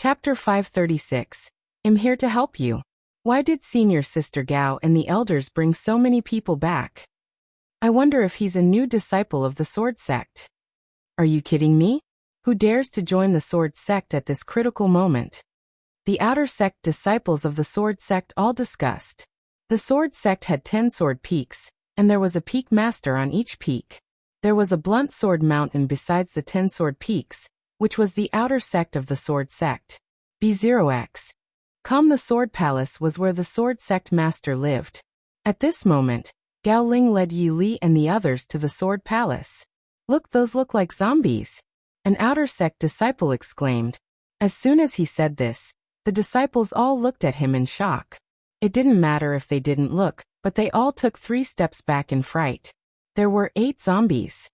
Chapter 536. I'm here to help you. Why did Senior Sister Gao and the elders bring so many people back? I wonder if he's a new disciple of the Sword Sect. Are you kidding me? Who dares to join the Sword Sect at this critical moment? The outer sect disciples of the Sword Sect all discussed. The Sword Sect had 10 sword peaks, and there was a peak master on each peak. There was a blunt sword mountain besides the 10 sword peaks, which was the outer sect of the Sword Sect. B0X. The Sword Palace was where the Sword Sect master lived. At this moment, Gao Ling led Yi Li and the others to the Sword Palace. Look, those look like zombies, an outer sect disciple exclaimed. As soon as he said this, the disciples all looked at him in shock. It didn't matter if they didn't look, but they all took 3 steps back in fright. There were 8 zombies.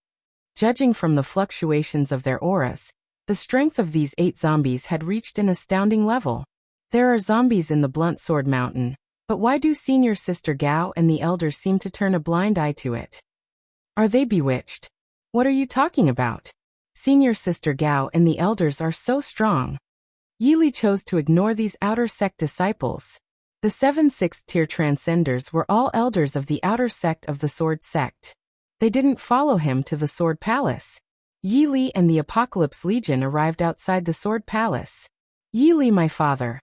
Judging from the fluctuations of their auras, the strength of these 8 zombies had reached an astounding level. There are zombies in the Blunt Sword Mountain, but why do Senior Sister Gao and the elders seem to turn a blind eye to it? Are they bewitched? What are you talking about? Senior Sister Gao and the elders are so strong. Yi Li chose to ignore these outer sect disciples. The 7 6th-tier transcenders were all elders of the outer sect of the Sword Sect. They didn't follow him to the Sword Palace. Yi Li and the Apocalypse Legion arrived outside the Sword Palace. Yi Li, my father.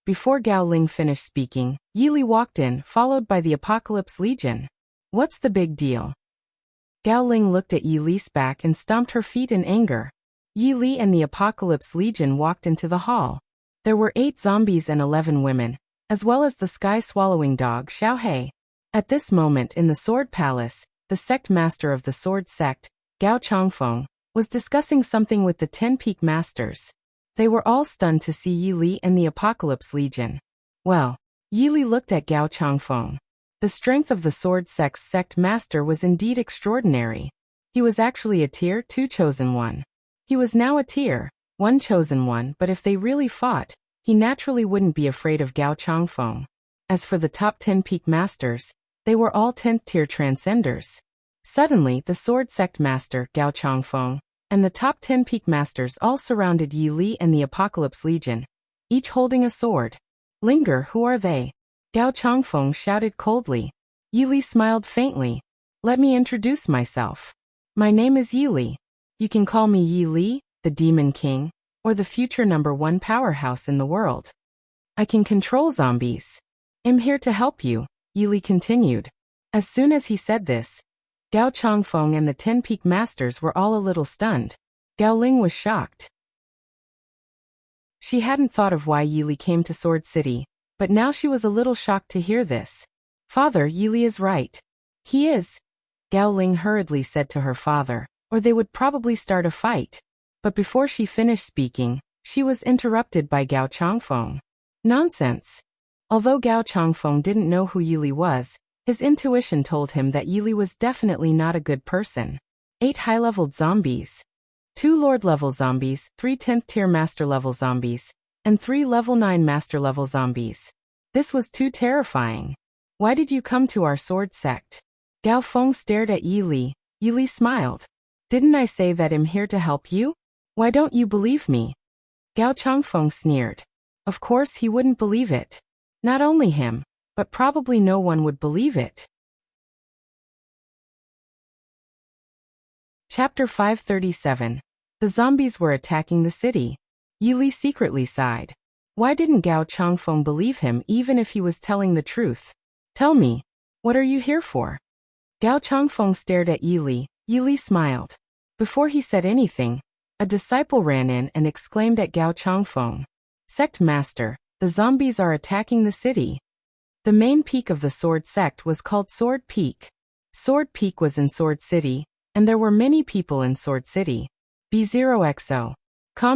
Before Gao Ling finished speaking, Yi Li walked in, followed by the Apocalypse Legion. What's the big deal? Gao Ling looked at Yi Li's back and stomped her feet in anger. Yi Li and the Apocalypse Legion walked into the hall. There were 8 zombies and 11 women, as well as the sky-swallowing dog Xiao Hei. At this moment in the Sword Palace, the sect master of the Sword Sect, Gao Changfeng, was discussing something with the 10 peak masters. They were all stunned to see Yi Li and the Apocalypse Legion. Well, Yi Li looked at Gao Changfeng. The strength of the Sword Sect's sect master was indeed extraordinary. He was actually a Tier 2 chosen one. He was now a Tier 1 chosen one, but if they really fought, he naturally wouldn't be afraid of Gao Changfeng. As for the top 10 peak masters, they were all 10th tier transcenders. Suddenly, the Sword Sect master, Gao Changfeng, and the top 10 peak masters all surrounded Yi Li and the Apocalypse Legion, each holding a sword. Linger, who are they? Gao Changfeng shouted coldly. Yi Li smiled faintly. Let me introduce myself. My name is Yi Li. You can call me Yi Li, the Demon King, or the future #1 powerhouse in the world. I can control zombies. I'm here to help you, Yi Li continued. As soon as he said this, Gao Changfeng and the 10 peak masters were all a little stunned. Gao Ling was shocked. She hadn't thought of why Yi Li came to Sword City, but now she was a little shocked to hear this. Father, Yi Li is right. He is, Gao Ling hurriedly said to her father, or they would probably start a fight. But before she finished speaking, she was interrupted by Gao Changfeng. Nonsense. Although Gao Changfeng didn't know who Yi Li was, his intuition told him that Yi Li was definitely not a good person. 8 high-leveled zombies. 2 Lord-level zombies, 3 10th-tier Master-level zombies, and 3 level 9 Master-level zombies. This was too terrifying. Why did you come to our Sword Sect? Gao Feng stared at Yi Li. Yi Li smiled. Didn't I say that I'm here to help you? Why don't you believe me? Gao Changfeng sneered. Of course he wouldn't believe it. Not only him, but probably no one would believe it. Chapter 537. The zombies were attacking the city. Yi Li secretly sighed. Why didn't Gao Changfeng believe him even if he was telling the truth? Tell me, what are you here for? Gao Changfeng stared at Yi Li. Yi Li smiled. Before he said anything, a disciple ran in and exclaimed at Gao Changfeng. Sect Master, the zombies are attacking the city. The main peak of the Sword Sect was called Sword Peak. Sword Peak was in Sword City, and there were many people in Sword City. B0XO.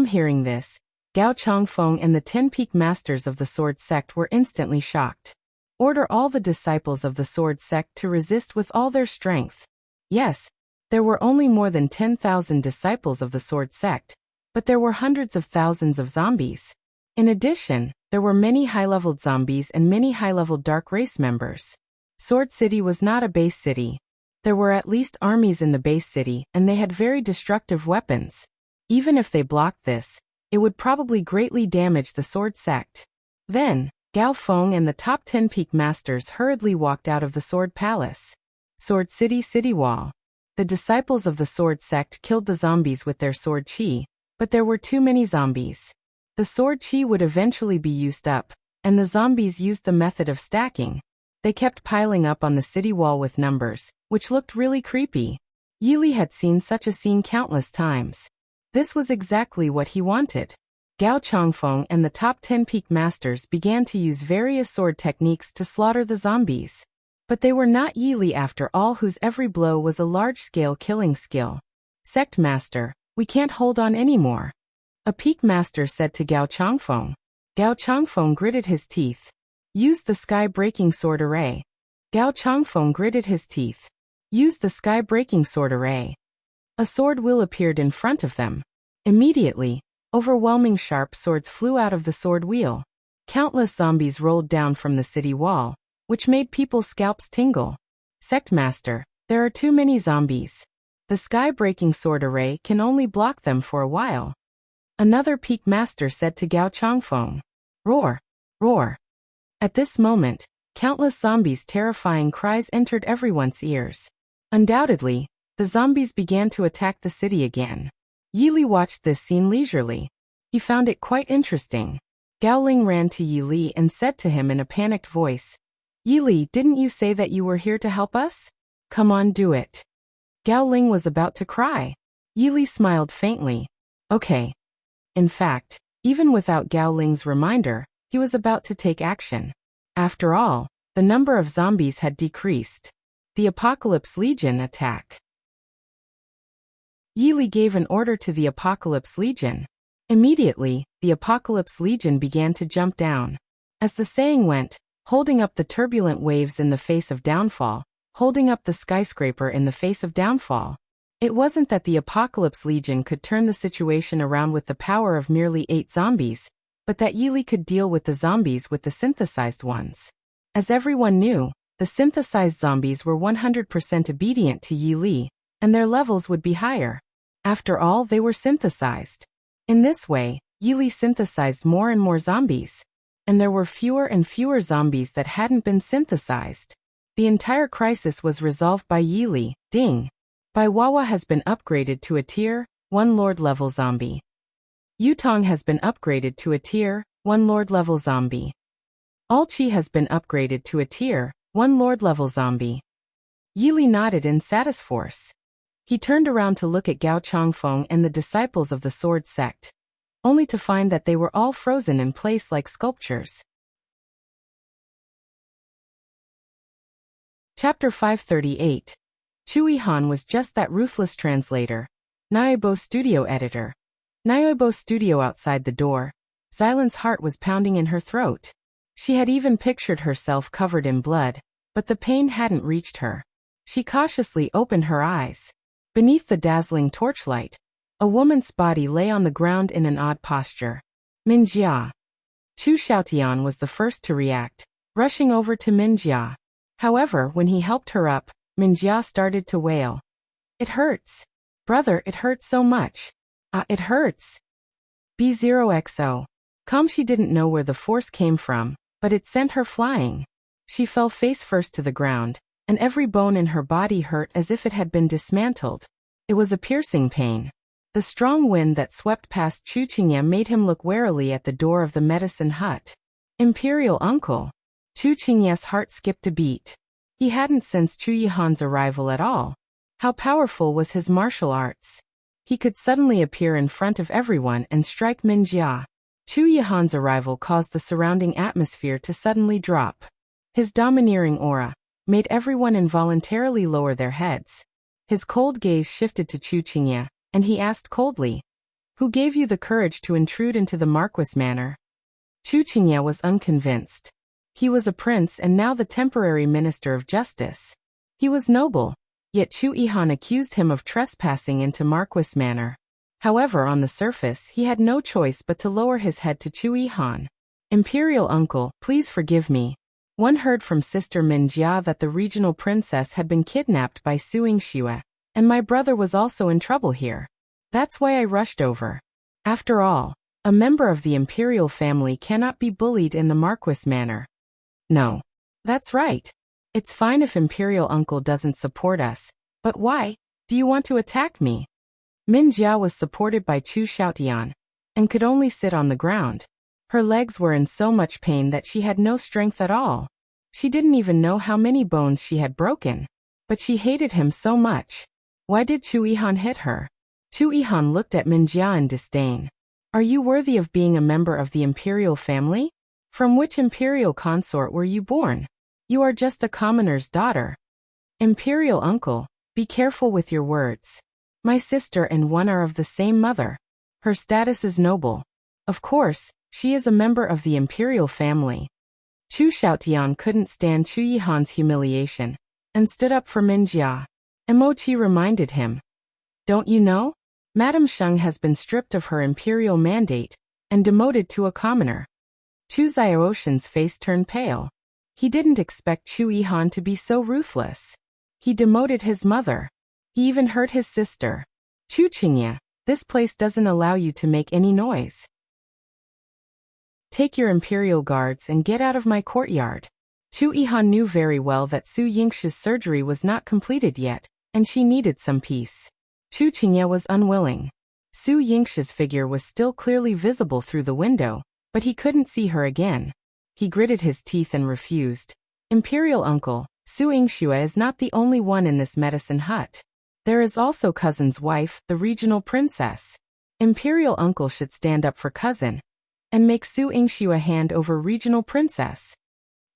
Hearing this, Gao Changfeng and the 10 peak masters of the Sword Sect were instantly shocked. Order all the disciples of the Sword Sect to resist with all their strength. Yes, there were only more than 10,000 disciples of the Sword Sect, but there were hundreds of thousands of zombies. In addition, there were many high-leveled zombies and many high-leveled dark race members. Sword City was not a base city. There were at least armies in the base city, and they had very destructive weapons. Even if they blocked this, It would probably greatly damage the sword sect. Then, Gao Feng and the top 10 peak masters hurriedly walked out of the Sword Palace. Sword City Wall. The disciples of the sword sect killed the zombies with their sword chi, but there were too many zombies. The sword chi would eventually be used up, and the zombies used the method of stacking. They kept piling up on the city wall with numbers, which looked really creepy. Yi Li had seen such a scene countless times. This was exactly what he wanted. Gao Changfeng and the top 10 peak masters began to use various sword techniques to slaughter the zombies. But they were not Yi Li after all, whose every blow was a large-scale killing skill. Sect Master, we can't hold on anymore. A peak master said to Gao Changfeng. Gao Changfeng gritted his teeth. Use the sky-breaking sword array. Gao Changfeng gritted his teeth. Use the sky-breaking sword array. A sword wheel appeared in front of them. Immediately, overwhelming sharp swords flew out of the sword wheel. Countless zombies rolled down from the city wall, which made people's scalps tingle. Sect Master, there are too many zombies. The sky-breaking sword array can only block them for a while. Another peak master said to Gao Changfeng. Roar! Roar! At this moment, countless zombies' terrifying cries entered everyone's ears. Undoubtedly, the zombies began to attack the city again. Yi Li watched this scene leisurely. He found it quite interesting. Gao Ling ran to Yi Li and said to him in a panicked voice, Yi Li, didn't you say that you were here to help us? Come on, do it. Gao Ling was about to cry. Yi Li smiled faintly. Okay. In fact, even without Gao Ling's reminder, he was about to take action. After all, the number of zombies had decreased. The Apocalypse Legion attack. Yi Li gave an order to the Apocalypse Legion. Immediately, the Apocalypse Legion began to jump down. As the saying went, holding up the turbulent waves in the face of downfall, holding up the skyscraper in the face of downfall. It wasn't that the Apocalypse Legion could turn the situation around with the power of merely 8 zombies, but that Yi Li could deal with the zombies with the synthesized ones. As everyone knew, the synthesized zombies were 100% obedient to Yi Li, and their levels would be higher. After all, they were synthesized. In this way, Yi Li synthesized more and more zombies. And there were fewer and fewer zombies that hadn't been synthesized. The entire crisis was resolved by Yi Li. Ding! Bai Wawa has been upgraded to a Tier 1 Lord level zombie. Yutong has been upgraded to a Tier 1 Lord level zombie. Alchi has been upgraded to a Tier 1 Lord level zombie. Yi Li nodded in satisfaction. He turned around to look at Gao Changfeng and the disciples of the sword sect, only to find that they were all frozen in place like sculptures. Chapter 538. Chu Yihan was just that ruthless translator. Naibo Studio editor. Naibo Studio outside the door. Xylan's heart was pounding in her throat. She had even pictured herself covered in blood, but the pain hadn't reached her. She cautiously opened her eyes. Beneath the dazzling torchlight, a woman's body lay on the ground in an odd posture. Minjia. Chu Xiaotian was the first to react, rushing over to Minjia. However, when he helped her up, Minjia started to wail. It hurts. Brother, it hurts so much. It hurts. B0XO. She didn't know where the force came from, but it sent her flying. She fell face first to the ground, and every bone in her body hurt as if it had been dismantled. It was a piercing pain. The strong wind that swept past Chu Qingye made him look warily at the door of the medicine hut. Imperial uncle. Chu Qingye's heart skipped a beat. He hadn't sensed Chu Yihan's arrival at all. How powerful was his martial arts? He could suddenly appear in front of everyone and strike Minjia. Chu Yihan's arrival caused the surrounding atmosphere to suddenly drop. His domineering aura made everyone involuntarily lower their heads. His cold gaze shifted to Chu Qingye, and he asked coldly, "Who gave you the courage to intrude into the Marquis manor?" Chu Qingye was unconvinced. He was a prince and now the temporary minister of justice. He was noble, yet Chu Yihan accused him of trespassing into Marquis manor. However, on the surface, he had no choice but to lower his head to Chu Yihan. "Imperial uncle, please forgive me. One heard from Sister Minjia that the regional princess had been kidnapped by Suing Xue, and my brother was also in trouble here. That's why I rushed over. After all, A member of the imperial family cannot be bullied in the Marquis manner. No. That's right. It's fine if imperial uncle doesn't support us, but why do you want to attack me? Min Jia was supported by Chu Xiaotian, and could only sit on the ground. Her legs were in so much pain that she had no strength at all. She didn't even know how many bones she had broken. But she hated him so much. Why did Chu Yihan hit her? Chu Yihan looked at Min Jia in disdain. Are you worthy of being a member of the imperial family? From which imperial consort were you born? You are just a commoner's daughter. Imperial uncle, be careful with your words. My sister and one are of the same mother. Her status is noble. Of course, she is a member of the imperial family. Chu Xiaotian couldn't stand Chu Yihan's humiliation, and stood up for Min Jia. Emochi reminded him. Don't you know? Madame Sheng has been stripped of her imperial mandate, and demoted to a commoner. Chu Xiaoshan's face turned pale. He didn't expect Chu Yihan to be so ruthless. He demoted his mother. He even hurt his sister. Chu Qingye, this place doesn't allow you to make any noise. Take your imperial guards and get out of my courtyard. Chu Yihan knew very well that Su Yingshi's surgery was not completed yet, and she needed some peace. Chu Qingye was unwilling. Su Yingshi's figure was still clearly visible through the window, but he couldn't see her again. He gritted his teeth and refused. Imperial uncle, Su Yingxue is not the only one in this medicine hut. There is also cousin's wife, the regional princess. Imperial uncle should stand up for cousin, and make Su Yingxue hand over regional princess.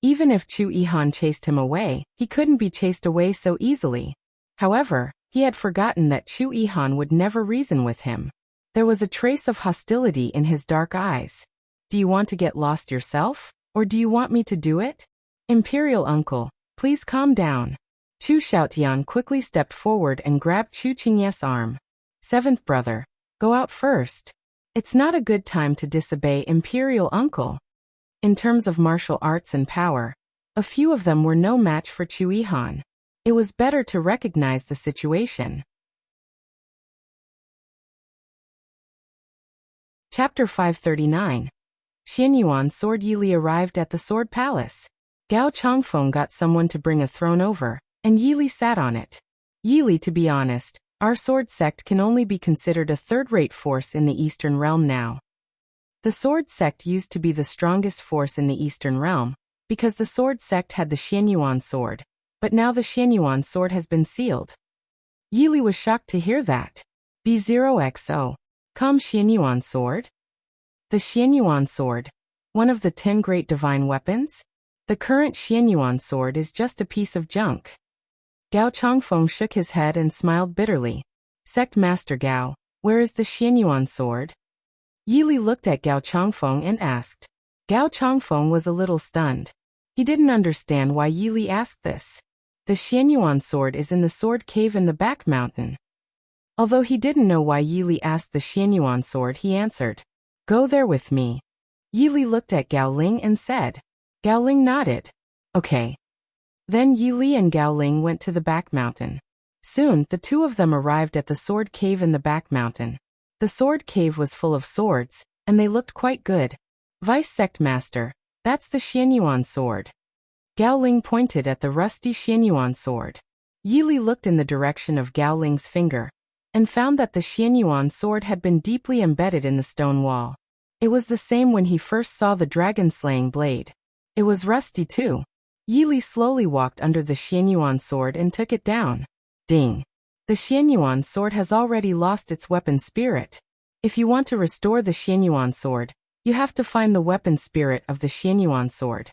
Even if Chu Yihan chased him away, he couldn't be chased away so easily. However, he had forgotten that Chu Yihan would never reason with him. There was a trace of hostility in his dark eyes. Do you want to get lost yourself? Or do you want me to do it? Imperial uncle, please calm down. Chu Xiaotian quickly stepped forward and grabbed Chu Qingye's arm. Seventh brother, go out first. It's not a good time to disobey imperial uncle. In terms of martial arts and power, a few of them were no match for Chu Yihan. It was better to recognize the situation. Chapter 539. Xianyuan Sword Yili arrived at the Sword Palace. Gao Changfeng got someone to bring a throne over, and Yili sat on it. Yili, to be honest, our sword sect can only be considered a third-rate force in the Eastern Realm now. The sword sect used to be the strongest force in the Eastern Realm, because the sword sect had the Xianyuan sword, but now the Xianyuan sword has been sealed. Yili was shocked to hear that. B0XO. Come Xianyuan sword? The Xianyuan sword, one of the 10 great divine weapons? The current Xianyuan sword is just a piece of junk. Gao Changfeng shook his head and smiled bitterly. Sect Master Gao, where is the Xianyuan sword? Yili looked at Gao Changfeng and asked. Gao Changfeng was a little stunned. He didn't understand why Yili asked this. The Xianyuan sword is in the sword cave in the back mountain. Although he didn't know why Yili asked the Xianyuan sword, he answered. Go there with me. Yili looked at Gao Ling and said. Gao Ling nodded. Okay. Then Yili and Gao Ling went to the back mountain. Soon, the two of them arrived at the sword cave in the back mountain. The sword cave was full of swords, and they looked quite good. Vice Sect Master, that's the Xianyuan sword. Gao Ling pointed at the rusty Xianyuan sword. Yili looked in the direction of Gao Ling's finger, and found that the Xianyuan sword had been deeply embedded in the stone wall. It was the same when he first saw the dragon-slaying blade. It was rusty too. Yili slowly walked under the Xianyuan sword and took it down. Ding! The Xianyuan sword has already lost its weapon spirit. If you want to restore the Xianyuan sword, you have to find the weapon spirit of the Xianyuan sword.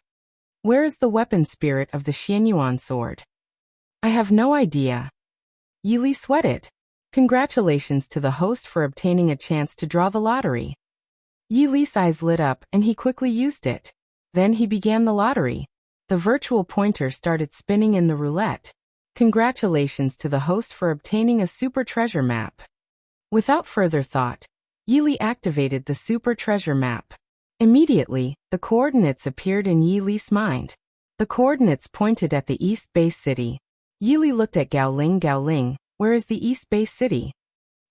Where is the weapon spirit of the Xianyuan sword? I have no idea. Yili sweated. Congratulations to the host for obtaining a chance to draw the lottery. Yili's eyes lit up and he quickly used it. Then he began the lottery. The virtual pointer started spinning in the roulette. Congratulations to the host for obtaining a super treasure map. Without further thought, Yili activated the super treasure map. Immediately, the coordinates appeared in Yili's mind. The coordinates pointed at the East Base City. Yili looked at Gao Ling. Gao Ling, where is the East Base City?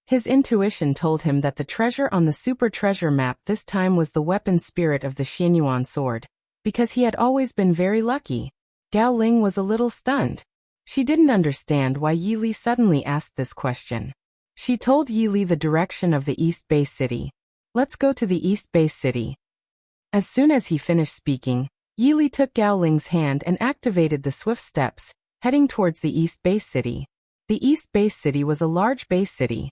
His intuition told him that the treasure on the super treasure map this time was the weapon spirit of the Xianyuan sword. Because he had always been very lucky. Gao Ling was a little stunned. She didn't understand why Yi Li suddenly asked this question. She told Yi Li the direction of the East Bay City. Let's go to the East Bay City. As soon as he finished speaking, Yi Li took Gao Ling's hand and activated the swift steps, heading towards the East Bay City. The East Bay City was a large base city.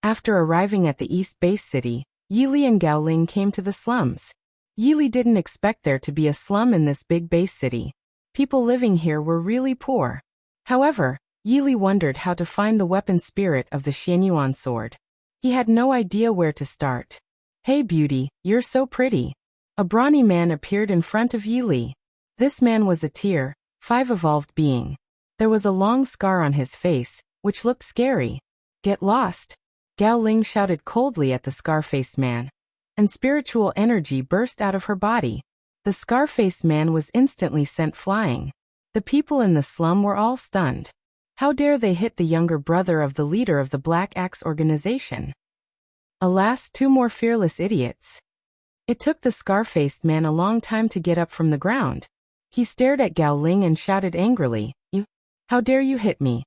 After arriving at the East Bay City, Yi Li and Gao Ling came to the slums. Yi Li didn't expect there to be a slum in this big base city. People living here were really poor. However, Yi Li wondered how to find the weapon spirit of the Xianyuan sword. He had no idea where to start. Hey beauty, you're so pretty. A brawny man appeared in front of Yi Li. This man was a Tier 5 evolved being. There was a long scar on his face, which looked scary. Get lost. Gao Ling shouted coldly at the scar-faced man. And spiritual energy burst out of her body. The scar-faced man was instantly sent flying. The people in the slum were all stunned. How dare they hit the younger brother of the leader of the Black Axe organization? Alas, two more fearless idiots. It took the scar-faced man a long time to get up from the ground. He stared at Gao Ling and shouted angrily, "You! How dare you hit me?"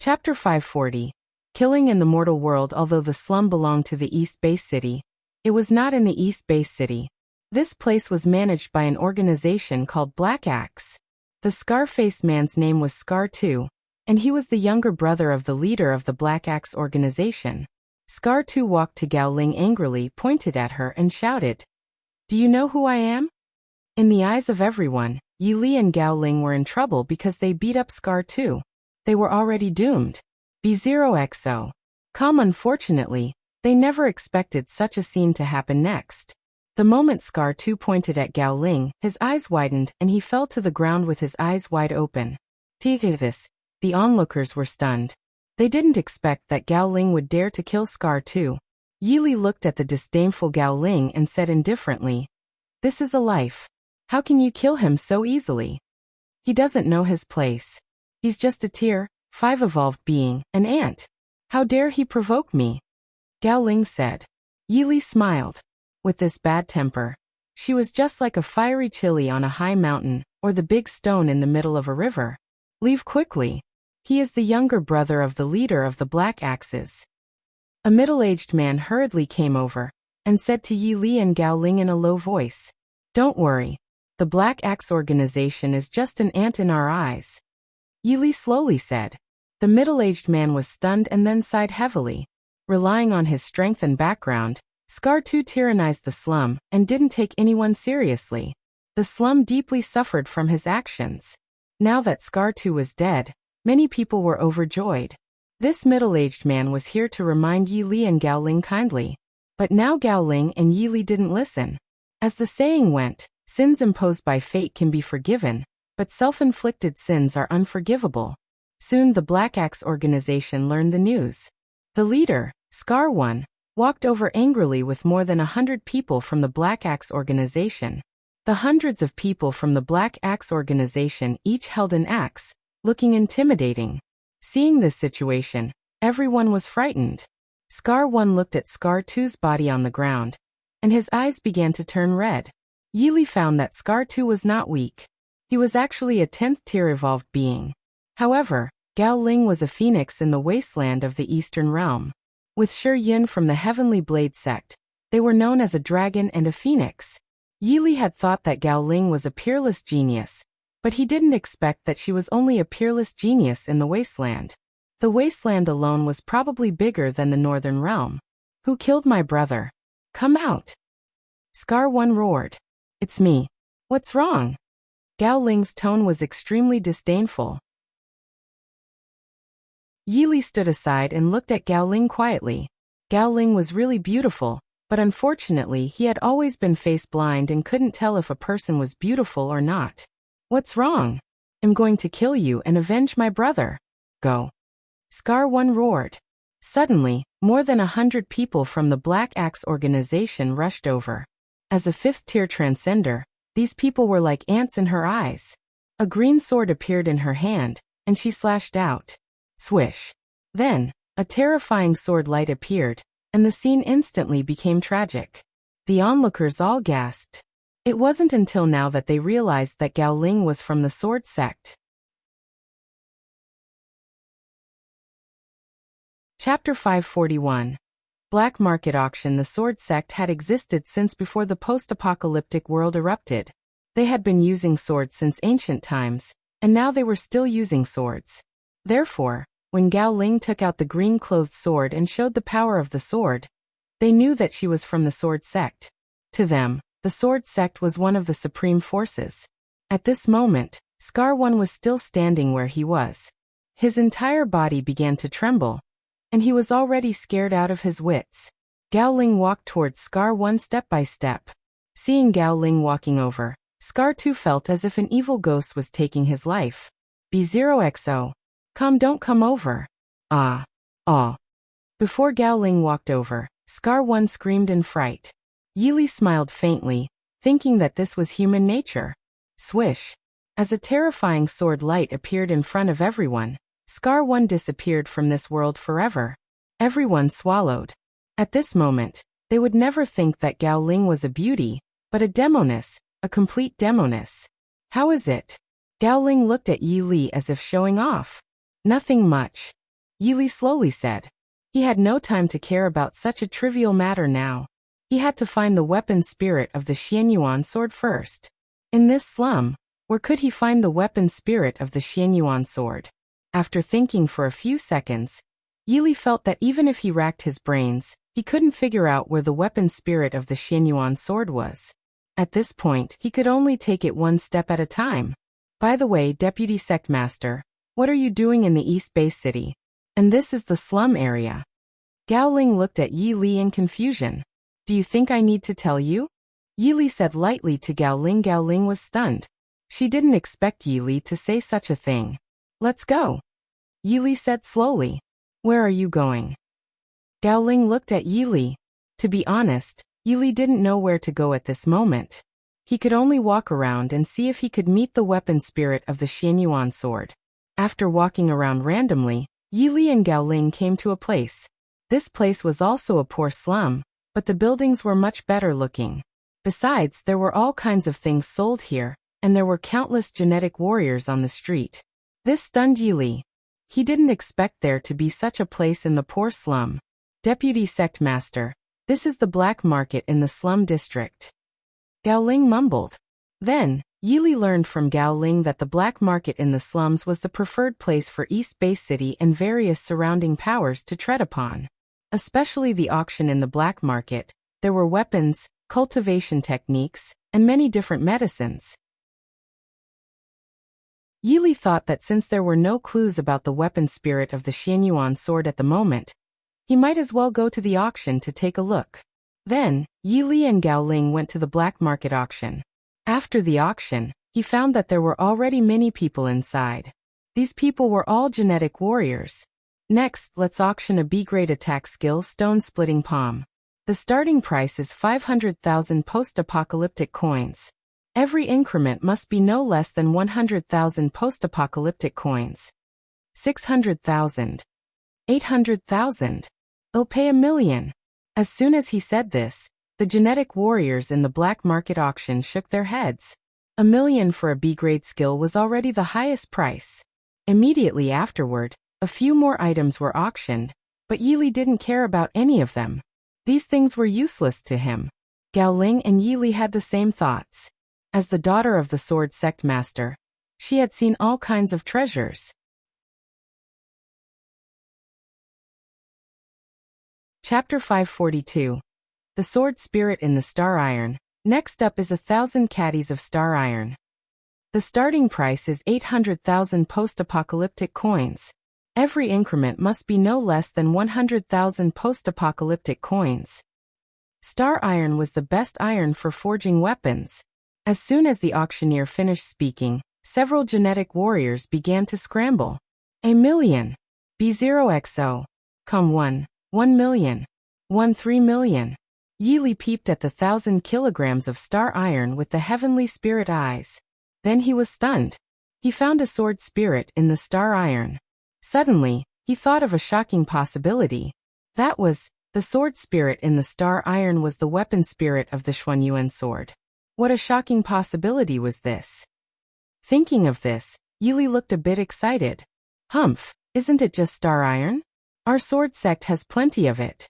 Chapter 540. Killing in the mortal world. Although the slum belonged to the East Bay City, it was not in the East Bay City. This place was managed by an organization called Black Axe. The scar-faced man's name was Scar 2, and he was the younger brother of the leader of the Black Axe organization. Scar 2 walked to Gao Ling angrily, pointed at her and shouted, "Do you know who I am?" In the eyes of everyone, Yi Li and Gao Ling were in trouble because they beat up Scar 2. They were already doomed. B0XO. Unfortunately, they never expected such a scene to happen next. The moment Scar 2 pointed at Gao Ling, his eyes widened and he fell to the ground with his eyes wide open. This, the onlookers were stunned. They didn't expect that Gao Ling would dare to kill Scar 2. Yi Li looked at the disdainful Gao Ling and said indifferently, "This is a life. How can you kill him so easily? He doesn't know his place. He's just a Tier 5 evolved being, an ant. How dare he provoke me?" Gao Ling said. Yi Li smiled. With this bad temper, she was just like a fiery chili on a high mountain, or the big stone in the middle of a river. Leave quickly. He is the younger brother of the leader of the Black Axes. A middle-aged man hurriedly came over, and said to Yi Li and Gao Ling in a low voice, "Don't worry. The Black Axe organization is just an ant in our eyes." Yi Li slowly said. The middle-aged man was stunned and then sighed heavily. Relying on his strength and background, Scar 2 tyrannized the slum and didn't take anyone seriously. The slum deeply suffered from his actions. Now that Scar 2 was dead, many people were overjoyed. This middle-aged man was here to remind Yi Li and Gao Ling kindly. But now Gao Ling and Yi Li didn't listen. As the saying went, sins imposed by fate can be forgiven, but self-inflicted sins are unforgivable. Soon the Black Axe organization learned the news. The leader, Scar 1, walked over angrily with more than 100 people from the Black Axe organization. The hundreds of people from the Black Axe organization each held an axe, looking intimidating. Seeing this situation, everyone was frightened. Scar 1 looked at Scar 2's body on the ground, and his eyes began to turn red. Yi Li found that Scar 2 was not weak. He was actually a 10th tier evolved being. However, Gao Ling was a phoenix in the wasteland of the Eastern Realm. With Shi Yun from the Heavenly Blade sect, they were known as a dragon and a phoenix. Yi Li had thought that Gao Ling was a peerless genius, but he didn't expect that she was only a peerless genius in the wasteland. The wasteland alone was probably bigger than the Northern Realm. "Who killed my brother? Come out!" Scar 1 roared. "It's me. What's wrong?" Gao Ling's tone was extremely disdainful. Yi Li stood aside and looked at Gao Ling quietly. Gao Ling was really beautiful, but unfortunately he had always been face blind and couldn't tell if a person was beautiful or not. "What's wrong? I'm going to kill you and avenge my brother. Go." Scar 1 roared. Suddenly, more than 100 people from the Black Axe organization rushed over. As a 5th tier transcender, these people were like ants in her eyes. A green sword appeared in her hand, and she slashed out. Swish. Then, a terrifying sword light appeared, and the scene instantly became tragic. The onlookers all gasped. It wasn't until now that they realized that Gao Ling was from the sword sect. Chapter 541. Black Market Auction. The sword sect had existed since before the post-apocalyptic world erupted. They had been using swords since ancient times, and now they were still using swords. Therefore, when Gao Ling took out the green-clothed sword and showed the power of the sword, they knew that she was from the sword sect. To them, the sword sect was one of the supreme forces. At this moment, Scar One was still standing where he was. His entire body began to tremble, and he was already scared out of his wits. Gao Ling walked towards Scar One step by step. Seeing Gao Ling walking over, Scar 2 felt as if an evil ghost was taking his life. B0XO. Don't come over. Ah. Before Gao Ling walked over, Scar 1 screamed in fright. Yili smiled faintly, thinking that this was human nature. Swish. As a terrifying sword light appeared in front of everyone, Scar 1 disappeared from this world forever. Everyone swallowed. At this moment, they would never think that Gao Ling was a beauty, but a demoness, a complete demoness. How is it? Gao Ling looked at Yi Li as if showing off. Nothing much. Yi Li slowly said. He had no time to care about such a trivial matter now. He had to find the weapon spirit of the Xianyuan sword first. In this slum, where could he find the weapon spirit of the Xianyuan sword? After thinking for a few seconds, Yi Li felt that even if he racked his brains, he couldn't figure out where the weapon spirit of the Xianyuan sword was. At this point, he could only take it one step at a time. By the way, Deputy Sect Master, what are you doing in the East Bay City? And this is the slum area. Gao Ling looked at Yi Li in confusion. Do you think I need to tell you? Yi Li said lightly to Gao Ling. Gao Ling was stunned. She didn't expect Yi Li to say such a thing. Let's go. Yi Li said slowly. Where are you going? Gao Ling looked at Yi Li. To be honest, Yi Li didn't know where to go at this moment. He could only walk around and see if he could meet the weapon spirit of the Xianyuan sword. After walking around randomly, Yi Li and Gao Ling came to a place. This place was also a poor slum, but the buildings were much better looking. Besides, there were all kinds of things sold here, and there were countless genetic warriors on the street. This stunned Yi Li. He didn't expect there to be such a place in the poor slum. Deputy Sect Master, this is the black market in the slum district. Gao Ling mumbled. Then, Yi Li learned from Gao Ling that the black market in the slums was the preferred place for East Bay City and various surrounding powers to tread upon. Especially the auction in the black market, there were weapons, cultivation techniques, and many different medicines. Yi Li thought that since there were no clues about the weapon spirit of the Xianyuan sword at the moment, he might as well go to the auction to take a look. Then, Yi Li and Gao Ling went to the black market auction. After the auction, he found that there were already many people inside. These people were all genetic warriors. Next, let's auction a B-grade attack skill, Stone Splitting Palm. The starting price is 500,000 post-apocalyptic coins. Every increment must be no less than 100,000 post-apocalyptic coins. 600,000. 800,000. I'll pay 1,000,000. As soon as he said this, the genetic warriors in the black market auction shook their heads. 1,000,000 for a B-grade skill was already the highest price. Immediately afterward, a few more items were auctioned, but Yi Li didn't care about any of them. These things were useless to him. Gao Ling and Yi Li had the same thoughts. As the daughter of the sword sect master, she had seen all kinds of treasures. Chapter 542. The Sword Spirit in the Star Iron. Next up is 1,000 caddies of star iron. The starting price is 800,000 post-apocalyptic coins. Every increment must be no less than 100,000 post-apocalyptic coins. Star iron was the best iron for forging weapons. As soon as the auctioneer finished speaking, several genetic warriors began to scramble. 1,000,000. B0XO. 1,000,000. 3,000,000. Yi Li peeped at the 1,000 kilograms of star iron with the heavenly spirit eyes. Then he was stunned. He found a sword spirit in the star iron. Suddenly, he thought of a shocking possibility. That was, the sword spirit in the star iron was the weapon spirit of the Xuanyuan sword. What a shocking possibility was this? Thinking of this, Yili looked a bit excited. Humph, isn't it just star iron? Our sword sect has plenty of it.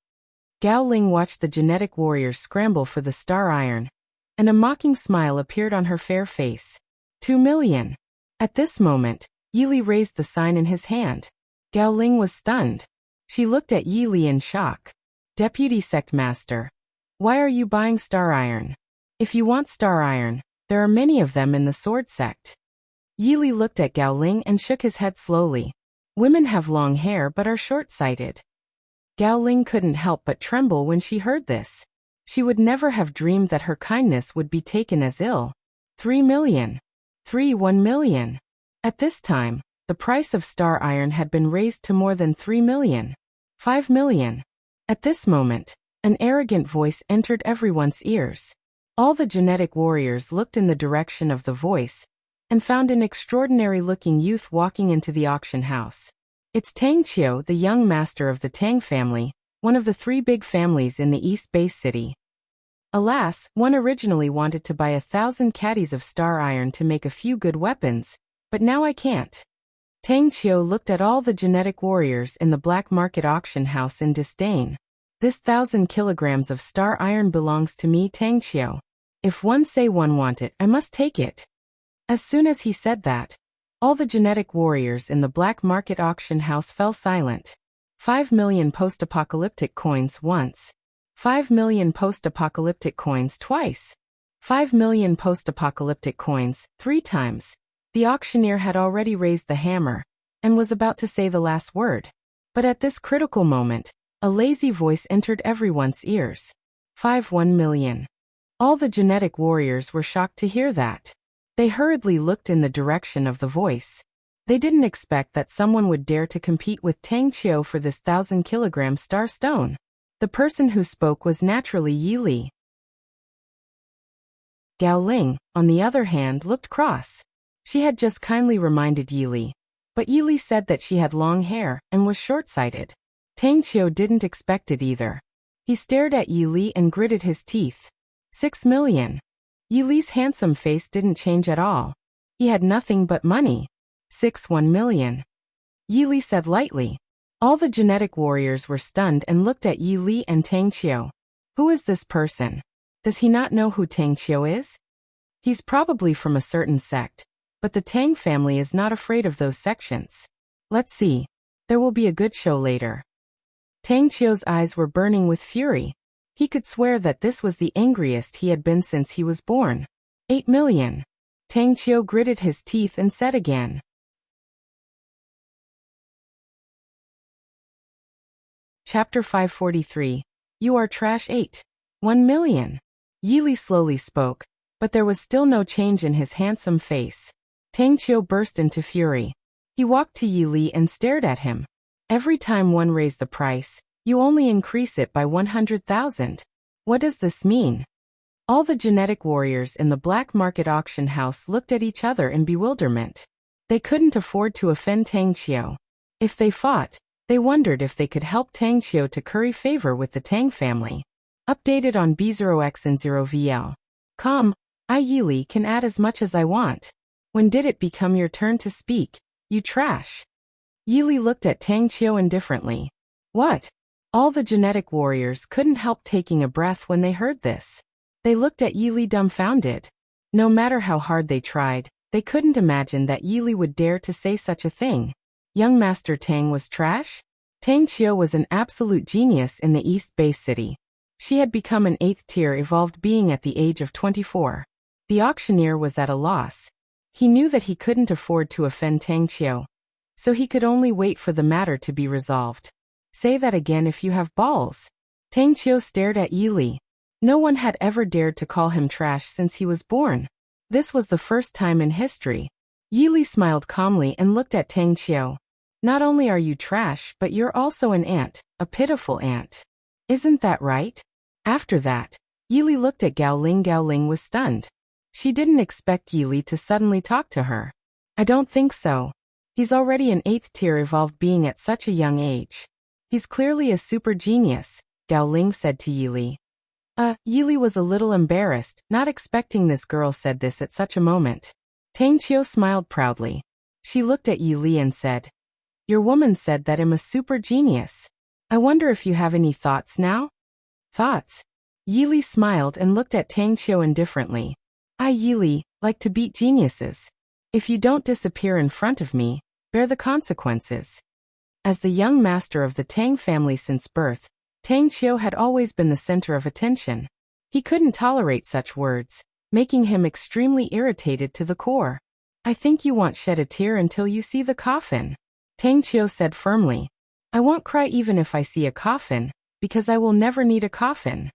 Gao Ling watched the genetic warriors scramble for the star iron, and a mocking smile appeared on her fair face. 2 million. At this moment, Yili raised the sign in his hand. Gao Ling was stunned. She looked at Yili in shock. Deputy Sect Master, why are you buying star iron? If you want star iron, there are many of them in the sword sect. Yili looked at Gao Ling and shook his head slowly. Women have long hair but are short-sighted. Gao Ling couldn't help but tremble when she heard this. She would never have dreamed that her kindness would be taken as ill. 3 million. 1 million. At this time, the price of star iron had been raised to more than 3 million. 5 million. At this moment, an arrogant voice entered everyone's ears. All the genetic warriors looked in the direction of the voice and found an extraordinary-looking youth walking into the auction house. It's Tang Qiu, the young master of the Tang family, one of the 3 big families in the East Bay City. Alas, one originally wanted to buy 1,000 caddies of star iron to make a few good weapons, but now I can't. Tang Qiu looked at all the genetic warriors in the black market auction house in disdain. This 1,000 kilograms of star iron belongs to me, Tang Qiu. If one say one want it, I must take it. As soon as he said that, all the genetic warriors in the black market auction house fell silent. 5 million post-apocalyptic coins once. 5 million post-apocalyptic coins twice. 5 million post-apocalyptic coins 3 times. The auctioneer had already raised the hammer and was about to say the last word. But at this critical moment, a lazy voice entered everyone's ears. 1 million. All the genetic warriors were shocked to hear that. They hurriedly looked in the direction of the voice. They didn't expect that someone would dare to compete with Tang Qiu for this 1,000-kilogram star stone. The person who spoke was naturally Yili. Gao Ling, on the other hand, looked cross. She had just kindly reminded Yili. But Yili said that she had long hair and was short-sighted. Tang Qiu didn't expect it either. He stared at Yili and gritted his teeth. 6 million. Yili's handsome face didn't change at all. He had nothing but money. 1 million. Yili said lightly. All the genetic warriors were stunned and looked at Yili and Tang Qiu. Who is this person? Does he not know who Tang Qiu is? He's probably from a certain sect, but the Tang family is not afraid of those sections. Let's see. There will be a good show later. Tang Qiu's eyes were burning with fury. He could swear that this was the angriest he had been since he was born. 8 million. Tang Qiu gritted his teeth and said again. Chapter 543. You are trash. 1 million. Yili slowly spoke, but there was still no change in his handsome face. Tang Qiu burst into fury. He walked to Yili and stared at him. Every time one raised the price, you only increase it by 100,000. What does this mean? All the genetic warriors in the black market auction house looked at each other in bewilderment. They couldn't afford to offend Tang Qiu. If they fought, they wondered if they could help Tang Qiu to curry favor with the Tang family. Updated on B0X and 0VL. I Yili can add as much as I want. When did it become your turn to speak, you trash? Yili looked at Tang Qiu indifferently. What? All the genetic warriors couldn't help taking a breath when they heard this. They looked at Yili dumbfounded. No matter how hard they tried, they couldn't imagine that Yili would dare to say such a thing. Young Master Tang was trash? Tang Qiu was an absolute genius in the East Bay City. She had become an 8th-tier evolved being at the age of 24. The auctioneer was at a loss. He knew that he couldn't afford to offend Tang Qiu, so he could only wait for the matter to be resolved. Say that again if you have balls. Tang Qiu stared at Yili. No one had ever dared to call him trash since he was born. This was the first time in history. Yili smiled calmly and looked at Tang Qiu. Not only are you trash, but you're also an ant, a pitiful ant. Isn't that right? After that, Yili looked at Gao Ling. Gao Ling was stunned. She didn't expect Yili to suddenly talk to her. I don't think so. He's already an 8th tier evolved being at such a young age. He's clearly a super genius, Gao Ling said to Yili. Yili was a little embarrassed, not expecting this girl said this at such a moment. Tang Qiu smiled proudly. She looked at Yili and said, "Your woman said that I'm a super genius. I wonder if you have any thoughts now?" Thoughts? Yili smiled and looked at Tang Qiu indifferently. I, Yili, like to beat geniuses. If you don't disappear in front of me, bear the consequences. As the young master of the Tang family since birth, Tang Qiu had always been the center of attention. He couldn't tolerate such words, making him extremely irritated to the core. I think you won't shed a tear until you see the coffin, Tang Qiu said firmly. I won't cry even if I see a coffin, because I will never need a coffin.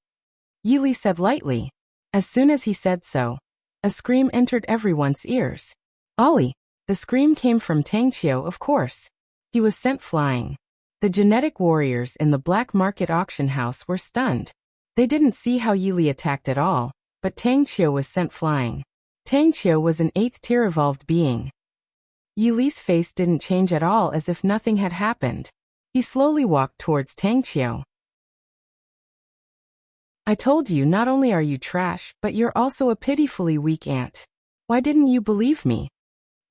Yili said lightly. As soon as he said so, a scream entered everyone's ears. Ollie! The scream came from Tang Qiu, of course. He was sent flying. The genetic warriors in the black market auction house were stunned. They didn't see how Yili attacked at all, but Tang Qiu was sent flying. Tang Qiu was an 8th tier evolved being. Yili's face didn't change at all, as if nothing had happened. He slowly walked towards Tang Qiu. I told you not only are you trash, but you're also a pitifully weak ant. Why didn't you believe me?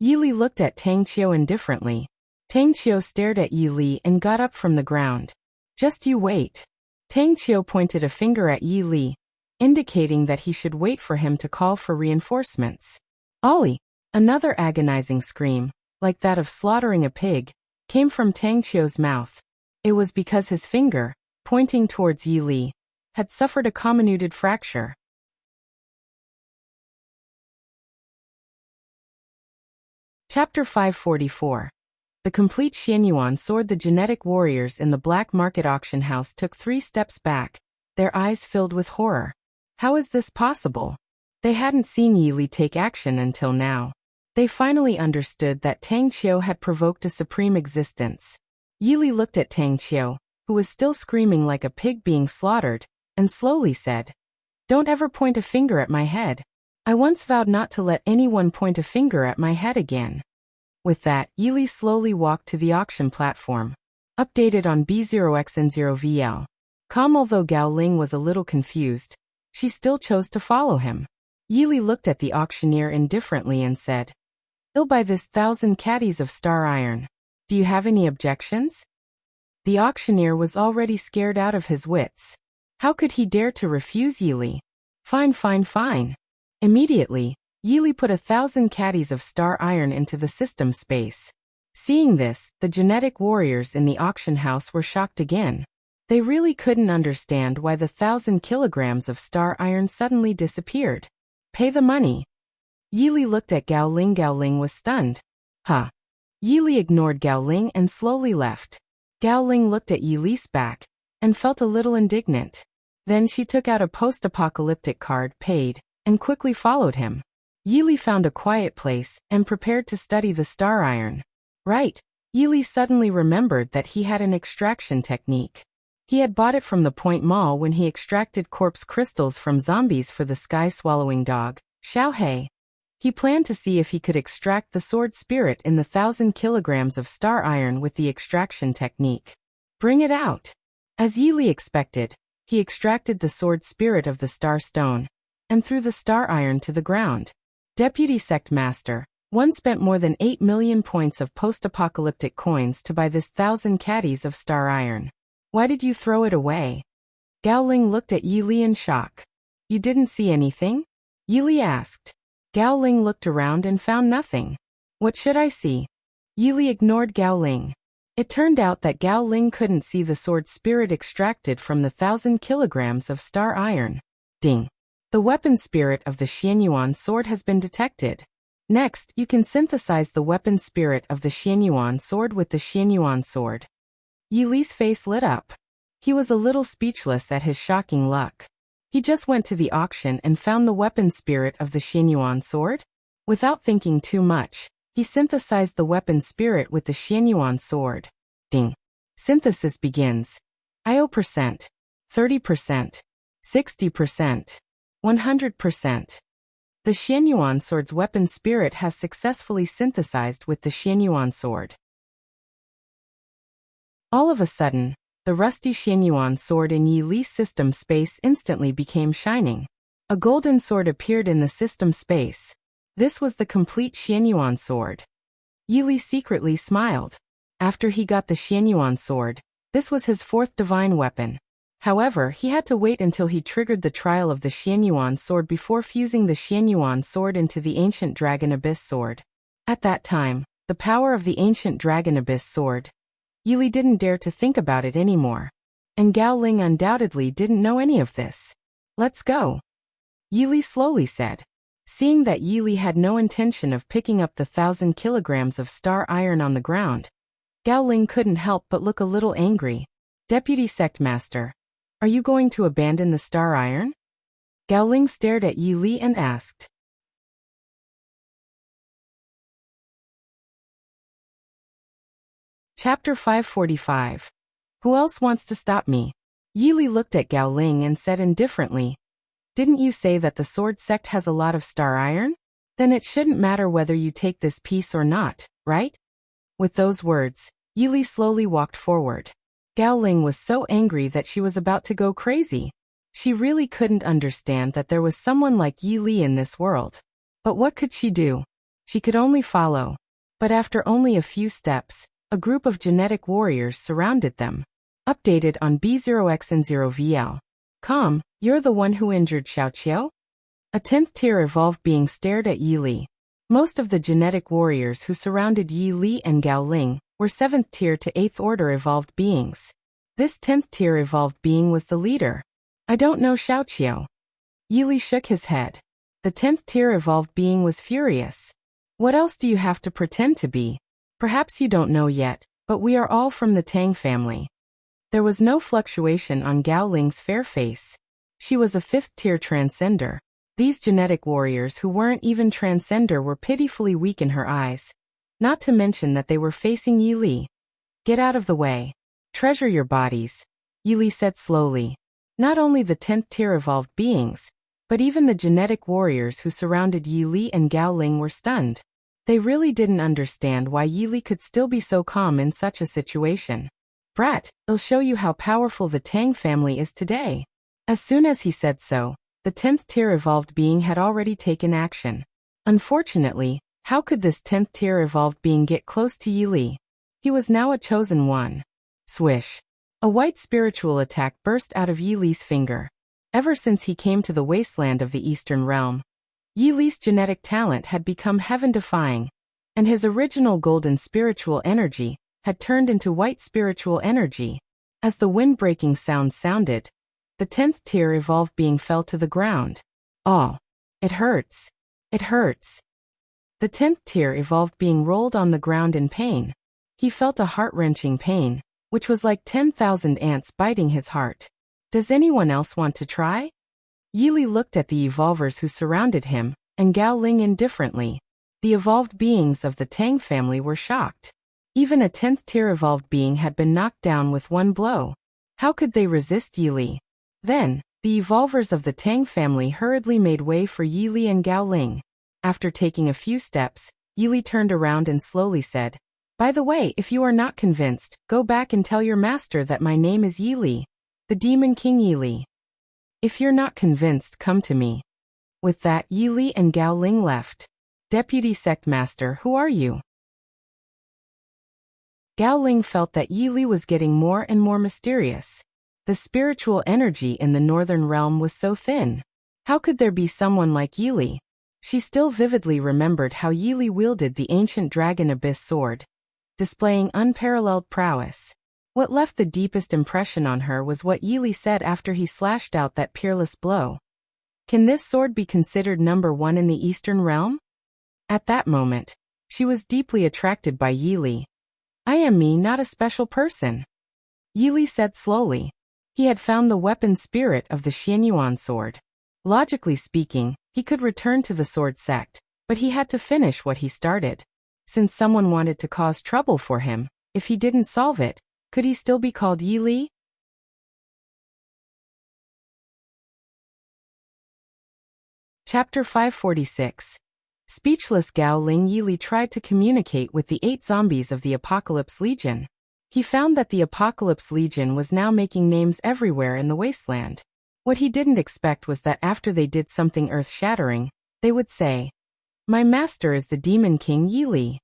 Yili looked at Tang Qiu indifferently. Tang Qiu stared at Yili and got up from the ground. Just you wait. Tang Qiu pointed a finger at Yili, indicating that he should wait for him to call for reinforcements. Ollie! Another agonizing scream, like that of slaughtering a pig, came from Tang Qiu's mouth. It was because his finger, pointing towards Yili, had suffered a comminuted fracture. Chapter 544. The complete Xianyuan sword. The genetic warriors in the black market auction house took 3 steps back, their eyes filled with horror. How is this possible? They hadn't seen Yili take action until now. They finally understood that Tang Qiu had provoked a supreme existence. Yili looked at Tang Qiu, who was still screaming like a pig being slaughtered, and slowly said, "Don't ever point a finger at my head. I once vowed not to let anyone point a finger at my head again." With that, Yili slowly walked to the auction platform. Updated on B0xN0VL. Although Gao Ling was a little confused, she still chose to follow him. Yili looked at the auctioneer indifferently and said, "I'll buy this 1,000 caddies of star iron. Do you have any objections?" The auctioneer was already scared out of his wits. How could he dare to refuse Yili? Fine, fine, fine. Immediately, Yili put 1,000 caddies of star iron into the system space. Seeing this, the genetic warriors in the auction house were shocked again. They really couldn't understand why the 1,000 kilograms of star iron suddenly disappeared. Pay the money. Yili looked at Gao Ling. Gao Ling was stunned. Huh. Yili ignored Gao Ling and slowly left. Gao Ling looked at Yili's back and felt a little indignant. Then she took out a post-apocalyptic card, paid, and quickly followed him. Yili found a quiet place and prepared to study the star iron. Right. Yili suddenly remembered that he had an extraction technique. He had bought it from the Point Mall when he extracted corpse crystals from zombies for the sky-swallowing dog, Xiaohei. He planned to see if he could extract the sword spirit in the 1,000 kilograms of star iron with the extraction technique. Bring it out. As Yili expected, he extracted the sword spirit of the star stone and threw the star iron to the ground. Deputy Sect Master, one spent more than 8 million points of post-apocalyptic coins to buy this 1,000 caddies of star iron. Why did you throw it away? Gao Ling looked at Yili in shock. You didn't see anything? Yili asked. Gao Ling looked around and found nothing. What should I see? Yili ignored Gao Ling. It turned out that Gao Ling couldn't see the sword spirit extracted from the 1,000 kilograms of star iron. Ding. The weapon spirit of the Xianyuan sword has been detected. Next, you can synthesize the weapon spirit of the Xianyuan sword with the Xianyuan sword. Yili's face lit up. He was a little speechless at his shocking luck. He just went to the auction and found the weapon spirit of the Xianyuan sword. Without thinking too much, he synthesized the weapon spirit with the Xianyuan sword. Ding. Synthesis begins. IO%, 30%, 60%, 100%. The Xianyuan sword's weapon spirit has successfully synthesized with the Xianyuan sword. All of a sudden, the rusty Xianyuan sword in Yi Li's system space instantly became shining. A golden sword appeared in the system space. This was the complete Xianyuan sword. Yi Li secretly smiled. After he got the Xianyuan sword, this was his fourth divine weapon. However, he had to wait until he triggered the trial of the Xianyuan sword before fusing the Xianyuan sword into the ancient Dragon Abyss sword. At that time, the power of the ancient Dragon Abyss sword, Yi Li didn't dare to think about it anymore. And Gao Ling undoubtedly didn't know any of this. Let's go, Yi Li slowly said. Seeing that Yi Li had no intention of picking up the 1,000 kilograms of star iron on the ground, Gao Ling couldn't help but look a little angry. Deputy Sect Master, are you going to abandon the star iron? Gao Ling stared at Yi Li and asked. Chapter 545. Who else wants to stop me? Yi Li looked at Gao Ling and said indifferently, didn't you say that the sword sect has a lot of star iron? Then it shouldn't matter whether you take this piece or not, right? With those words, Yi Li slowly walked forward. Gao Ling was so angry that she was about to go crazy. She really couldn't understand that there was someone like Yi Li in this world. But what could she do? She could only follow. But after only a few steps, a group of genetic warriors surrounded them. Updated on B0X and 0VL. You're the one who injured Xiaoqiao? A 10th tier evolved being stared at Yi Li. Most of the genetic warriors who surrounded Yi Li and Gao Ling were 7th tier to 8th order evolved beings. This 10th tier evolved being was the leader. I don't know Xiaoqiao. Yi Li shook his head. The 10th tier evolved being was furious. What else do you have to pretend to be? Perhaps you don't know yet, but we are all from the Tang family. There was no fluctuation on Gao Ling's fair face. She was a 5th tier transcender. These genetic warriors who weren't even transcender were pitifully weak in her eyes. Not to mention that they were facing Yi Li. Get out of the way. Treasure your bodies, Yi Li said slowly. Not only the 10th tier evolved beings, but even the genetic warriors who surrounded Yi Li and Gao Ling were stunned. They really didn't understand why Yi Li could still be so calm in such a situation. Brat, I'll show you how powerful the Tang family is today. As soon as he said so, the 10th tier evolved being had already taken action. Unfortunately, how could this 10th tier evolved being get close to Yi Li? He was now a chosen one. Swish. A white spiritual attack burst out of Yi Li's finger. Ever since he came to the wasteland of the Eastern Realm, Yi Li's genetic talent had become heaven-defying, and his original golden spiritual energy had turned into white spiritual energy. As the wind-breaking sound sounded, the 10th tier evolved being fell to the ground. Oh, it hurts. It hurts. The 10th tier evolved being rolled on the ground in pain. He felt a heart-wrenching pain, which was like 10,000 ants biting his heart. Does anyone else want to try? Yi Li looked at the evolvers who surrounded him, and Gao Ling indifferently. The evolved beings of the Tang family were shocked. Even a 10th tier evolved being had been knocked down with one blow. How could they resist Yi Li? Then, the evolvers of the Tang family hurriedly made way for Yi Li and Gao Ling. After taking a few steps, Yi Li turned around and slowly said, by the way, if you are not convinced, go back and tell your master that my name is Yi Li, the Demon King Yi Li. If you're not convinced, come to me. With that, Yi Li and Gao Ling left. Deputy Sect Master, who are you? Gao Ling felt that Yi Li was getting more and more mysterious. The spiritual energy in the Northern Realm was so thin. How could there be someone like Yi Li? She still vividly remembered how Yi Li wielded the ancient Dragon Abyss sword, displaying unparalleled prowess. What left the deepest impression on her was what Yi Li said after he slashed out that peerless blow. Can this sword be considered number one in the Eastern Realm? At that moment, she was deeply attracted by Yi Li. I am me, not a special person, Yi Li said slowly. He had found the weapon spirit of the Xianyuan sword. Logically speaking, he could return to the sword sect, but he had to finish what he started. Since someone wanted to cause trouble for him, if he didn't solve it, could he still be called Yi Li? Chapter 546. Speechless Gao Ling Yili tried to communicate with the 8 zombies of the Apocalypse Legion. He found that the Apocalypse Legion was now making names everywhere in the wasteland. What he didn't expect was that after they did something earth-shattering, they would say, "My master is the Demon King Yili."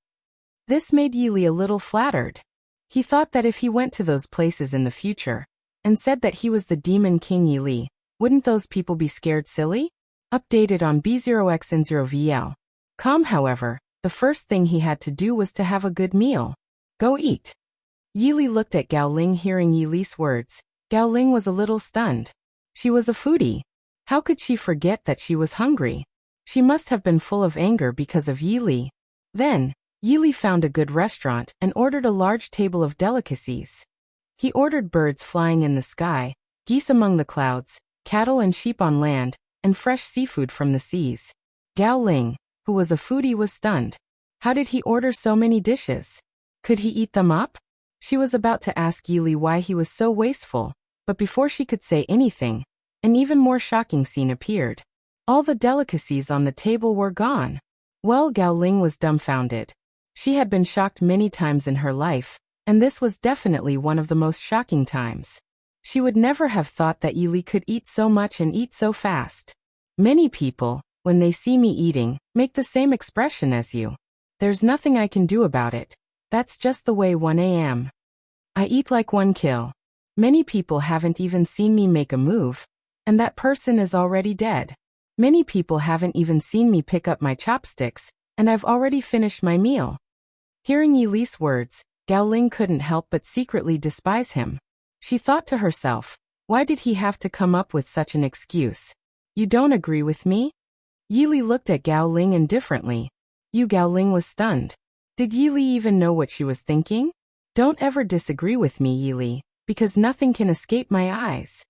This made Yili a little flattered. He thought that if he went to those places in the future and said that he was the Demon King Yili, wouldn't those people be scared silly? Updated on B0x0VL.com. However, the first thing he had to do was to have a good meal. Go eat. Yili looked at Gao Ling. Hearing Yili's words, Gao Ling was a little stunned. She was a foodie. How could she forget that she was hungry? She must have been full of anger because of Yili. Then, Yili found a good restaurant and ordered a large table of delicacies. He ordered birds flying in the sky, geese among the clouds, cattle and sheep on land, and fresh seafood from the seas. Gao Ling, who was a foodie, was stunned. How did he order so many dishes? Could he eat them up? She was about to ask Yili why he was so wasteful, but before she could say anything, an even more shocking scene appeared. All the delicacies on the table were gone. Well, Gao Ling was dumbfounded. She had been shocked many times in her life, and this was definitely one of the most shocking times. She would never have thought that Yili could eat so much and eat so fast. Many people, when they see me eating, make the same expression as you. There's nothing I can do about it. That's just the way 1 am. I eat like 1 kill. Many people haven't even seen me make a move, and that person is already dead. Many people haven't even seen me pick up my chopsticks, and I've already finished my meal. Hearing Yili's words, Gao Ling couldn't help but secretly despise him. She thought to herself, why did he have to come up with such an excuse? You don't agree with me? Yili looked at Gao Ling indifferently. Gao Ling was stunned. Did Yili even know what she was thinking? Don't ever disagree with me, Yili, because nothing can escape my eyes.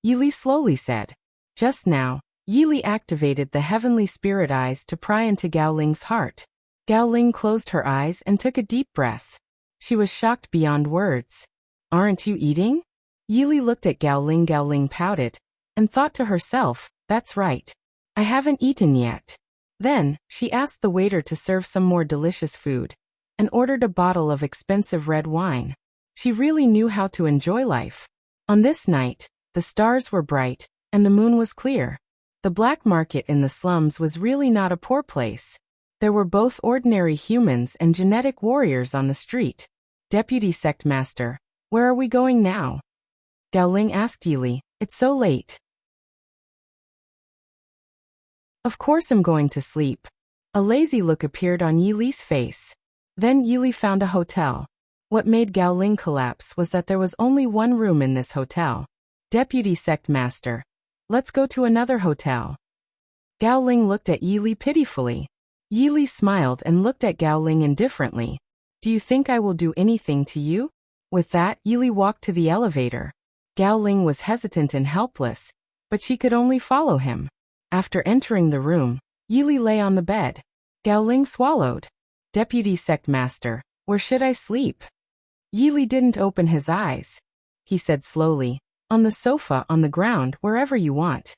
Yili slowly said. Just now, Yili activated the heavenly spirit eyes to pry into Gao Ling's heart. Gao Ling closed her eyes and took a deep breath. She was shocked beyond words. Aren't you eating? Yili looked at Gao Ling. Gao Ling pouted and thought to herself, that's right. I haven't eaten yet. Then, she asked the waiter to serve some more delicious food and ordered a bottle of expensive red wine. She really knew how to enjoy life. On this night, the stars were bright and the moon was clear. The black market in the slums was really not a poor place. There were both ordinary humans and genetic warriors on the street. Deputy Sect Master, where are we going now? Gao Ling asked Yili. It's so late. Of course I'm going to sleep. A lazy look appeared on Yili's face. Then Yili found a hotel. What made Gao Ling collapse was that there was only 1 room in this hotel. Deputy Sect Master, let's go to another hotel. Gao Ling looked at Yili pitifully. Yili smiled and looked at Gao Ling indifferently. Do you think I will do anything to you? With that, Yili walked to the elevator. Gao Ling was hesitant and helpless, but she could only follow him. After entering the room, Yili lay on the bed. Gao Ling swallowed. Deputy Sect Master, where should I sleep? Yili didn't open his eyes. He said slowly, on the sofa, on the ground, wherever you want.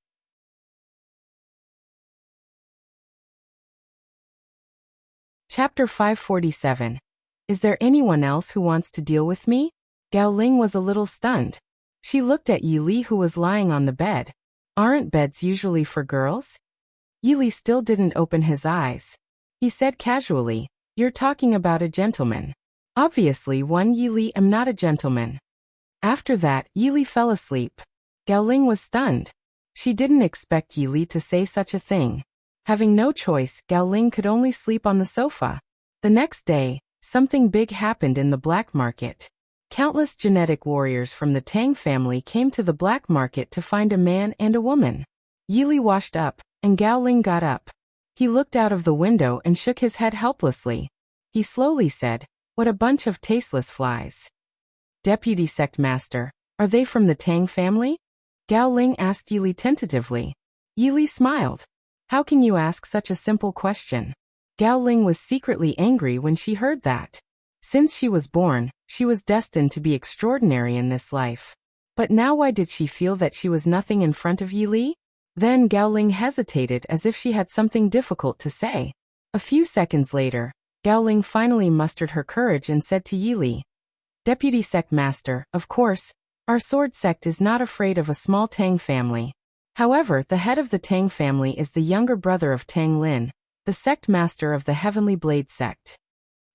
Chapter 547. Is there anyone else who wants to deal with me? Gao Ling was a little stunned. She looked at Yili, who was lying on the bed. Aren't beds usually for girls? Yili still didn't open his eyes. He said casually, you're talking about a gentleman. Obviously, Yili, I'm not a gentleman. After that, Yili fell asleep. Gao Ling was stunned. She didn't expect Yili to say such a thing. Having no choice, Gao Ling could only sleep on the sofa. The next day, something big happened in the black market. Countless genetic warriors from the Tang family came to the black market to find a man and a woman. Yili washed up, and Gao Ling got up. He looked out of the window and shook his head helplessly. He slowly said, what a bunch of tasteless flies. Deputy Sect Master, are they from the Tang family? Gao Ling asked Yili tentatively. Yili smiled. How can you ask such a simple question? Gao Ling was secretly angry when she heard that. Since she was born, she was destined to be extraordinary in this life. But now why did she feel that she was nothing in front of Yili? Then Gao Ling hesitated as if she had something difficult to say. A few seconds later, Gao Ling finally mustered her courage and said to Yi Li, "Deputy Sect Master, of course, our sword sect is not afraid of a small Tang family. However, the head of the Tang family is the younger brother of Tang Lin, the sect master of the Heavenly Blade sect."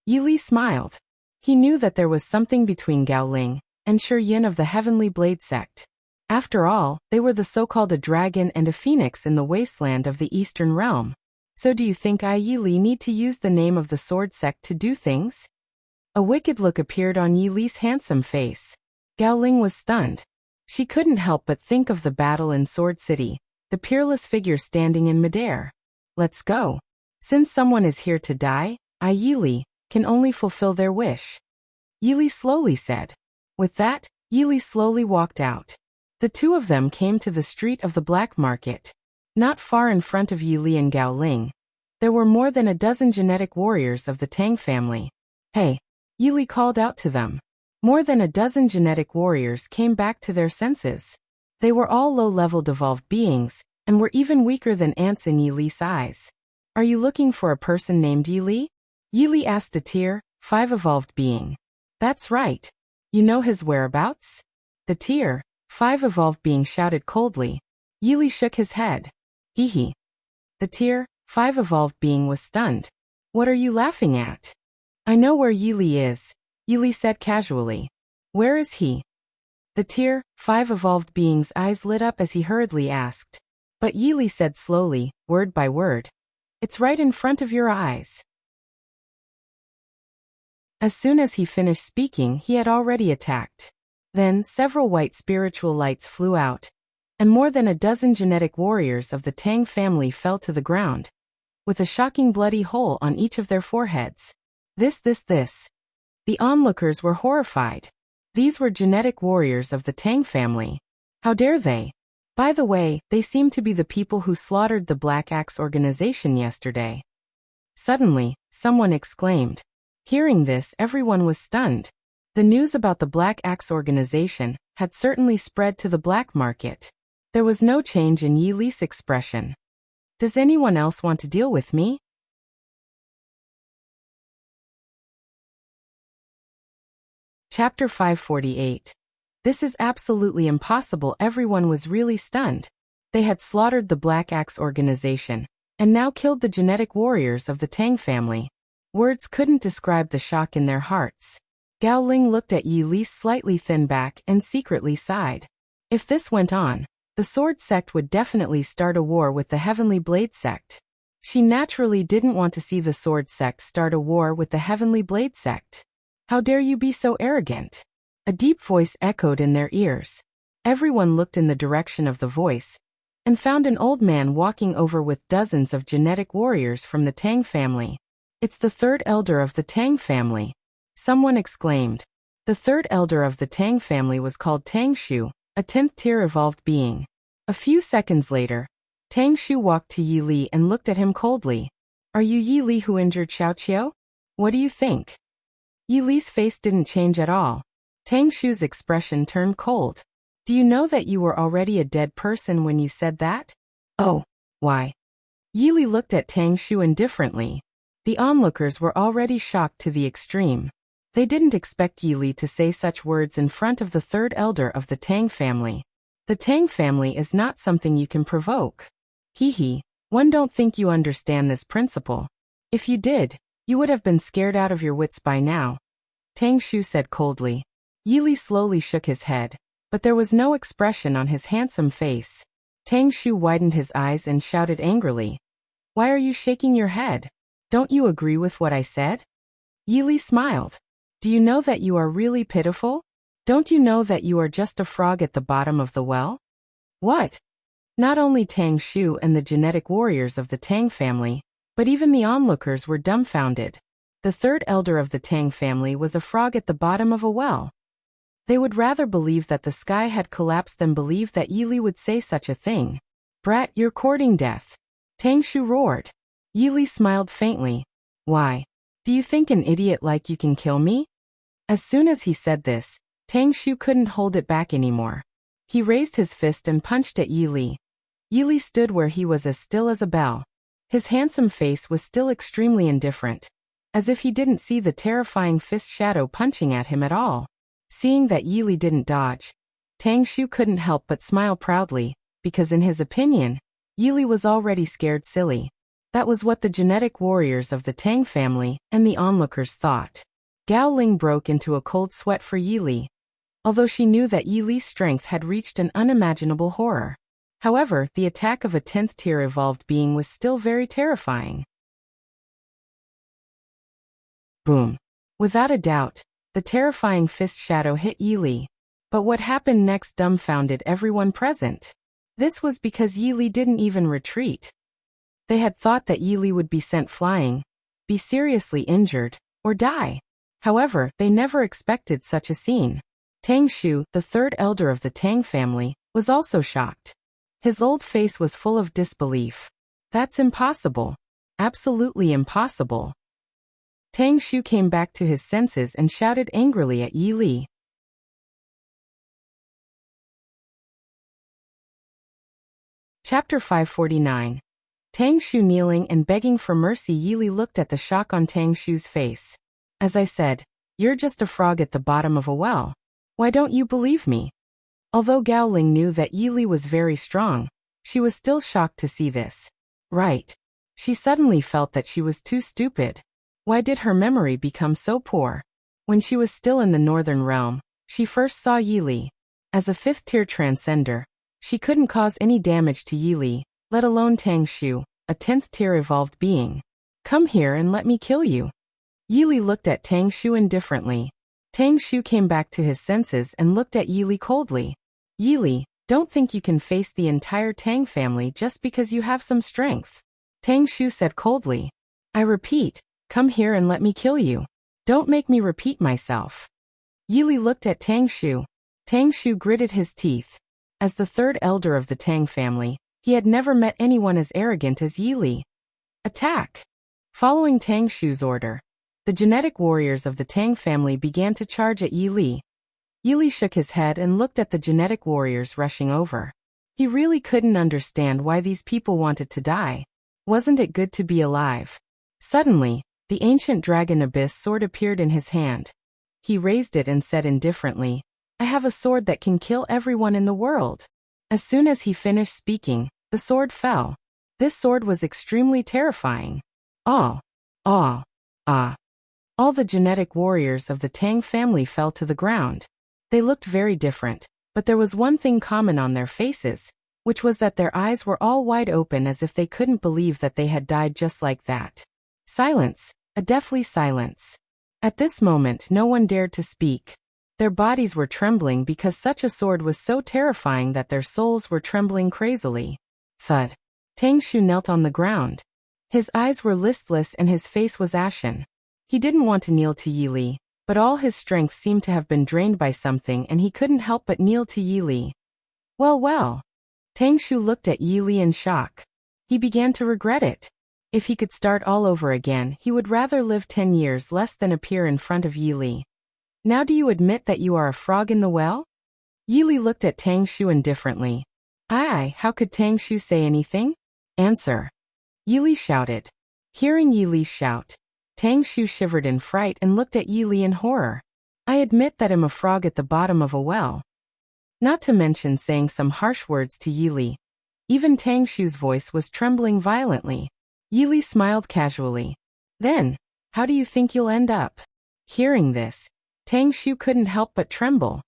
Yi Li smiled. He knew that there was something between Gao Ling and Shi Yin of the Heavenly Blade sect. After all, they were the so-called a dragon and a phoenix in the wasteland of the Eastern Realm. So do you think Yi Li need to use the name of the sword sect to do things? A wicked look appeared on Yi Li's handsome face. Gao Ling was stunned. She couldn't help but think of the battle in Sword City, the peerless figure standing in midair. Let's go. Since someone is here to die, Yi Li can only fulfill their wish. Yi Li slowly said. With that, Yi Li slowly walked out. The two of them came to the street of the black market. Not far in front of Yi Li and Gao Ling, there were more than a dozen genetic warriors of the Tang family. Hey! Yi Li called out to them. More than a dozen genetic warriors came back to their senses. They were all low-level devolved beings, and were even weaker than ants in Yi Li's eyes. Are you looking for a person named Yi Li? Yi Li asked a Tier 5 evolved being. That's right. You know his whereabouts? The Tier 5 evolved being shouted coldly. Yi Li shook his head. Hee hee. The Tier 5 evolved being was stunned. What are you laughing at? I know where Yi Li is, Yi Li said casually. Where is he? The Tier 5 evolved being's eyes lit up as he hurriedly asked. But Yi Li said slowly, word by word. It's right in front of your eyes. As soon as he finished speaking, he had already attacked. Then, several white spiritual lights flew out, and more than a dozen genetic warriors of the Tang family fell to the ground, with a shocking bloody hole on each of their foreheads. This. The onlookers were horrified. These were genetic warriors of the Tang family. How dare they? By the way, they seem to be the people who slaughtered the Black Axe organization yesterday. Suddenly, someone exclaimed. Hearing this, everyone was stunned. The news about the Black Axe organization had certainly spread to the black market. There was no change in Yi Li's expression. Does anyone else want to deal with me? Chapter 548. This is absolutely impossible. Everyone was really stunned. They had slaughtered the Black Axe organization, and now killed the genetic warriors of the Tang family. Words couldn't describe the shock in their hearts. Gao Ling looked at Yi Li's slightly thin back and secretly sighed. If this went on, the Sword Sect would definitely start a war with the Heavenly Blade Sect. She naturally didn't want to see the Sword Sect start a war with the Heavenly Blade Sect. How dare you be so arrogant? A deep voice echoed in their ears. Everyone looked in the direction of the voice, and found an old man walking over with dozens of genetic warriors from the Tang family. It's the third elder of the Tang family. Someone exclaimed. The third elder of the Tang family was called Tang Shu, a 10th tier evolved being. A few seconds later, Tang Shu walked to Yi Li and looked at him coldly. Are you Yi Li who injured Xiao Qiu? What do you think? Yi Li's face didn't change at all. Tang Shu's expression turned cold. Do you know that you were already a dead person when you said that? Oh, why? Yi Li looked at Tang Shu indifferently. The onlookers were already shocked to the extreme. They didn't expect Yi Li to say such words in front of the third elder of the Tang family. The Tang family is not something you can provoke. Hee hee, one don't think you understand this principle. If you did, you would have been scared out of your wits by now. Tang Shu said coldly. Yi Li slowly shook his head, but there was no expression on his handsome face. Tang Shu widened his eyes and shouted angrily. Why are you shaking your head? Don't you agree with what I said? Yi Li smiled. Do you know that you are really pitiful? Don't you know that you are just a frog at the bottom of the well? What? Not only Tang Shu and the genetic warriors of the Tang family, but even the onlookers were dumbfounded. The third elder of the Tang family was a frog at the bottom of a well. They would rather believe that the sky had collapsed than believe that Yi Li would say such a thing. Brat, you're courting death. Tang Shu roared. Yi Li smiled faintly. Why? Do you think an idiot like you can kill me? As soon as he said this, Tang Shu couldn't hold it back anymore. He raised his fist and punched at Yi Li. Yili stood where he was as still as a bell. His handsome face was still extremely indifferent, as if he didn't see the terrifying fist shadow punching at him at all. Seeing that Yili didn't dodge, Tang Shu couldn't help but smile proudly, because in his opinion, Yili was already scared silly. That was what the genetic warriors of the Tang family and the onlookers thought. Gao Ling broke into a cold sweat for Yili, although she knew that Yili's strength had reached an unimaginable horror. However, the attack of a 10th tier evolved being was still very terrifying. Boom. Without a doubt, the terrifying fist shadow hit Yili. But what happened next dumbfounded everyone present. This was because Yili didn't even retreat. They had thought that Yili would be sent flying, be seriously injured, or die. However, they never expected such a scene. Tang Shu, the third elder of the Tang family, was also shocked. His old face was full of disbelief. That's impossible. Absolutely impossible. Tang Shu came back to his senses and shouted angrily at Yili. Chapter 549. Tang Shu kneeling and begging for mercy. Yili looked at the shock on Tang Shu's face. As I said, you're just a frog at the bottom of a well. Why don't you believe me? Although Gao Ling knew that Yili was very strong, she was still shocked to see this. Right. She suddenly felt that she was too stupid. Why did her memory become so poor? When she was still in the Northern Realm, she first saw Yili. As a 5th-tier transcender, she couldn't cause any damage to Yili, let alone Tang Shu, a 10th-tier evolved being. Come here and let me kill you. Yili looked at Tang Shu indifferently. Tang Shu came back to his senses and looked at Yili coldly. Yili, don't think you can face the entire Tang family just because you have some strength. Tang Shu said coldly. I repeat, come here and let me kill you. Don't make me repeat myself. Yili looked at Tang Shu. Tang Shu gritted his teeth. As the third elder of the Tang family, he had never met anyone as arrogant as Yili. Attack! Following Tang Shu's order, the genetic warriors of the Tang family began to charge at Yili. Yili shook his head and looked at the genetic warriors rushing over. He really couldn't understand why these people wanted to die. Wasn't it good to be alive? Suddenly, the ancient dragon abyss sword appeared in his hand. He raised it and said indifferently, I have a sword that can kill everyone in the world. As soon as he finished speaking, the sword fell. This sword was extremely terrifying. All the genetic warriors of the Tang family fell to the ground. They looked very different, but there was one thing common on their faces, which was that their eyes were all wide open as if they couldn't believe that they had died just like that. Silence, a deathly silence. At this moment no one dared to speak. Their bodies were trembling because such a sword was so terrifying that their souls were trembling crazily. Thud. Tang Shu knelt on the ground. His eyes were listless and his face was ashen. He didn't want to kneel to Yili, but all his strength seemed to have been drained by something and he couldn't help but kneel to Yili. Well. Tang Shu looked at Yili in shock. He began to regret it. If he could start all over again, he would rather live 10 years less than appear in front of Yili. Now do you admit that you are a frog in the well? Yili looked at Tang Shu indifferently. Aye, how could Tang Shu say anything? Answer. Yili shouted. Hearing Yili's shout, Tang Shu shivered in fright and looked at Yili in horror. I admit that I'm a frog at the bottom of a well. Not to mention saying some harsh words to Yili. Even Tang Shu's voice was trembling violently. Yili smiled casually. Then, how do you think you'll end up? Hearing this, Tang Shu couldn't help but tremble.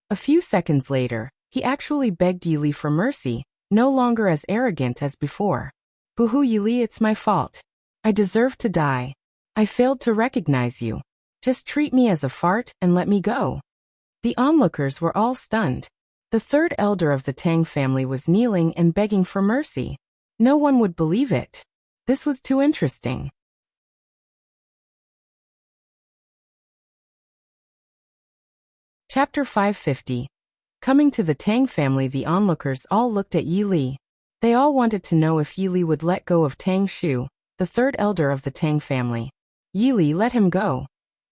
A few seconds later, he actually begged Yili for mercy, no longer as arrogant as before. Boo-hoo Yili, it's my fault. I deserve to die. I failed to recognize you. Just treat me as a fart and let me go. The onlookers were all stunned. The third elder of the Tang family was kneeling and begging for mercy. No one would believe it. This was too interesting. Chapter 550. Coming to the Tang family, the onlookers all looked at Yili. They all wanted to know if Yili would let go of Tang Shu, the third elder of the Tang family. Yili, let him go.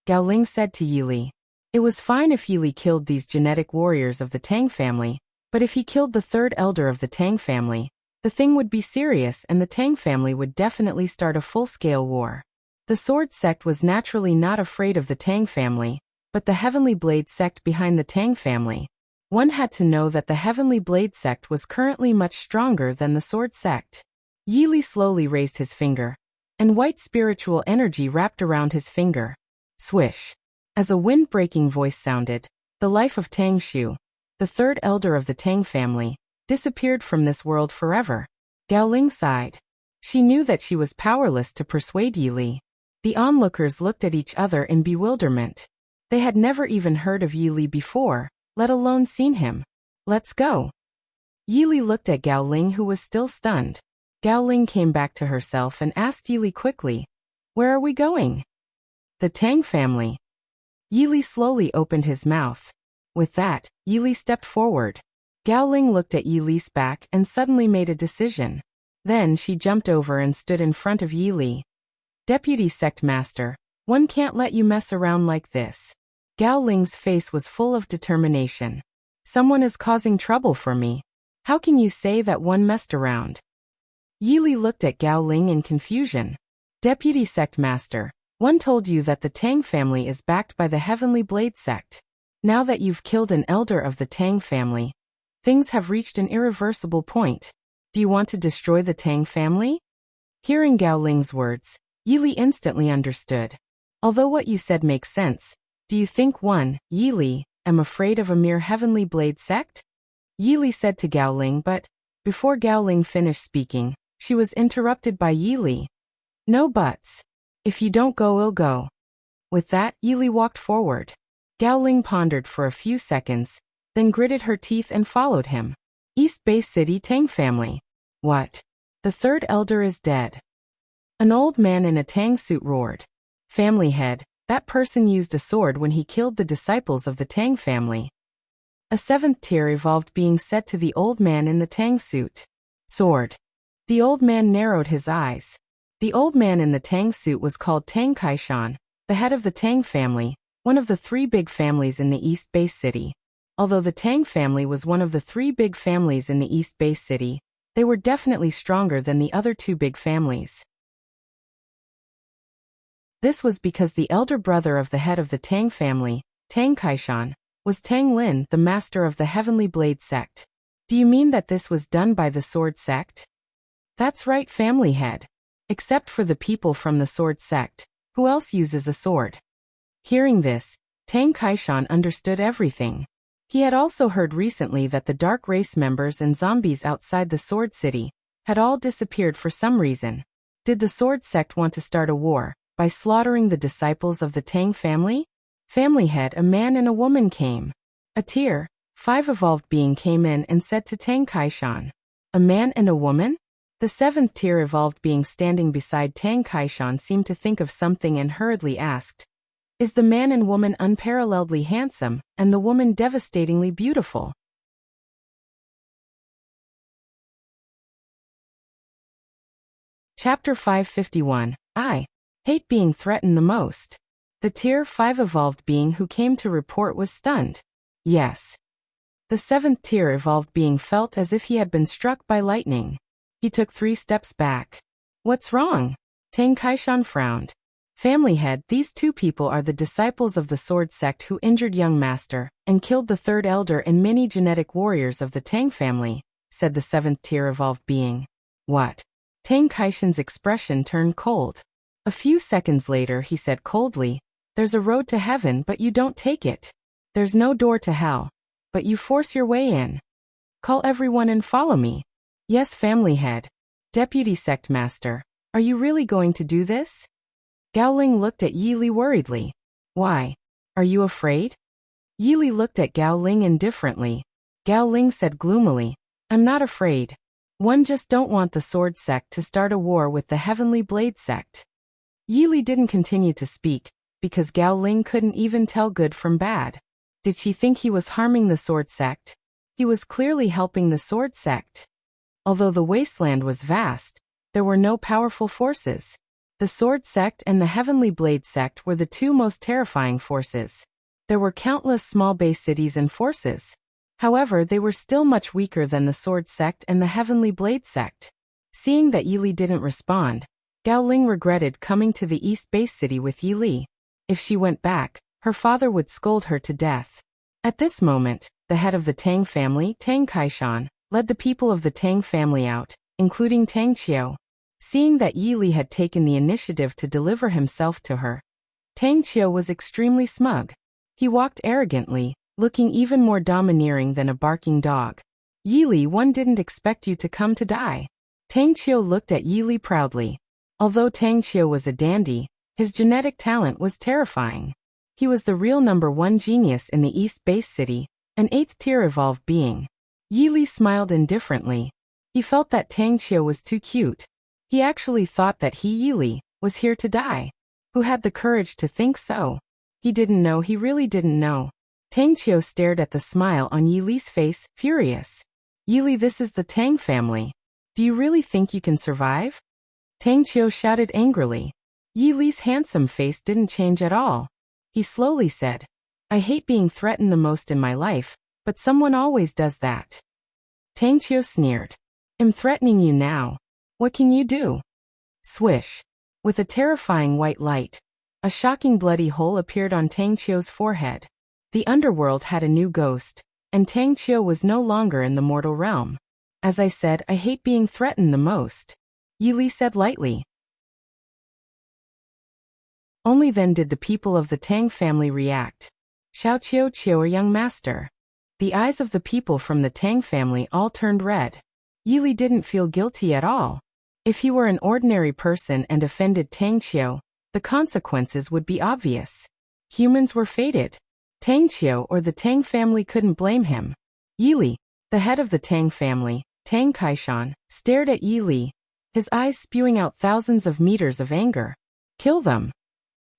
Gao Ling said to Yili. It was fine if Yili killed these genetic warriors of the Tang family, But if he killed the third elder of the Tang family, the thing would be serious and the Tang family would definitely start a full-scale war. The Sword sect was naturally not afraid of the Tang family, but the Heavenly Blade sect behind the Tang family. One had to know that the Heavenly Blade sect was currently much stronger than the Sword sect. Yi Li slowly raised his finger, and white spiritual energy wrapped around his finger. Swish. As a wind-breaking voice sounded, the life of Tang Shu, the third elder of the Tang family, disappeared from this world forever. Gao Ling sighed. She knew that she was powerless to persuade Yi Li. The onlookers looked at each other in bewilderment. They had never even heard of Yi Li before, let alone seen him. Let's go. Yi Li looked at Gao Ling, who was still stunned. Gao Ling came back to herself and asked Yi Li quickly, "Where are we going?" "The Tang family." Yi Li slowly opened his mouth. With that, Yi Li stepped forward. Gao Ling looked at Yi Li's back and suddenly made a decision. Then she jumped over and stood in front of Yi Li. "Deputy Sect Master, one can't let you mess around like this." Gao Ling's face was full of determination. "Someone is causing trouble for me. How can you say that one messed around?" Yi Li looked at Gao Ling in confusion. "Deputy Sect Master, one told you that the Tang family is backed by the Heavenly Blade sect. Now that you've killed an elder of the Tang family, things have reached an irreversible point. Do you want to destroy the Tang family?" Hearing Gao Ling's words, Yi Li instantly understood. "Although what you said makes sense, do you think Yi Li, am afraid of a mere Heavenly Blade sect?" Yi Li said to Gao Ling, but before Gao Ling finished speaking, she was interrupted by Yi Li. "No buts. If you don't go, I'll go." With that, Yi Li walked forward. Gao Ling pondered for a few seconds, then gritted her teeth and followed him. East Bay City Tang family. "What? The third elder is dead." An old man in a Tang suit roared. "Family head, that person used a sword when he killed the disciples of the Tang family." A seventh tier evolved being said to the old man in the Tang suit. "Sword." The old man narrowed his eyes. The old man in the Tang suit was called Tang Kaishan, the head of the Tang family, one of the three big families in the East Bay City. Although the Tang family was one of the three big families in the East Bay City, they were definitely stronger than the other two big families. This was because the elder brother of the head of the Tang family, Tang Kaishan, was Tang Lin, the master of the Heavenly Blade sect. "Do you mean that this was done by the Sword sect?" "That's right, family head. Except for the people from the Sword sect, who else uses a sword?" Hearing this, Tang Kaishan understood everything. He had also heard recently that the dark race members and zombies outside the Sword City had all disappeared for some reason. Did the Sword sect want to start a war by slaughtering the disciples of the Tang family? Family head, a man and a woman came. A tier 5 evolved being came in and said to Tang Kaishan, "A man and a woman?" The 7th tier evolved being standing beside Tang Kaishan seemed to think of something and hurriedly asked, "Is the man and woman unparalleledly handsome, and the woman devastatingly beautiful?" Chapter 551. I hate being threatened the most. The tier 5 evolved being who came to report was stunned. Yes. The 7th tier evolved being felt as if he had been struck by lightning. He took 3 steps back. "What's wrong?" Tang Kaishan frowned. "Family head, these two people are the disciples of the Sword sect who injured young master and killed the third elder and many genetic warriors of the Tang family," said the 7th tier evolved being. "What?" Tang Kaishan's expression turned cold. A few seconds later he said coldly, "There's a road to heaven but you don't take it. There's no door to hell, but you force your way in. Call everyone and follow me." "Yes, family head. Deputy Sect Master, are you really going to do this?" Gao Ling looked at Yi Li worriedly. "Why? Are you afraid?" Yi Li looked at Gao Ling indifferently. Gao Ling said gloomily, "I'm not afraid. One just don't want the Sword sect to start a war with the Heavenly Blade sect." Yi Li didn't continue to speak, because Gao Ling couldn't even tell good from bad. Did she think he was harming the Sword sect? He was clearly helping the Sword sect. Although the wasteland was vast, there were no powerful forces. The Sword sect and the Heavenly Blade sect were the two most terrifying forces. There were countless small base cities and forces. However, they were still much weaker than the Sword Sect and the Heavenly Blade Sect. Seeing that Yili didn't respond, Gao Ling regretted coming to the East Base City with Yili. If she went back, her father would scold her to death. At this moment, the head of the Tang family, Tang Kaishan, led the people of the Tang family out, including Tang Qiu. Seeing that Yili had taken the initiative to deliver himself to her, Tang Qiu was extremely smug. He walked arrogantly, looking even more domineering than a barking dog. Yili, one didn't expect you to come to die. Tang Qiu looked at Yili proudly. Although Tang Qiu was a dandy, his genetic talent was terrifying. He was the real #1 genius in the East Base City, an 8th-tier evolved being. Yili smiled indifferently. He felt that Tang Qiu was too cute. He actually thought that he, Yili, was here to die. Who had the courage to think so? He didn't know, he really didn't know. Tang Qiu stared at the smile on Yili's face, furious. Yili, this is the Tang family. Do you really think you can survive? Tang Qiu shouted angrily. Yili's handsome face didn't change at all. He slowly said, I hate being threatened the most in my life, but someone always does that. Tang Qiu sneered. I'm threatening you now. What can you do? Swish. With a terrifying white light, a shocking bloody hole appeared on Tang Qiu's forehead. The underworld had a new ghost, and Tang Qiu was no longer in the mortal realm. As I said, I hate being threatened the most, Yili said lightly. Only then did the people of the Tang family react. Xiao Qiu Qiu, young master. The eyes of the people from the Tang family all turned red. Yili didn't feel guilty at all. If he were an ordinary person and offended Tang Qiu, the consequences would be obvious. Humans were fated. Tang Qiu or the Tang family couldn't blame him. Yili, the head of the Tang family, Tang Kaishan, stared at Yili, his eyes spewing out thousands of meters of anger. Kill them.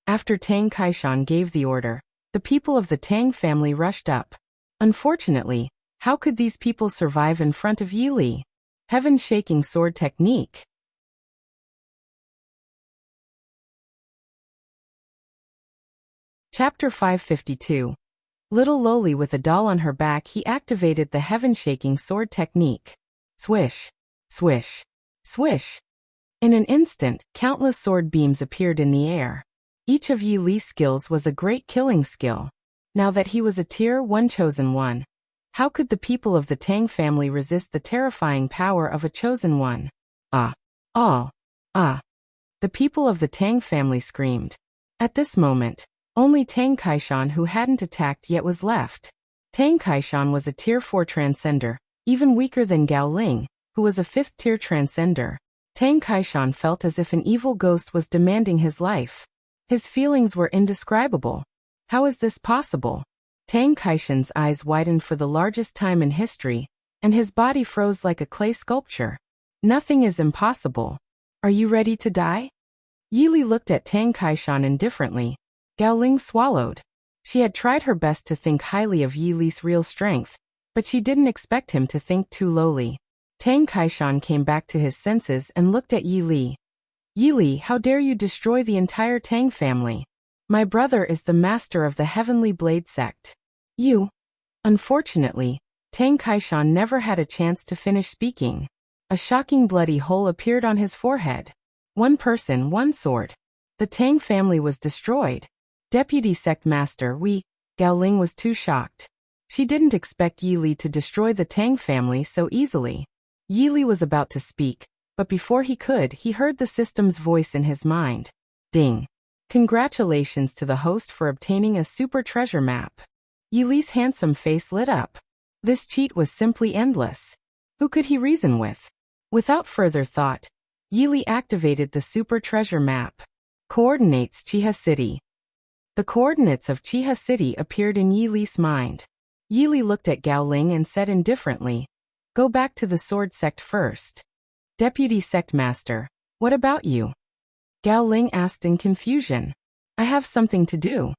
After Tang Kaishan gave the order, the people of the Tang family rushed up. Unfortunately, how could these people survive in front of Yili? Heaven-shaking sword technique. Chapter 552. Little Loli with a doll on her back, he activated the heaven-shaking sword technique. Swish, swish, swish. In an instant, countless sword beams appeared in the air. Each of Yili's skills was a great killing skill. Now that he was a Tier 1 chosen one, how could the people of the Tang family resist the terrifying power of a chosen one? Ah! Ah! Ah! The people of the Tang family screamed. At this moment, only Tang Kaishan, who hadn't attacked yet, was left. Tang Kaishan was a Tier 4 transcender, even weaker than Gao Ling, who was a 5th-tier transcender. Tang Kaishan felt as if an evil ghost was demanding his life. His feelings were indescribable. How is this possible? Tang Kaishan's eyes widened for the largest time in history, and his body froze like a clay sculpture. Nothing is impossible. Are you ready to die? Yili looked at Tang Kaishan indifferently. Gao Ling swallowed. She had tried her best to think highly of Yili's real strength, but she didn't expect him to think too lowly. Tang Kaishan came back to his senses and looked at Yili. Yili, how dare you destroy the entire Tang family? My brother is the master of the Heavenly Blade Sect. You. Unfortunately, Tang Kaishan never had a chance to finish speaking. A shocking bloody hole appeared on his forehead. One person, one sword. The Tang family was destroyed. Deputy Sect Master, Gao Ling was too shocked. She didn't expect Yili to destroy the Tang family so easily. Yili was about to speak, but before he could, he heard the system's voice in his mind. Ding. Congratulations to the host for obtaining a super treasure map. Yili's handsome face lit up. This cheat was simply endless. Who could he reason with? Without further thought, Yili activated the super treasure map. Coordinates Chiha City. The coordinates of Chiha City appeared in Yili's mind. Yili looked at Gao Ling and said indifferently, Go back to the Sword Sect first. Deputy Sect Master, what about you? Gao Ling asked in confusion. I have something to do.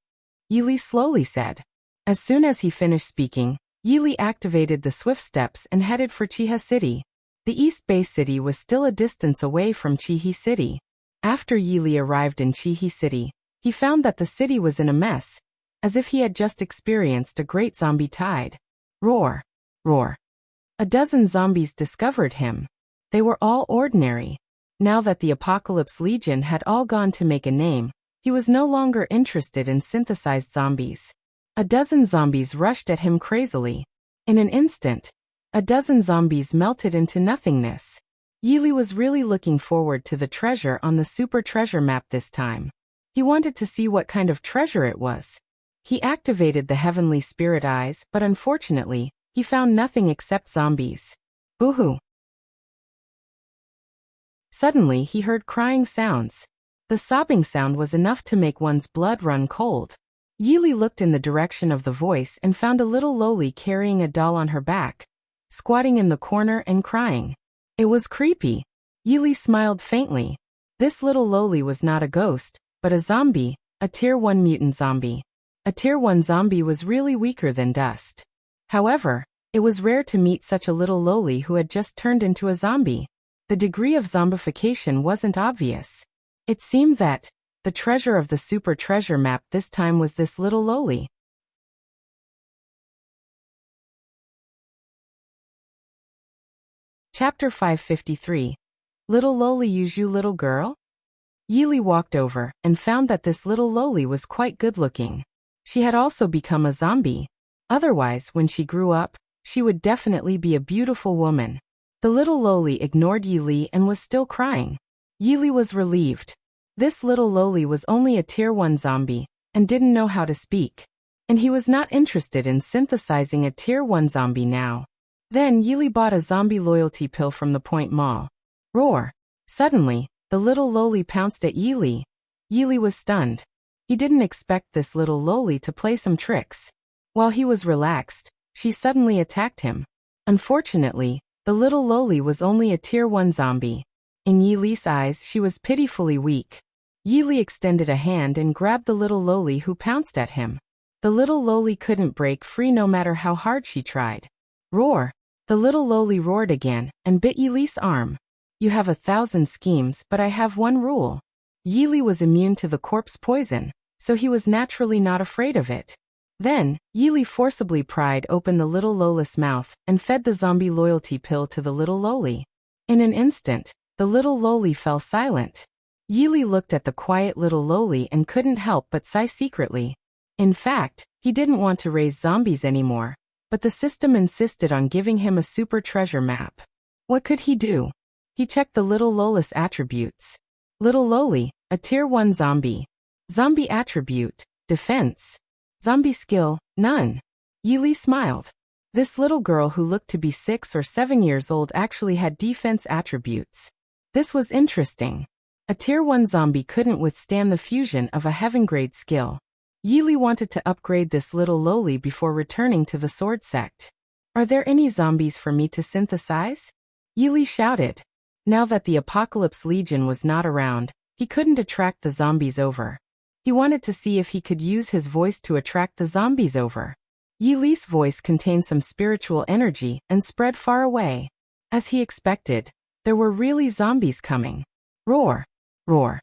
Yili slowly said. As soon as he finished speaking, Yili activated the swift steps and headed for Chiha City. The East Bay City was still a distance away from Chihi City. After Yili arrived in Chihi City, he found that the city was in a mess, as if he had just experienced a great zombie tide. Roar! Roar. A dozen zombies discovered him. They were all ordinary. Now that the Apocalypse Legion had all gone to make a name, he was no longer interested in synthesized zombies. A dozen zombies rushed at him crazily. In an instant, a dozen zombies melted into nothingness. Yili was really looking forward to the treasure on the super treasure map this time. He wanted to see what kind of treasure it was. He activated the heavenly spirit eyes, but unfortunately, he found nothing except zombies. Boo-hoo. Suddenly he heard crying sounds. The sobbing sound was enough to make one's blood run cold. Yili looked in the direction of the voice and found a little loli carrying a doll on her back, squatting in the corner and crying. It was creepy. Yili smiled faintly. This little loli was not a ghost, but a zombie, a Tier 1 mutant zombie. A Tier 1 zombie was really weaker than dust. However, it was rare to meet such a little loli who had just turned into a zombie. The degree of zombification wasn't obvious. It seemed that the treasure of the super treasure map this time was this little loli. Chapter 553. Little loli Yuju little girl? Yili walked over and found that this little loli was quite good-looking. She had also become a zombie. Otherwise, when she grew up, she would definitely be a beautiful woman. The little loli ignored Yili and was still crying. Yili was relieved. This little loli was only a Tier 1 zombie and didn't know how to speak. And he was not interested in synthesizing a Tier 1 zombie now. Then Yili bought a zombie loyalty pill from the Point Mall. Roar. Suddenly, the little loli pounced at Yili. Yili was stunned. He didn't expect this little loli to play some tricks. While he was relaxed, she suddenly attacked him. Unfortunately, the little loli was only a Tier 1 zombie. In Yili's eyes, she was pitifully weak. Yili extended a hand and grabbed the little loli who pounced at him. The little loli couldn't break free no matter how hard she tried. Roar! The little loli roared again and bit Yili's arm. You have 1,000 schemes, but I have one rule. Yili was immune to the corpse poison, so he was naturally not afraid of it. Then, Yili forcibly pried open the little lola's mouth and fed the zombie loyalty pill to the little loli. In an instant, the little loli fell silent. Yili looked at the quiet little loli and couldn't help but sigh secretly. In fact, he didn't want to raise zombies anymore, but the system insisted on giving him a super treasure map. What could he do? He checked the little lola's attributes. Little loli, a Tier 1 zombie. Zombie attribute, defense. Zombie skill, none. Yili smiled. This little girl who looked to be 6 or 7 years old actually had defense attributes. This was interesting. A Tier 1 zombie couldn't withstand the fusion of a heaven-grade skill. Yili wanted to upgrade this little loli before returning to the sword sect. Are there any zombies for me to synthesize? Yili shouted. Now that the Apocalypse Legion was not around, he couldn't attract the zombies over. He wanted to see if he could use his voice to attract the zombies over. Yili's voice contained some spiritual energy and spread far away. As he expected, there were really zombies coming. Roar! Roar!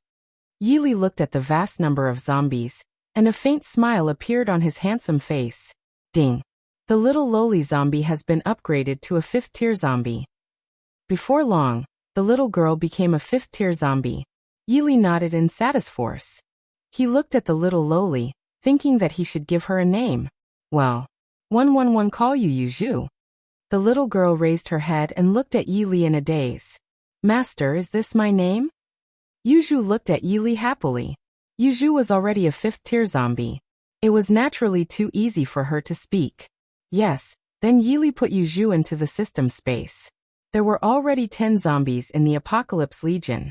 Yili looked at the vast number of zombies, and a faint smile appeared on his handsome face. Ding! The little loli zombie has been upgraded to a 5th tier zombie. Before long, the little girl became a 5th tier zombie. Yili nodded in satisfaction. He looked at the little loli, thinking that he should give her a name. Well, 111 call you Yuju. The little girl raised her head and looked at Yili in a daze. Master, is this my name? Yuju looked at Yili happily. Yuju was already a 5th tier zombie. It was naturally too easy for her to speak. Yes, then Yili put Yuju into the system space. There were already 10 zombies in the Apocalypse Legion.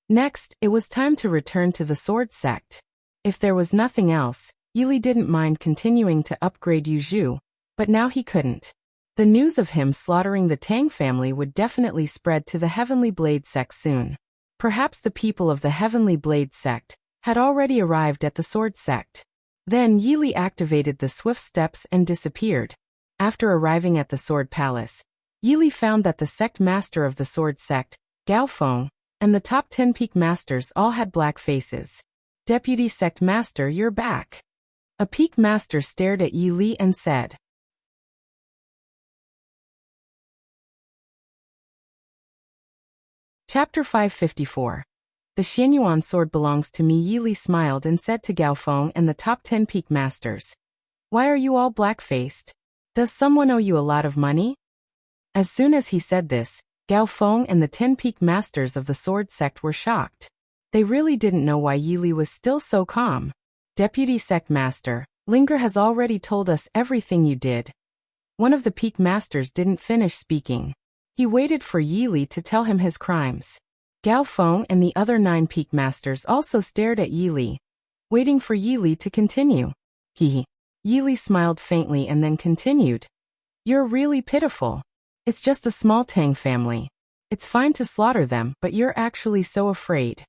Next, it was time to return to the sword sect. If there was nothing else, Yili didn't mind continuing to upgrade Yuju, but now he couldn't. The news of him slaughtering the Tang family would definitely spread to the Heavenly Blade sect soon. Perhaps the people of the Heavenly Blade sect had already arrived at the sword sect. Then Yili activated the swift steps and disappeared. After arriving at the Sword Palace, Yili found that the sect master of the sword sect, Gao Feng, and the top 10 peak masters all had black faces. Deputy Sect Master, you're back. A peak master stared at Yi Li and said. Chapter 554. The Xianyuan sword belongs to me. Yi Li smiled and said to Gao Feng and the top 10 peak masters. Why are you all black-faced? Does someone owe you a lot of money? As soon as he said this, Gao Feng and the 10 peak masters of the sword sect were shocked. They really didn't know why Yi Li was still so calm. Deputy sect master, Linger has already told us everything you did. One of the peak masters didn't finish speaking. He waited for Yi Li to tell him his crimes. Gao Feng and the other 9 peak masters also stared at Yi Li, waiting for Yi Li to continue. Yi Li smiled faintly and then continued. You're really pitiful. It's just a small Tang family. It's fine to slaughter them, but you're actually so afraid.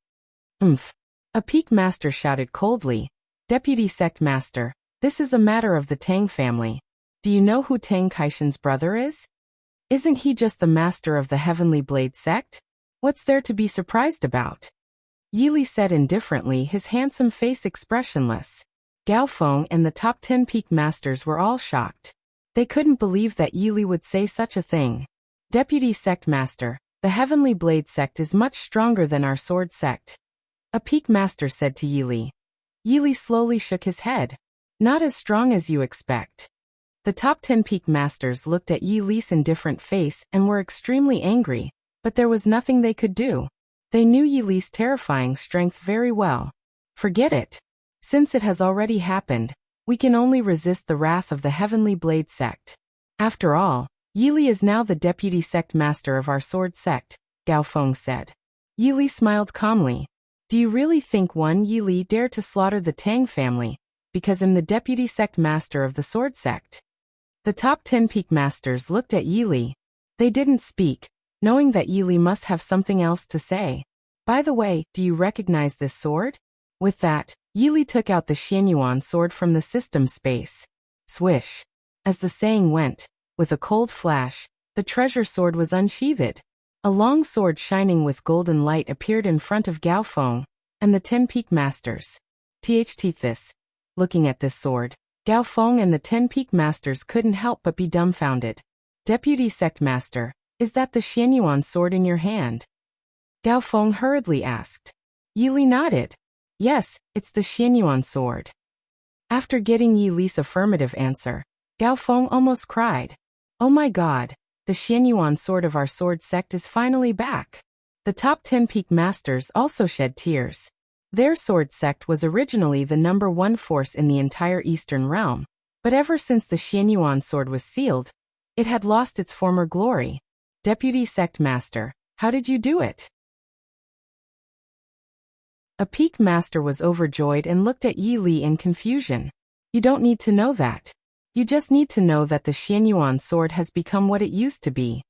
A peak master shouted coldly. Deputy sect master, this is a matter of the Tang family. Do you know who Tang Kaishan's brother is? Isn't he just the master of the Heavenly Blade sect? What's there to be surprised about? Yi Li said indifferently, his handsome face expressionless. Gao Feng and the top 10 peak masters were all shocked. They couldn't believe that Yi Li would say such a thing. Deputy sect master, the Heavenly Blade sect is much stronger than our sword sect. A peak master said to Yi Li. Yi Li slowly shook his head. Not as strong as you expect. The top 10 peak masters looked at Yi Li's indifferent face and were extremely angry, but there was nothing they could do. They knew Yi Li's terrifying strength very well. Forget it. Since it has already happened, we can only resist the wrath of the Heavenly Blade sect. After all, Yi Li is now the deputy sect master of our sword sect, Gao Feng said. Yi Li smiled calmly. Do you really think one Yi Li dare to slaughter the Tang family, because I'm the deputy sect master of the sword sect? The top 10 peak masters looked at Yi Li. They didn't speak, knowing that Yi Li must have something else to say. By the way, do you recognize this sword? With that, Yi Li took out the Xianyuan sword from the system space. Swish. As the saying went, with a cold flash, the treasure sword was unsheathed. A long sword shining with golden light appeared in front of Gao Feng and the 10 peak masters. This. Looking at this sword, Gao Feng and the 10 peak masters couldn't help but be dumbfounded. Deputy sect master, is that the Xianyuan sword in your hand? Gao Feng hurriedly asked. Yi Li nodded. Yes, it's the Xianyuan sword. After getting Yi Li's affirmative answer, Gao Feng almost cried. Oh my god, the Xianyuan sword of our sword sect is finally back. The top 10 peak masters also shed tears. Their sword sect was originally the #1 force in the entire Eastern realm, but ever since the Xianyuan sword was sealed, it had lost its former glory. Deputy sect master, how did you do it? A peak master was overjoyed and looked at Yi Li in confusion. You don't need to know that. You just need to know that the Xianyuan sword has become what it used to be.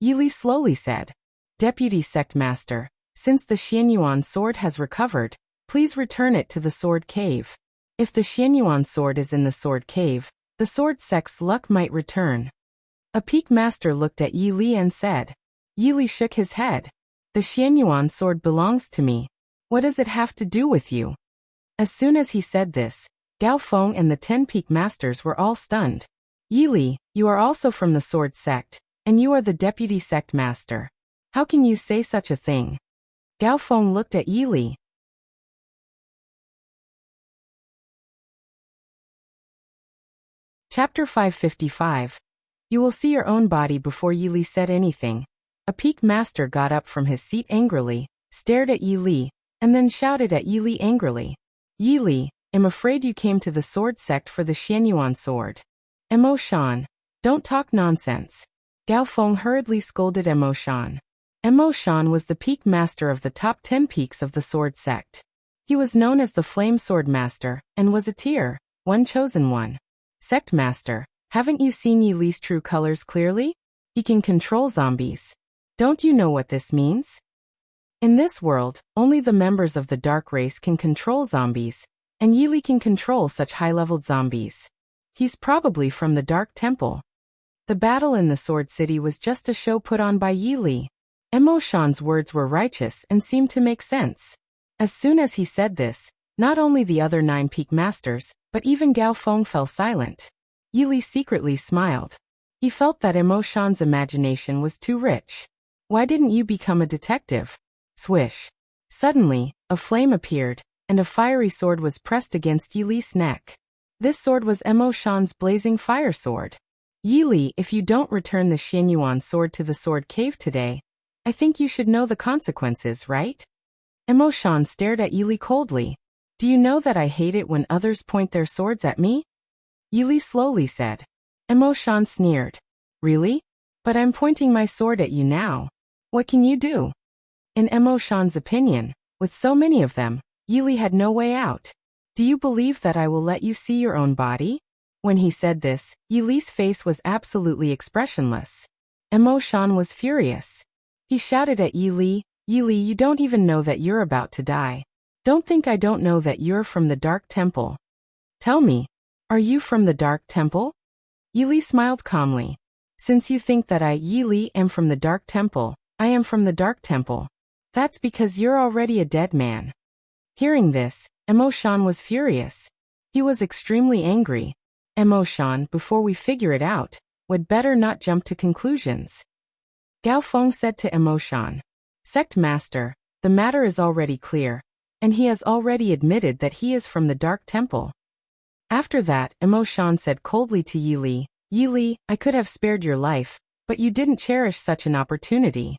Yi Li slowly said. Deputy sect master, since the Xianyuan sword has recovered, please return it to the sword cave. If the Xianyuan sword is in the sword cave, the sword sect's luck might return. A peak master looked at Yi Li and said. Yi Li shook his head. The Xianyuan sword belongs to me. What does it have to do with you? As soon as he said this, Gao Feng and the 10 peak masters were all stunned. Yi Li, you are also from the sword sect, and you are the deputy sect master. How can you say such a thing? Gao Feng looked at Yi Li. Chapter 555. You will see your own body before Yi Li said anything. A peak master got up from his seat angrily, stared at Yi Li, and then shouted at Yi Li angrily. Yi Li, I'm afraid you came to the sword sect for the Xianyuan sword. Mo Shan, don't talk nonsense. Gao Feng hurriedly scolded Mo Shan. Mo Shan was the peak master of the top 10 peaks of the sword sect. He was known as the Flame Sword Master, and was a tier 1 chosen one. Sect Master, haven't you seen Yi Li's true colors clearly? He can control zombies. Don't you know what this means? In this world, only the members of the dark race can control zombies, and Yi Li can control such high-leveled zombies. He's probably from the Dark Temple. The battle in the Sword City was just a show put on by Yi Li. Mo Shan's words were righteous and seemed to make sense. As soon as he said this, not only the other 9 peak masters, But even Gao Feng fell silent. Yili secretly smiled. He felt that Emotion's imagination was too rich. Why didn't you become a detective? Swish. Suddenly, a flame appeared, and a fiery sword was pressed against Yili's neck. This sword was Emotion's blazing fire sword. Yili, if you don't return the Xianyuan sword to the sword cave today, I think you should know the consequences, right? Emotion stared at Yili coldly. Do you know that I hate it when others point their swords at me? Yili slowly said. Emotion sneered. Really? But I'm pointing my sword at you now. What can you do? In Emotion's opinion, with so many of them, Yili had no way out. Do you believe that I will let you see your own body? When he said this, Yili's face was absolutely expressionless. Emotion was furious. He shouted at Yili, Yili, you don't even know that you're about to die. Don't think I don't know that you're from the Dark Temple. Tell me, are you from the Dark Temple? Yili smiled calmly. Since you think that I, Yili, am from the Dark Temple, I am from the Dark Temple. That's because you're already a dead man. Hearing this, Emotion was furious. He was extremely angry. Emotion, before we figure it out, would better not jump to conclusions. Gao Feng said to Emotion, Sect Master, the matter is already clear, and he has already admitted that he is from the Dark Temple. After that, Emotion said coldly to Yili, Yili, I could have spared your life, but you didn't cherish such an opportunity.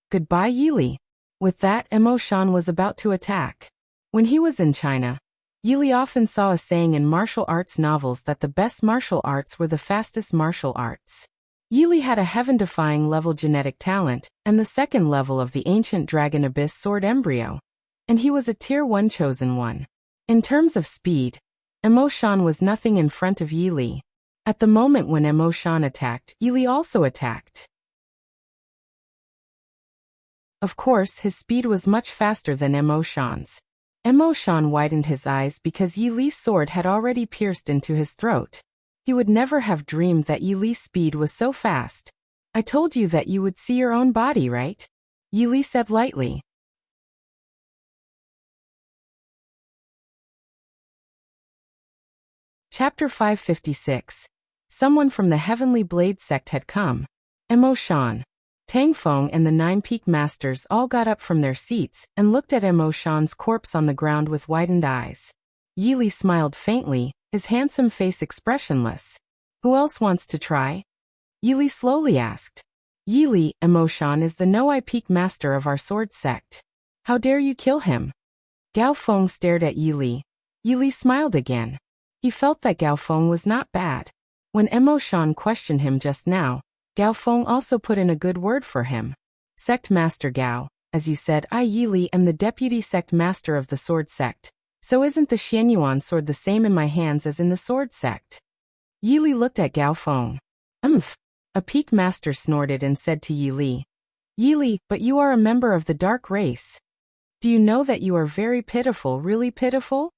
Goodbye, Yili. With that, Emotion was about to attack. When he was in China, Yili often saw a saying in martial arts novels that the best martial arts were the fastest martial arts. Yili had a heaven-defying level genetic talent, and the second level of the ancient dragon abyss sword embryo. And he was a tier 1 chosen one. In terms of speed, Emotion was nothing in front of Yili. At the moment when Emotion attacked, Yili also attacked. Of course, his speed was much faster than Emotion's. Emotion widened his eyes because Yili's sword had already pierced into his throat. He would never have dreamed that Yili's speed was so fast. I told you that you would see your own body, right? Yili said lightly. Chapter 556. Someone from the Heavenly Blade sect had come. Emotion. Tang Feng and the 9 Peak Masters all got up from their seats and looked at Emotion's corpse on the ground with widened eyes. Yili smiled faintly, his handsome face expressionless. Who else wants to try? Yili slowly asked. Yili, Emotion is the No-I Peak Master of our sword sect. How dare you kill him? Gao Feng stared at Yili. Yili smiled again. He felt that Gao Feng was not bad. When Emotion questioned him just now, Gao Feng also put in a good word for him. Sect Master Gao, as you said, I Yili am the Deputy Sect Master of the Sword Sect. So isn't the Xianyuan sword the same in my hands as in the Sword Sect? Yili looked at Gao Feng. A Peak Master snorted and said to Yili. Yili, but you are a member of the Dark Race. Do you know that you are very pitiful, really pitiful?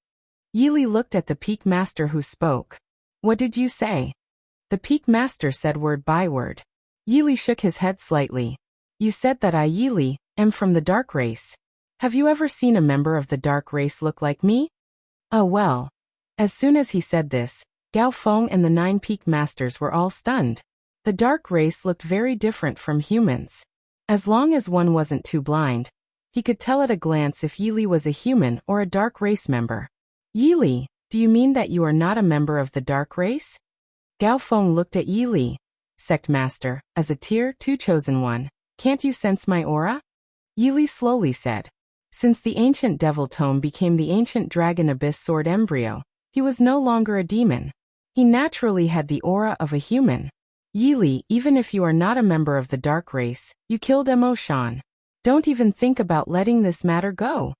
Yili looked at the Peak Master who spoke. What did you say? The Peak Master said word by word. Yili shook his head slightly. You said that I, Yili, am from the Dark Race. Have you ever seen a member of the Dark Race look like me? Oh well. As soon as he said this, Gao Feng and the 9 Peak Masters were all stunned. The Dark Race looked very different from humans. As long as one wasn't too blind, he could tell at a glance if Yili was a human or a Dark Race member. Yili, do you mean that you are not a member of the Dark Race? Gao Feng looked at Yili. Sect Master, as a tier 2 chosen one, can't you sense my aura? Yili slowly said. Since the ancient devil tome became the ancient dragon abyss sword embryo, he was no longer a demon. He naturally had the aura of a human. Yili, even if you are not a member of the Dark Race, you killed Emotion. Don't even think about letting this matter go.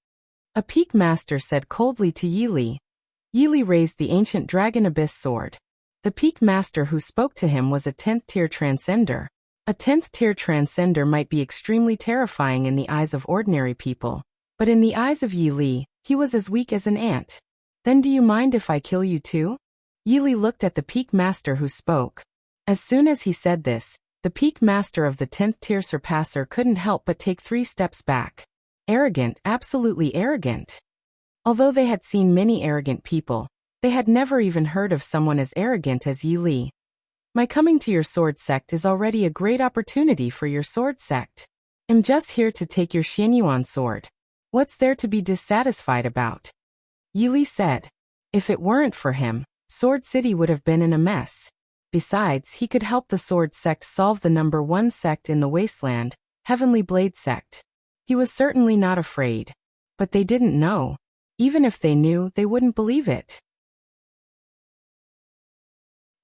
A Peak Master said coldly to Yili. Yili raised the ancient dragon abyss sword. The Peak Master who spoke to him was a 10th tier transcender. A 10th tier transcender might be extremely terrifying in the eyes of ordinary people, but in the eyes of Yili, he was as weak as an ant. Then do you mind if I kill you too? Yili looked at the Peak Master who spoke. As soon as he said this, the Peak Master of the 10th tier surpasser couldn't help but take 3 steps back. Arrogant, absolutely arrogant. Although they had seen many arrogant people, They had never even heard of someone as arrogant as Yi Li. My coming to your sword sect is already a great opportunity for your sword sect. I'm just here to take your Xianyuan sword. What's there to be dissatisfied about? Yi Li said. If it weren't for him, Sword City would have been in a mess. Besides, he could help the sword sect solve the #1 sect in the wasteland, Heavenly Blade sect. He was certainly not afraid. But they didn't know. Even if they knew, they wouldn't believe it.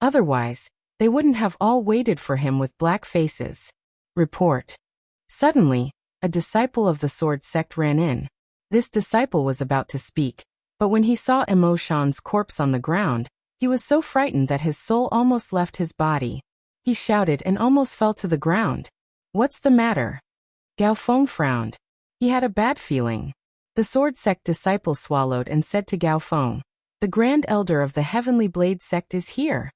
Otherwise, they wouldn't have all waited for him with black faces. Report. Suddenly, a disciple of the sword sect ran in. This disciple was about to speak, but when he saw Emo Shan's corpse on the ground, he was so frightened that his soul almost left his body. He shouted and almost fell to the ground. What's the matter? Gao Feng frowned. He had a bad feeling. The sword sect disciple swallowed and said to Gao Feng, "The Grand Elder of the Heavenly Blade sect is here."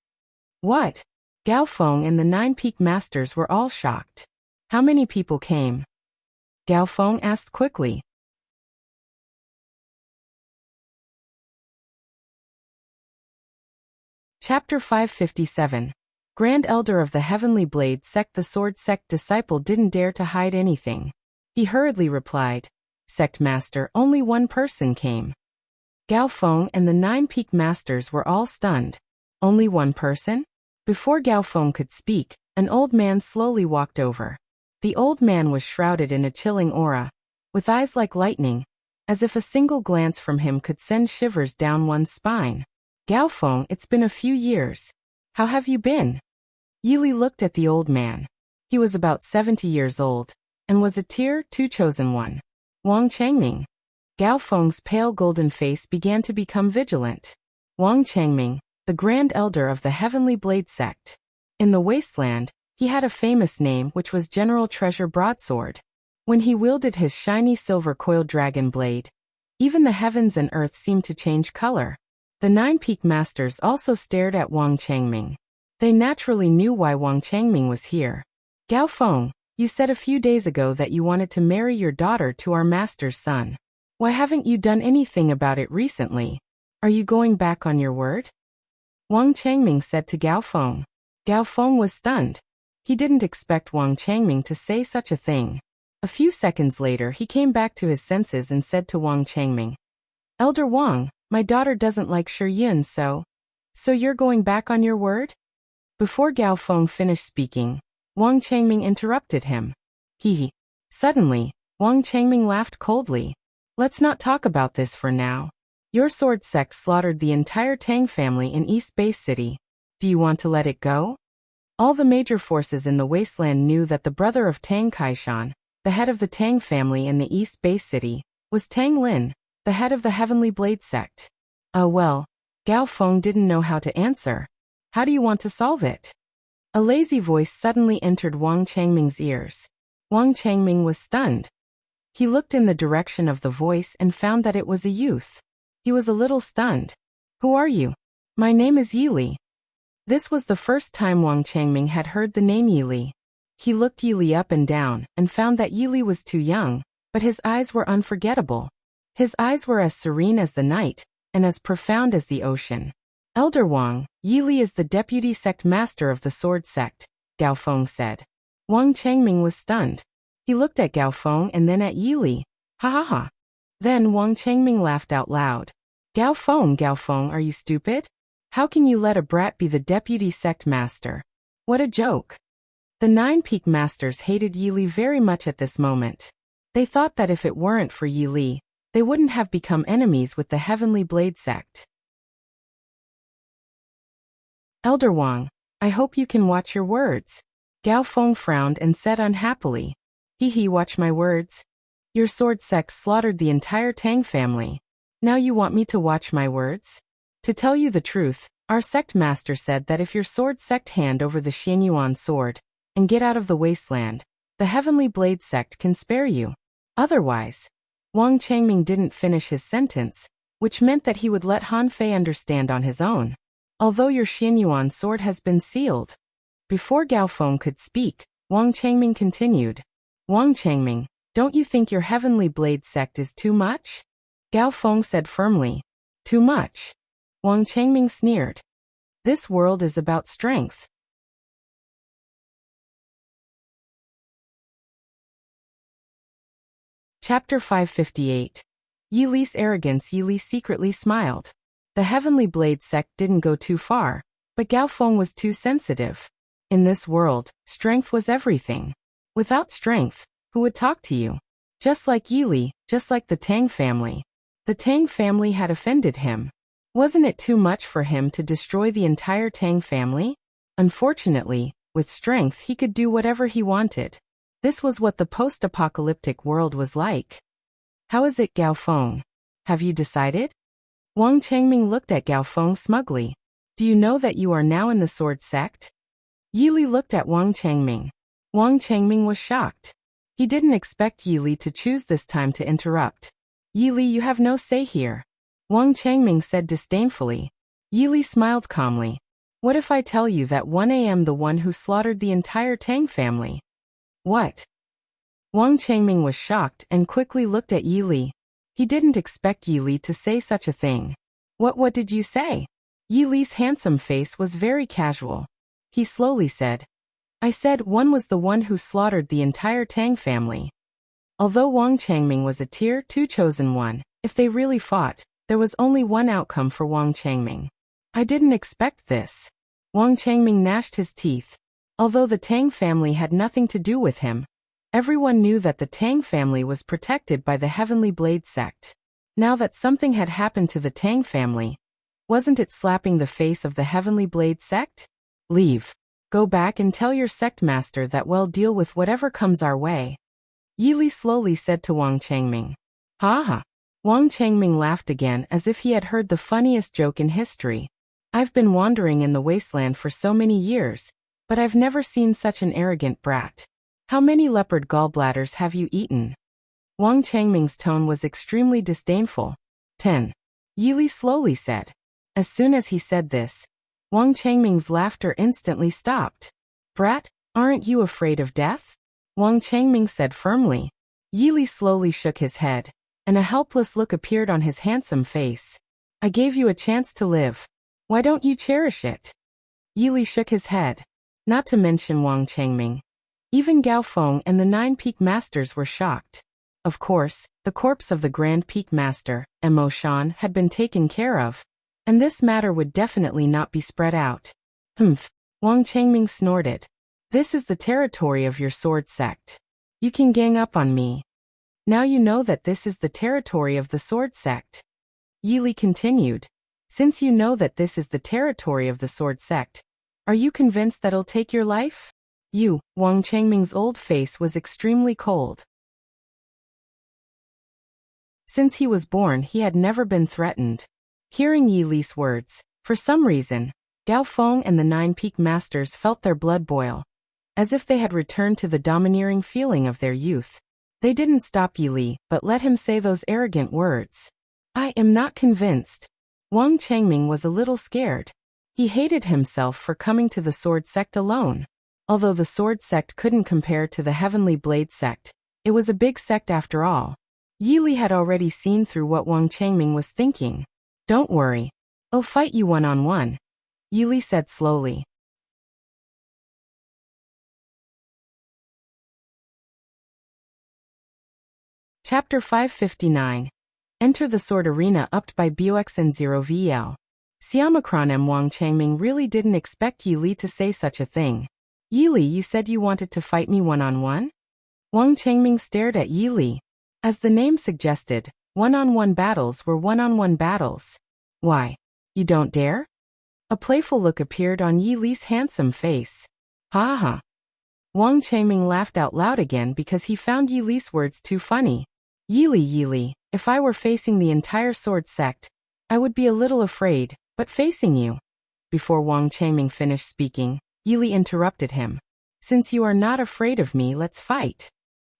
What? Gao Feng and the 9 Peak Masters were all shocked. How many people came? Gao Feng asked quickly. Chapter 557. Grand Elder of the Heavenly Blade Sect. The sword sect disciple didn't dare to hide anything. He hurriedly replied, "Sect Master, only one person came." Gao Feng and the 9 Peak Masters were all stunned. Only one person? Before Gao Feng could speak, an old man slowly walked over. The old man was shrouded in a chilling aura, with eyes like lightning, as if a single glance from him could send shivers down one's spine. Gao Feng, it's been a few years. How have you been? Yi Li looked at the old man. He was about 70 years old, and was a Tier 2 chosen one. Wang Changming. Gao Feng's pale golden face began to become vigilant. Wang Changming, the Grand Elder of the Heavenly Blade sect. In the wasteland, he had a famous name which was General Treasure Broadsword. When he wielded his shiny silver coiled dragon blade, even the heavens and earth seemed to change color. The 9 Peak Masters also stared at Wang Changming. They naturally knew why Wang Changming was here. Gao Feng, you said a few days ago that you wanted to marry your daughter to our master's son. Why haven't you done anything about it recently? Are you going back on your word? Wang Changming said to Gao Feng. Gao Feng was stunned. He didn't expect Wang Changming to say such a thing. A few seconds later he came back to his senses and said to Wang Changming, "Elder Wang, my daughter doesn't like Shi Yun, so you're going back on your word?" Before Gao Feng finished speaking, Wang Changming interrupted him. He. Suddenly, Wang Changming laughed coldly. "Let's not talk about this for now. Your sword sect slaughtered the entire Tang family in East Base City. Do you want to let it go?" All the major forces in the wasteland knew that the brother of Tang Kaishan, the head of the Tang family in the East Base City, was Tang Lin, the head of the Heavenly Blade sect. Well, Gao Feng didn't know how to answer. How do you want to solve it? A lazy voice suddenly entered Wang Changming's ears. Wang Changming was stunned. He looked in the direction of the voice and found that it was a youth. He was a little stunned. "Who are you?" "My name is Yi Li." This was the first time Wang Changming had heard the name Yi Li. He looked Yi Li up and down and found that Yi Li was too young, but his eyes were unforgettable. His eyes were as serene as the night, and as profound as the ocean. "Elder Wang, Yi Li is the deputy sect master of the sword sect," Gao Feng said. Wang Changming was stunned. He looked at Gao Feng and then at Yi Li. Ha ha ha. Then Wang Changming laughed out loud. Gao Feng, are you stupid? How can you let a brat be the deputy sect master? What a joke. The 9 Peak Masters hated Yi Li very much at this moment. They thought that if it weren't for Yi Li, they wouldn't have become enemies with the Heavenly Blade sect. "Elder Wang, I hope you can watch your words." Gao Feng frowned and said unhappily. Watch my words. Your sword sect slaughtered the entire Tang family. Now you want me to watch my words? To tell you the truth, our sect master said that if your sword sect hand over the Xianyuan sword and get out of the wasteland, the Heavenly Blade sect can spare you. Otherwise, Wang Changming didn't finish his sentence, which meant that he would let Han Fei understand on his own. Although your Xianyuan sword has been sealed. Before Gao Feng could speak, Wang Changming continued. Wang Changming, don't you think your Heavenly Blade sect is too much? Gao Feng said firmly. Too much. Wang Changming sneered. This world is about strength. Chapter 558. Yi Li's arrogance. Yi Li secretly smiled. The Heavenly Blade sect didn't go too far, but Gao Feng was too sensitive. In this world, strength was everything. Without strength, who would talk to you? Just like Yi Li, just like the Tang family. The Tang family had offended him. Wasn't it too much for him to destroy the entire Tang family? Unfortunately, with strength he could do whatever he wanted. This was what the post-apocalyptic world was like. How is it, Gao Feng? Have you decided? Wang Changming looked at Gao Feng smugly. Do you know that you are now in the sword sect? Yi Li looked at Wang Changming. Wang Changming was shocked. He didn't expect Yi Li to choose this time to interrupt. Yi Li, you have no say here. Wang Changming said disdainfully. Yi Li smiled calmly. What if I tell you that 1 a.m. the one who slaughtered the entire Tang family? What? Wang Changming was shocked and quickly looked at Yi Li. He didn't expect Yi Li to say such a thing. What did you say? Yi Li's handsome face was very casual. He slowly said, I said one was the one who slaughtered the entire Tang family. Although Wang Changming was a tier 2 chosen one, if they really fought, there was only one outcome for Wang Changming. I didn't expect this. Wang Changming gnashed his teeth. Although the Tang family had nothing to do with him, everyone knew that the Tang family was protected by the Heavenly Blade sect. Now that something had happened to the Tang family, wasn't it slapping the face of the Heavenly Blade sect? Leave. Go back and tell your sect master that we'll deal with whatever comes our way. Yi Li slowly said to Wang Changming. Ha ha. Wang Changming laughed again as if he had heard the funniest joke in history. I've been wandering in the wasteland for so many years, but I've never seen such an arrogant brat. How many leopard gallbladders have you eaten? Wang Changming's tone was extremely disdainful. 10. Yi Li slowly said. As soon as he said this, Wang Changming's laughter instantly stopped. Brat, aren't you afraid of death? Wang Changming said firmly. Yi Li slowly shook his head, and a helpless look appeared on his handsome face. I gave you a chance to live. Why don't you cherish it? Yi Li shook his head. Not to mention Wang Changming. Even Gao Feng and the 9 Peak Masters were shocked. Of course, the corpse of the Grand Peak Master, Mo Shan, had been taken care of, and this matter would definitely not be spread out. Humph. Wang Changming snorted. This is the territory of your sword sect. You can gang up on me. Now you know that this is the territory of the sword sect. Yi Li continued. Since you know that this is the territory of the sword sect, are you convinced that it'll take your life? Wang Changming's old face was extremely cold. Since he was born, he had never been threatened. Hearing Yi Li's words, for some reason, Gao Feng and the 9 Peak Masters felt their blood boil, as if they had returned to the domineering feeling of their youth. They didn't stop Yi Li, but let him say those arrogant words. I am not convinced. Wang Changming was a little scared. He hated himself for coming to the sword sect alone. Although the sword sect couldn't compare to the Heavenly Blade sect, it was a big sect after all. Yi Li had already seen through what Wang Changming was thinking. Don't worry. I'll fight you one-on-one. Yi Li said slowly. Chapter 559. Enter the sword arena upped by BOX and 0VL. Siamacron M. Wang Changming really didn't expect Yi Li to say such a thing. Yi Li, you said you wanted to fight me one-on-one? Wang Changming stared at Yi Li. As the name suggested, one-on-one battles were one-on-one battles. Why? You don't dare? A playful look appeared on Yi Li's handsome face. Ha ha. Wang Changming laughed out loud again because he found Yi Li's words too funny. Yi Li, if I were facing the entire sword sect, I would be a little afraid, but facing you. Before Wang Changming finished speaking, Yi Li interrupted him. Since you are not afraid of me, let's fight.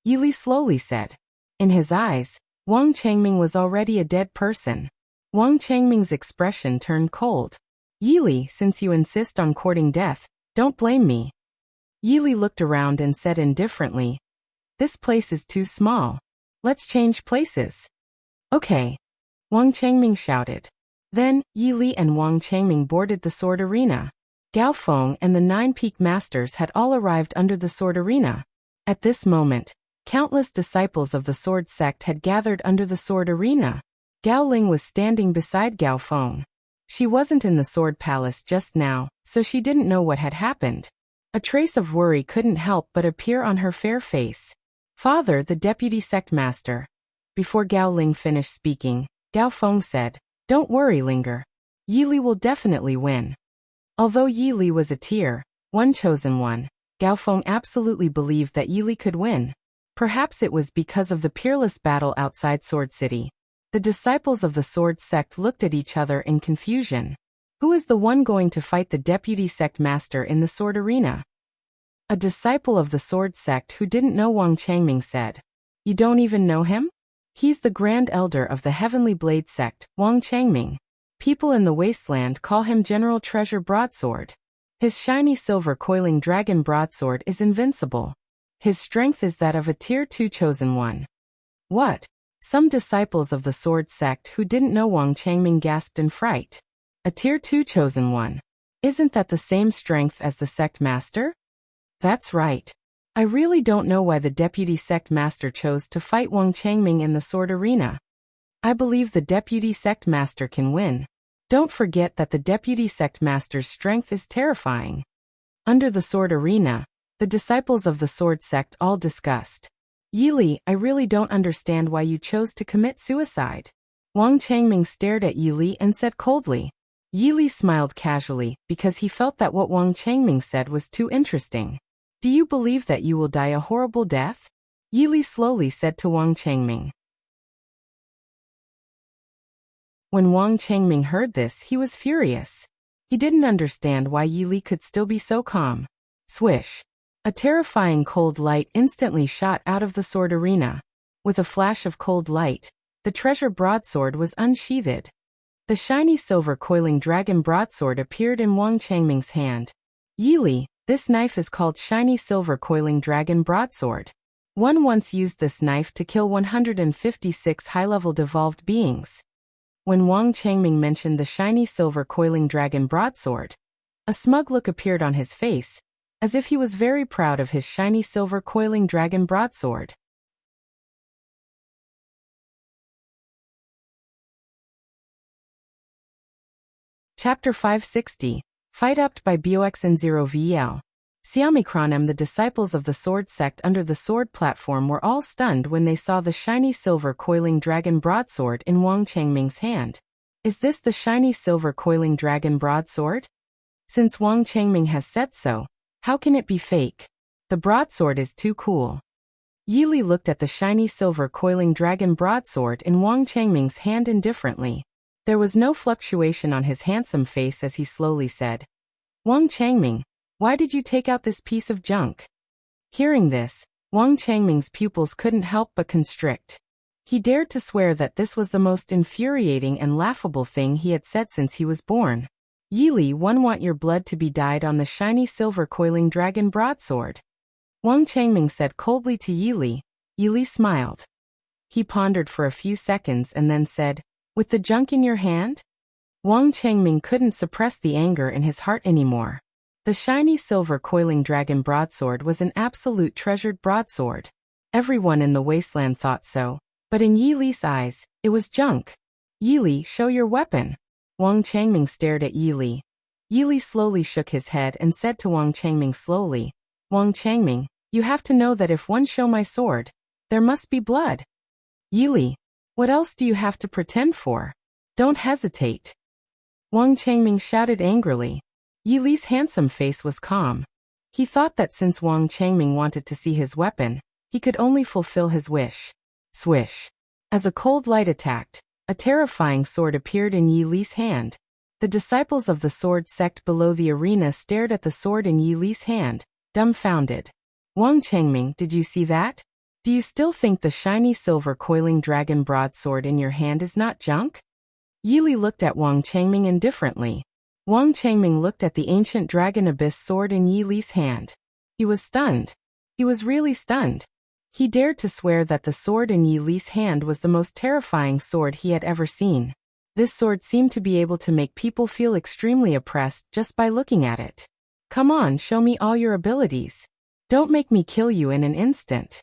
Yi Li slowly said. In his eyes, Wang Changming was already a dead person. Wang Changming's expression turned cold. Yi Li, since you insist on courting death, don't blame me. Yi Li looked around and said indifferently, this place is too small. Let's change places. Okay. Wang Changming shouted. Then, Yi Li and Wang Changming boarded the sword arena. Gao Feng and the 9 peak masters had all arrived under the sword arena. At this moment, countless disciples of the sword sect had gathered under the sword arena. Gao Ling was standing beside Gao Feng. She wasn't in the sword palace just now, so she didn't know what had happened. A trace of worry couldn't help but appear on her fair face. Father, the deputy sect master. Before Gao Ling finished speaking, Gao Feng said, "Don't worry, Linger. Yi Li will definitely win." Although Yi Li was a tier 1 chosen one, Gao Feng absolutely believed that Yi Li could win. Perhaps it was because of the peerless battle outside Sword City. The disciples of the sword sect looked at each other in confusion. Who is the one going to fight the deputy sect master in the sword arena? A disciple of the sword sect who didn't know Wang Changming said, "You don't even know him? He's the grand elder of the Heavenly Blade sect, Wang Changming. People in the wasteland call him General Treasure Broadsword. His shiny silver coiling dragon broadsword is invincible. His strength is that of a tier 2 chosen one." What? Some disciples of the sword sect who didn't know Wang Changming gasped in fright. A tier 2 chosen one. Isn't that the same strength as the sect master? That's right. I really don't know why the deputy sect master chose to fight Wang Changming in the sword arena. I believe the deputy sect master can win. Don't forget that the deputy sect master's strength is terrifying. Under the sword arena, the disciples of the sword sect all discussed. Yi Li, I really don't understand why you chose to commit suicide. Wang Changming stared at Yi Li and said coldly. Yi Li smiled casually because he felt that what Wang Changming said was too interesting. Do you believe that you will die a horrible death? Yi Li slowly said to Wang Changming. When Wang Changming heard this, he was furious. He didn't understand why Yi Li could still be so calm. Swish. A terrifying cold light instantly shot out of the sword arena. With a flash of cold light, the treasure broadsword was unsheathed. The shiny silver coiling dragon broadsword appeared in Wang Changming's hand. Yi Li, this knife is called shiny silver coiling dragon broadsword. One once used this knife to kill 156 high-level devolved beings. When Wang Changming mentioned the shiny silver coiling dragon broadsword, a smug look appeared on his face, as if he was very proud of his shiny silver coiling dragon broadsword. Chapter 560. Fight Up by BOX and 0VL. Xiaomicronem, the disciples of the sword sect under the sword platform, were all stunned when they saw the shiny silver coiling dragon broadsword in Wang Changming's hand. Is this the shiny silver coiling dragon broadsword? Since Wang Changming has said so, how can it be fake? The broadsword is too cool. Yi Li looked at the shiny silver coiling dragon broadsword in Wang Changming's hand indifferently. There was no fluctuation on his handsome face as he slowly said, "Wang Changming, why did you take out this piece of junk?" Hearing this, Wang Changming's pupils couldn't help but constrict. He dared to swear that this was the most infuriating and laughable thing he had said since he was born. Yi Li, one want your blood to be dyed on the shiny silver coiling dragon broadsword. Wang Changming said coldly to Yi Li. Yi Li smiled. He pondered for a few seconds and then said, "With the junk in your hand?" Wang Changming couldn't suppress the anger in his heart anymore. The shiny silver coiling dragon broadsword was an absolute treasured broadsword. Everyone in the wasteland thought so, but in Yi Li's eyes, it was junk. Yi Li, show your weapon. Wang Changming stared at Yi Li. Yi Li slowly shook his head and said to Wang Changming slowly, "Wang Changming, you have to know that if one show my sword, there must be blood." Yi Li, what else do you have to pretend for? Don't hesitate. Wang Changming shouted angrily. Yi Li's handsome face was calm. He thought that since Wang Changming wanted to see his weapon, he could only fulfill his wish. Swish. As a cold light attacked, a terrifying sword appeared in Yi Li's hand. The disciples of the sword sect below the arena stared at the sword in Yi Li's hand, dumbfounded. Wang Changming, did you see that? Do you still think the shiny silver coiling dragon broadsword in your hand is not junk? Yi Li looked at Wang Changming indifferently. Wang Changming looked at the ancient dragon abyss sword in Yi Li's hand. He was stunned. He was really stunned. He dared to swear that the sword in Yi Li's hand was the most terrifying sword he had ever seen. This sword seemed to be able to make people feel extremely oppressed just by looking at it. Come on, show me all your abilities. Don't make me kill you in an instant.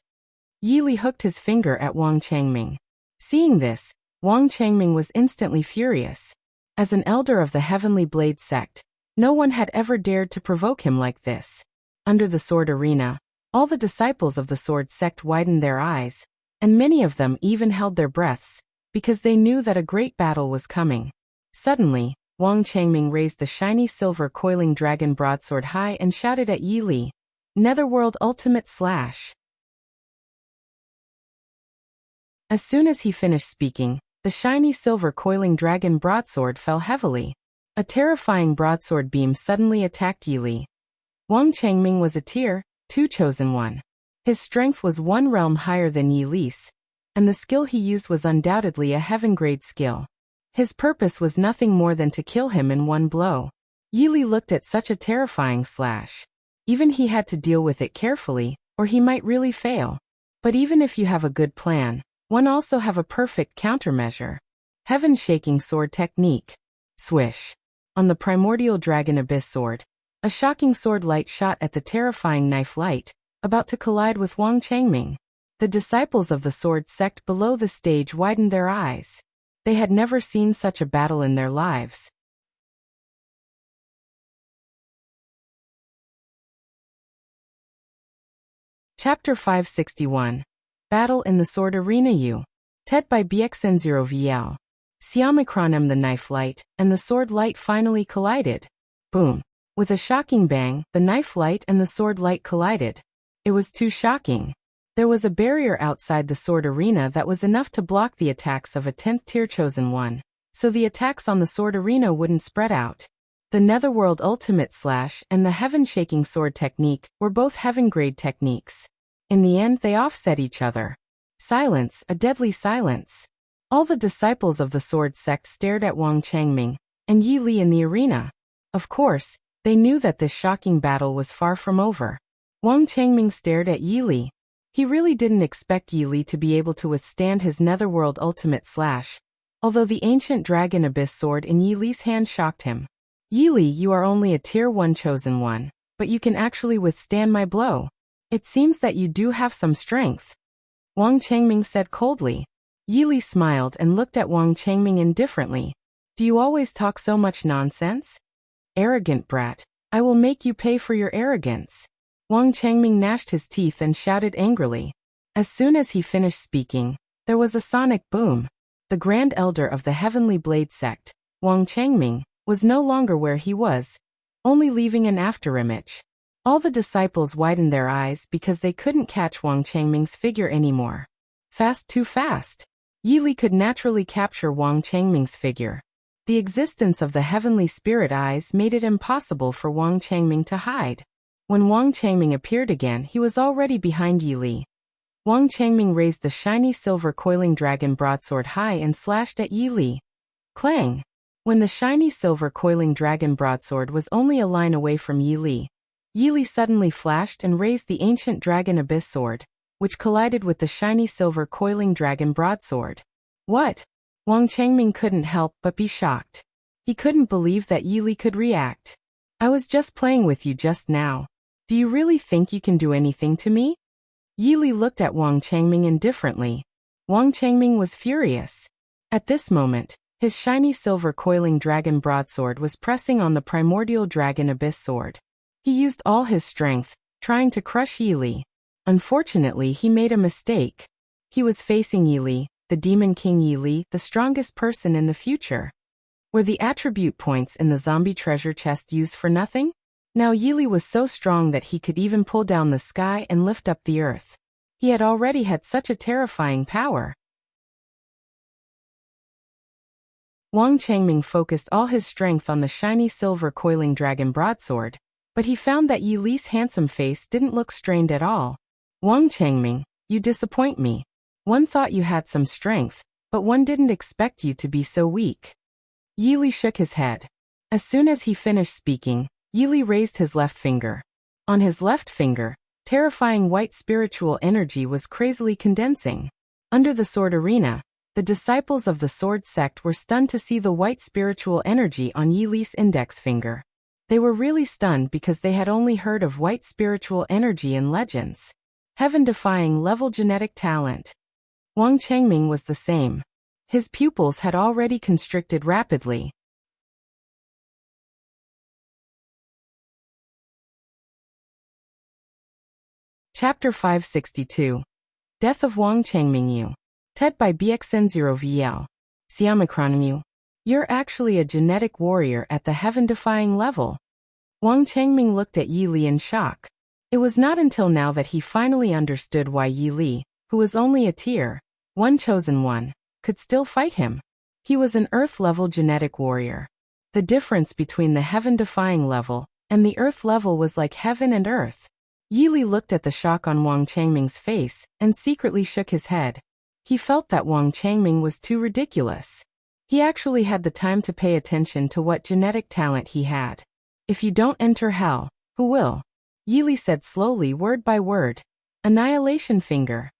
Yi Li hooked his finger at Wang Changming. Seeing this, Wang Changming was instantly furious. As an elder of the Heavenly Blade sect, no one had ever dared to provoke him like this. Under the sword arena, all the disciples of the sword sect widened their eyes, and many of them even held their breaths, because they knew that a great battle was coming. Suddenly, Wang Changming raised the shiny silver coiling dragon broadsword high and shouted at Yi Li, "Netherworld Ultimate Slash!" As soon as he finished speaking, the shiny silver coiling dragon broadsword fell heavily. A terrifying broadsword beam suddenly attacked Yi Li. Wang Changming was a Tier 2 chosen one. His strength was one realm higher than Yi Li's, and the skill he used was undoubtedly a heaven-grade skill. His purpose was nothing more than to kill him in one blow. Yi Li looked at such a terrifying slash. Even he had to deal with it carefully, or he might really fail. But even if you have a good plan, one also have a perfect countermeasure. Heaven-shaking sword technique. Swish. On the primordial dragon abyss sword, a shocking sword light shot at the terrifying knife light, about to collide with Wang Changming. The disciples of the sword sect below the stage widened their eyes. They had never seen such a battle in their lives. Chapter 561. Battle in the Sword Arena U. Ted by BXN0VL. Siamikronem the knife light, and the sword light finally collided. Boom. With a shocking bang, the knife light and the sword light collided. It was too shocking. There was a barrier outside the sword arena that was enough to block the attacks of a 10th tier chosen one, so the attacks on the sword arena wouldn't spread out. The Netherworld Ultimate Slash and the Heaven-Shaking Sword technique were both heaven-grade techniques. In the end, they offset each other. Silence, a deadly silence. All the disciples of the sword sect stared at Wang Changming and Yi Li in the arena. Of course, they knew that this shocking battle was far from over. Wang Changming stared at Yi Li. He really didn't expect Yi Li to be able to withstand his Netherworld Ultimate Slash, although the ancient dragon abyss sword in Yi Li's hand shocked him. Yi Li, you are only a Tier 1 chosen one, but you can actually withstand my blow. It seems that you do have some strength. Wang Changming said coldly. Yi Li smiled and looked at Wang Changming indifferently. Do you always talk so much nonsense? Arrogant brat, I will make you pay for your arrogance. Wang Changming gnashed his teeth and shouted angrily. As soon as he finished speaking, there was a sonic boom. The Grand Elder of the Heavenly Blade sect, Wang Changming, was no longer where he was, only leaving an afterimage. All the disciples widened their eyes because they couldn't catch Wang Changming's figure anymore. Fast, too fast. Yi Li could naturally capture Wang Changming's figure. The existence of the heavenly spirit eyes made it impossible for Wang Changming to hide. When Wang Changming appeared again, he was already behind Yi Li. Wang Changming raised the shiny silver coiling dragon broadsword high and slashed at Yi Li. Clang! When the shiny silver coiling dragon broadsword was only a line away from Yi Li suddenly flashed and raised the ancient dragon abyss sword, which collided with the shiny silver coiling dragon broadsword. What? Wang Changming couldn't help but be shocked. He couldn't believe that Yi Li could react. I was just playing with you just now. Do you really think you can do anything to me? Yi Li looked at Wang Changming indifferently. Wang Changming was furious. At this moment, his shiny silver coiling dragon broadsword was pressing on the primordial dragon abyss sword. He used all his strength, trying to crush Yi Li. Unfortunately, he made a mistake. He was facing Yi Li, the Demon King Yi Li, the strongest person in the future. Were the attribute points in the zombie treasure chest used for nothing? Now Yi Li was so strong that he could even pull down the sky and lift up the earth. He had already had such a terrifying power. Wang Changming focused all his strength on the shiny silver coiling dragon broadsword, but he found that Yi Li's handsome face didn't look strained at all. Wang Changming, you disappoint me. One thought you had some strength, but one didn't expect you to be so weak. Yi Li shook his head. As soon as he finished speaking, Yi Li raised his left finger. On his left finger, terrifying white spiritual energy was crazily condensing. Under the sword arena, The disciples of the sword sect were stunned to see the white spiritual energy on Yi Li's index finger. They were really stunned because they had only heard of white spiritual energy in legends. Heaven-defying level genetic talent. Wang Changming was the same. His pupils had already constricted rapidly. Chapter 562. Death of Wang Changmingyu. TED by BXN0VL. Xiamacronemu. You're actually a genetic warrior at the heaven-defying level. Wang Changming looked at Yi Li in shock. It was not until now that he finally understood why Yi Li, who was only a tier 1 chosen one, could still fight him. He was an Earth-level genetic warrior. The difference between the heaven-defying level and the Earth level was like heaven and earth. Yi Li looked at the shock on Wang Changming's face and secretly shook his head. He felt that Wang Changming was too ridiculous. He actually had the time to pay attention to what genetic talent he had. If you don't enter hell, who will? Yi Li said slowly, word by word. Annihilation finger.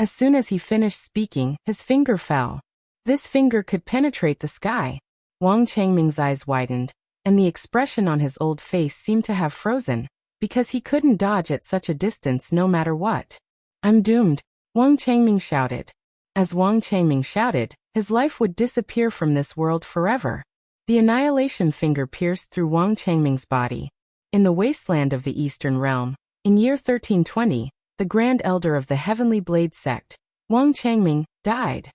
As soon as he finished speaking, his finger fell. This finger could penetrate the sky. Wang Changming's eyes widened, and the expression on his old face seemed to have frozen, because he couldn't dodge at such a distance no matter what. I'm doomed, Wang Changming shouted. As Wang Changming shouted, his life would disappear from this world forever. The annihilation finger pierced through Wang Changming's body. In the wasteland of the Eastern Realm, in year 1320, the Grand Elder of the Heavenly Blade Sect, Wang Changming, died.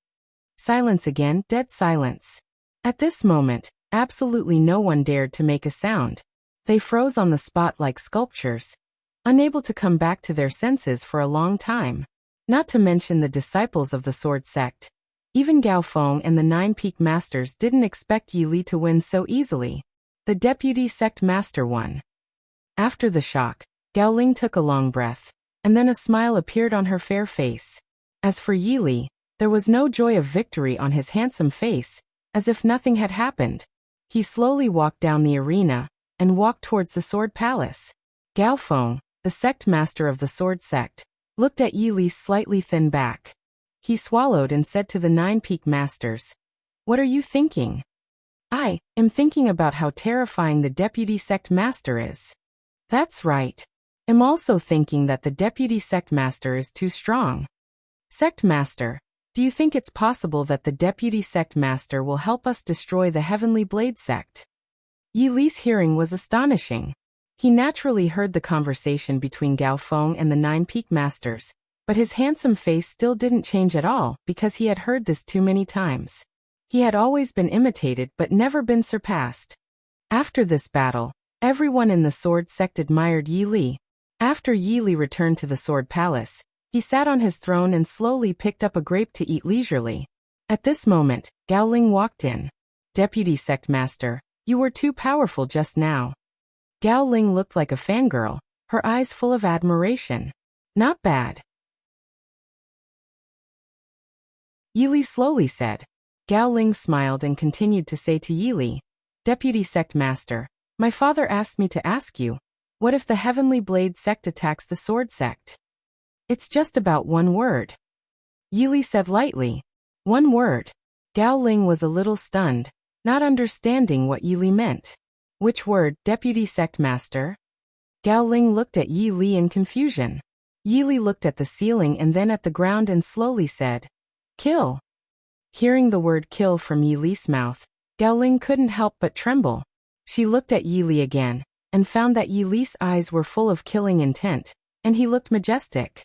Silence again, dead silence. At this moment, absolutely no one dared to make a sound. They froze on the spot like sculptures, unable to come back to their senses for a long time. Not to mention the disciples of the sword sect. Even Gao Feng and the 9 Peak Masters didn't expect Yi Li to win so easily. The deputy sect master won. After the shock, Gao Ling took a long breath, and then a smile appeared on her fair face. As for Yi Li, there was no joy of victory on his handsome face, as if nothing had happened. He slowly walked down the arena, and walked towards the sword palace. Gao Feng, the sect master of the sword sect, looked at Yi Li's slightly thin back. He swallowed and said to the 9 Peak Masters, "What are you thinking?" "I am thinking about how terrifying the deputy sect master is." "That's right. I'm also thinking that the deputy sect master is too strong." "Sect master, do you think it's possible that the deputy sect master will help us destroy the Heavenly Blade sect?" Yi Li's hearing was astonishing. He naturally heard the conversation between Gao Feng and the 9 Peak Masters, but his handsome face still didn't change at all because he had heard this too many times. He had always been imitated but never been surpassed. After this battle, everyone in the sword sect admired Yi Li. After Yi Li returned to the sword palace, he sat on his throne and slowly picked up a grape to eat leisurely. At this moment, Gao Ling walked in. "Deputy sect master, you were too powerful just now." Gao Ling looked like a fangirl, her eyes full of admiration. "Not bad," Yi Li slowly said. Gao Ling smiled and continued to say to Yi Li, "Deputy sect master, my father asked me to ask you, what if the Heavenly Blade sect attacks the sword sect?" "It's just about one word," Yi Li said lightly. "One word." Gao Ling was a little stunned, not understanding what Yi Li meant. "Which word, deputy sect master?" Gao Ling looked at Yi Li in confusion. Yi Li looked at the ceiling and then at the ground and slowly said, "Kill." Hearing the word kill from Yi Li's mouth, Gao Ling couldn't help but tremble. She looked at Yi Li again, and found that Yi Li's eyes were full of killing intent, and he looked majestic.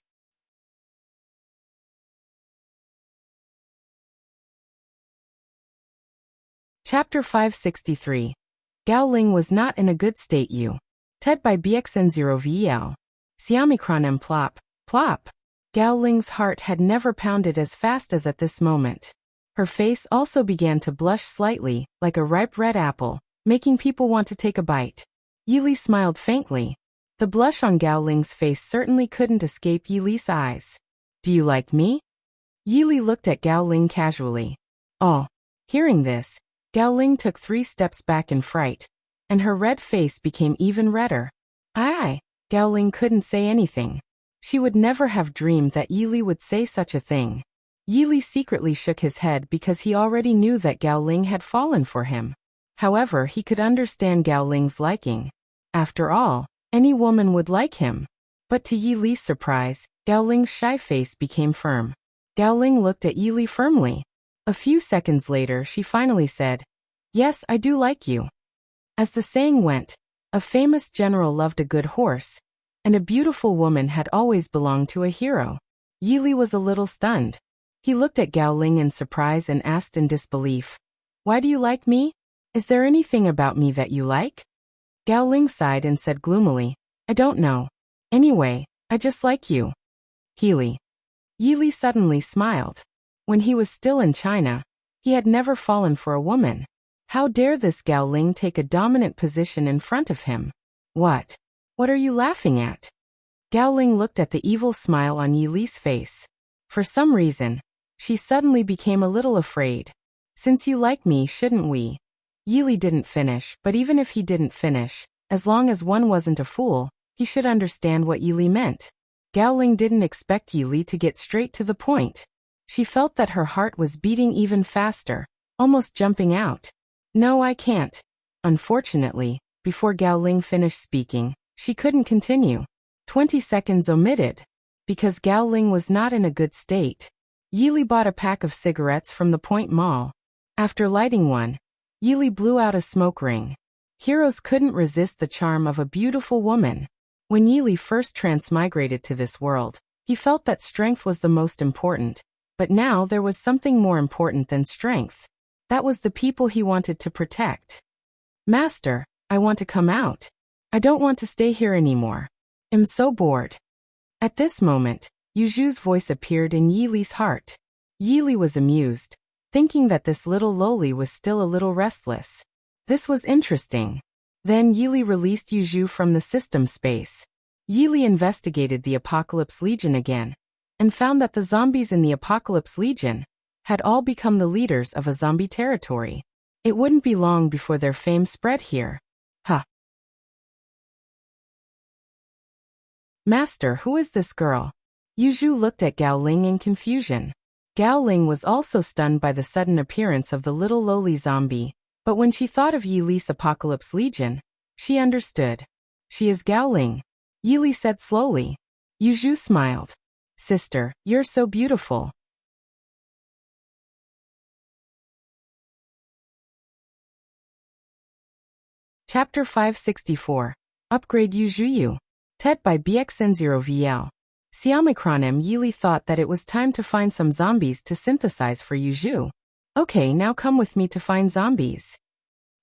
Chapter 563. Gao Ling was not in a good state. TED by BXN0VL. Xiamicron plop, plop. Gao Ling's heart had never pounded as fast as at this moment. Her face also began to blush slightly, like a ripe red apple, making people want to take a bite. Yi Li smiled faintly. The blush on Gao Ling's face certainly couldn't escape Yi Li's eyes. "Do you like me?" Yi Li looked at Gao Ling casually. "Oh." Hearing this, Gao Ling took 3 steps back in fright, and her red face became even redder. "Aye." Gao Ling couldn't say anything. She would never have dreamed that Yi Li would say such a thing. Yili secretly shook his head because he already knew that Gao Ling had fallen for him. However, he could understand Gao Ling's liking. After all, any woman would like him. But to Yili's surprise, Gao Ling's shy face became firm. Gao Ling looked at Yili firmly. A few seconds later, she finally said, "Yes, I do like you." As the saying went, a famous general loved a good horse, and a beautiful woman had always belonged to a hero. Yili was a little stunned. He looked at Gao Ling in surprise and asked in disbelief, "Why do you like me? Is there anything about me that you like?" Gao Ling sighed and said gloomily, "I don't know. Anyway, I just like you." Healy. Yili suddenly smiled. When he was still in China, he had never fallen for a woman. How dare this Gao Ling take a dominant position in front of him? What? What are you laughing at? Gao Ling looked at the evil smile on Yili's face. For some reason, she suddenly became a little afraid. "Since you like me, shouldn't we?" Yili didn't finish, but even if he didn't finish, as long as one wasn't a fool, he should understand what Yili meant. Gao Ling didn't expect Yili to get straight to the point. She felt that her heart was beating even faster, almost jumping out. "No, I can't." Unfortunately, before Gao Ling finished speaking, she couldn't continue. 20 seconds omitted. Because Gao Ling was not in a good state. Yili bought a pack of cigarettes from the Point Mall. After lighting one, Yili blew out a smoke ring. Heroes couldn't resist the charm of a beautiful woman. When Yili first transmigrated to this world, he felt that strength was the most important. But now there was something more important than strength. That was the people he wanted to protect. "Master, I want to come out. I don't want to stay here anymore. I'm so bored." At this moment, Yuju's voice appeared in Yili's heart. Yili was amused, thinking that this little loli was still a little restless. This was interesting. Then Yili released Yuju from the system space. Yili investigated the Apocalypse Legion again, and found that the zombies in the Apocalypse Legion had all become the leaders of a zombie territory. It wouldn't be long before their fame spread here. Huh. "Master, who is this girl?" Yuju looked at Gao Ling in confusion. Gao Ling was also stunned by the sudden appearance of the little lowly zombie, but when she thought of Yili's Apocalypse Legion, she understood. "She is Gao Ling," Yili said slowly. Yuju smiled. "Sister, you're so beautiful." Chapter 564. Upgrade Yujuyu. TED by BXN0VL. Siamikronem Yili thought that it was time to find some zombies to synthesize for Yuju. "Okay, now come with me to find zombies."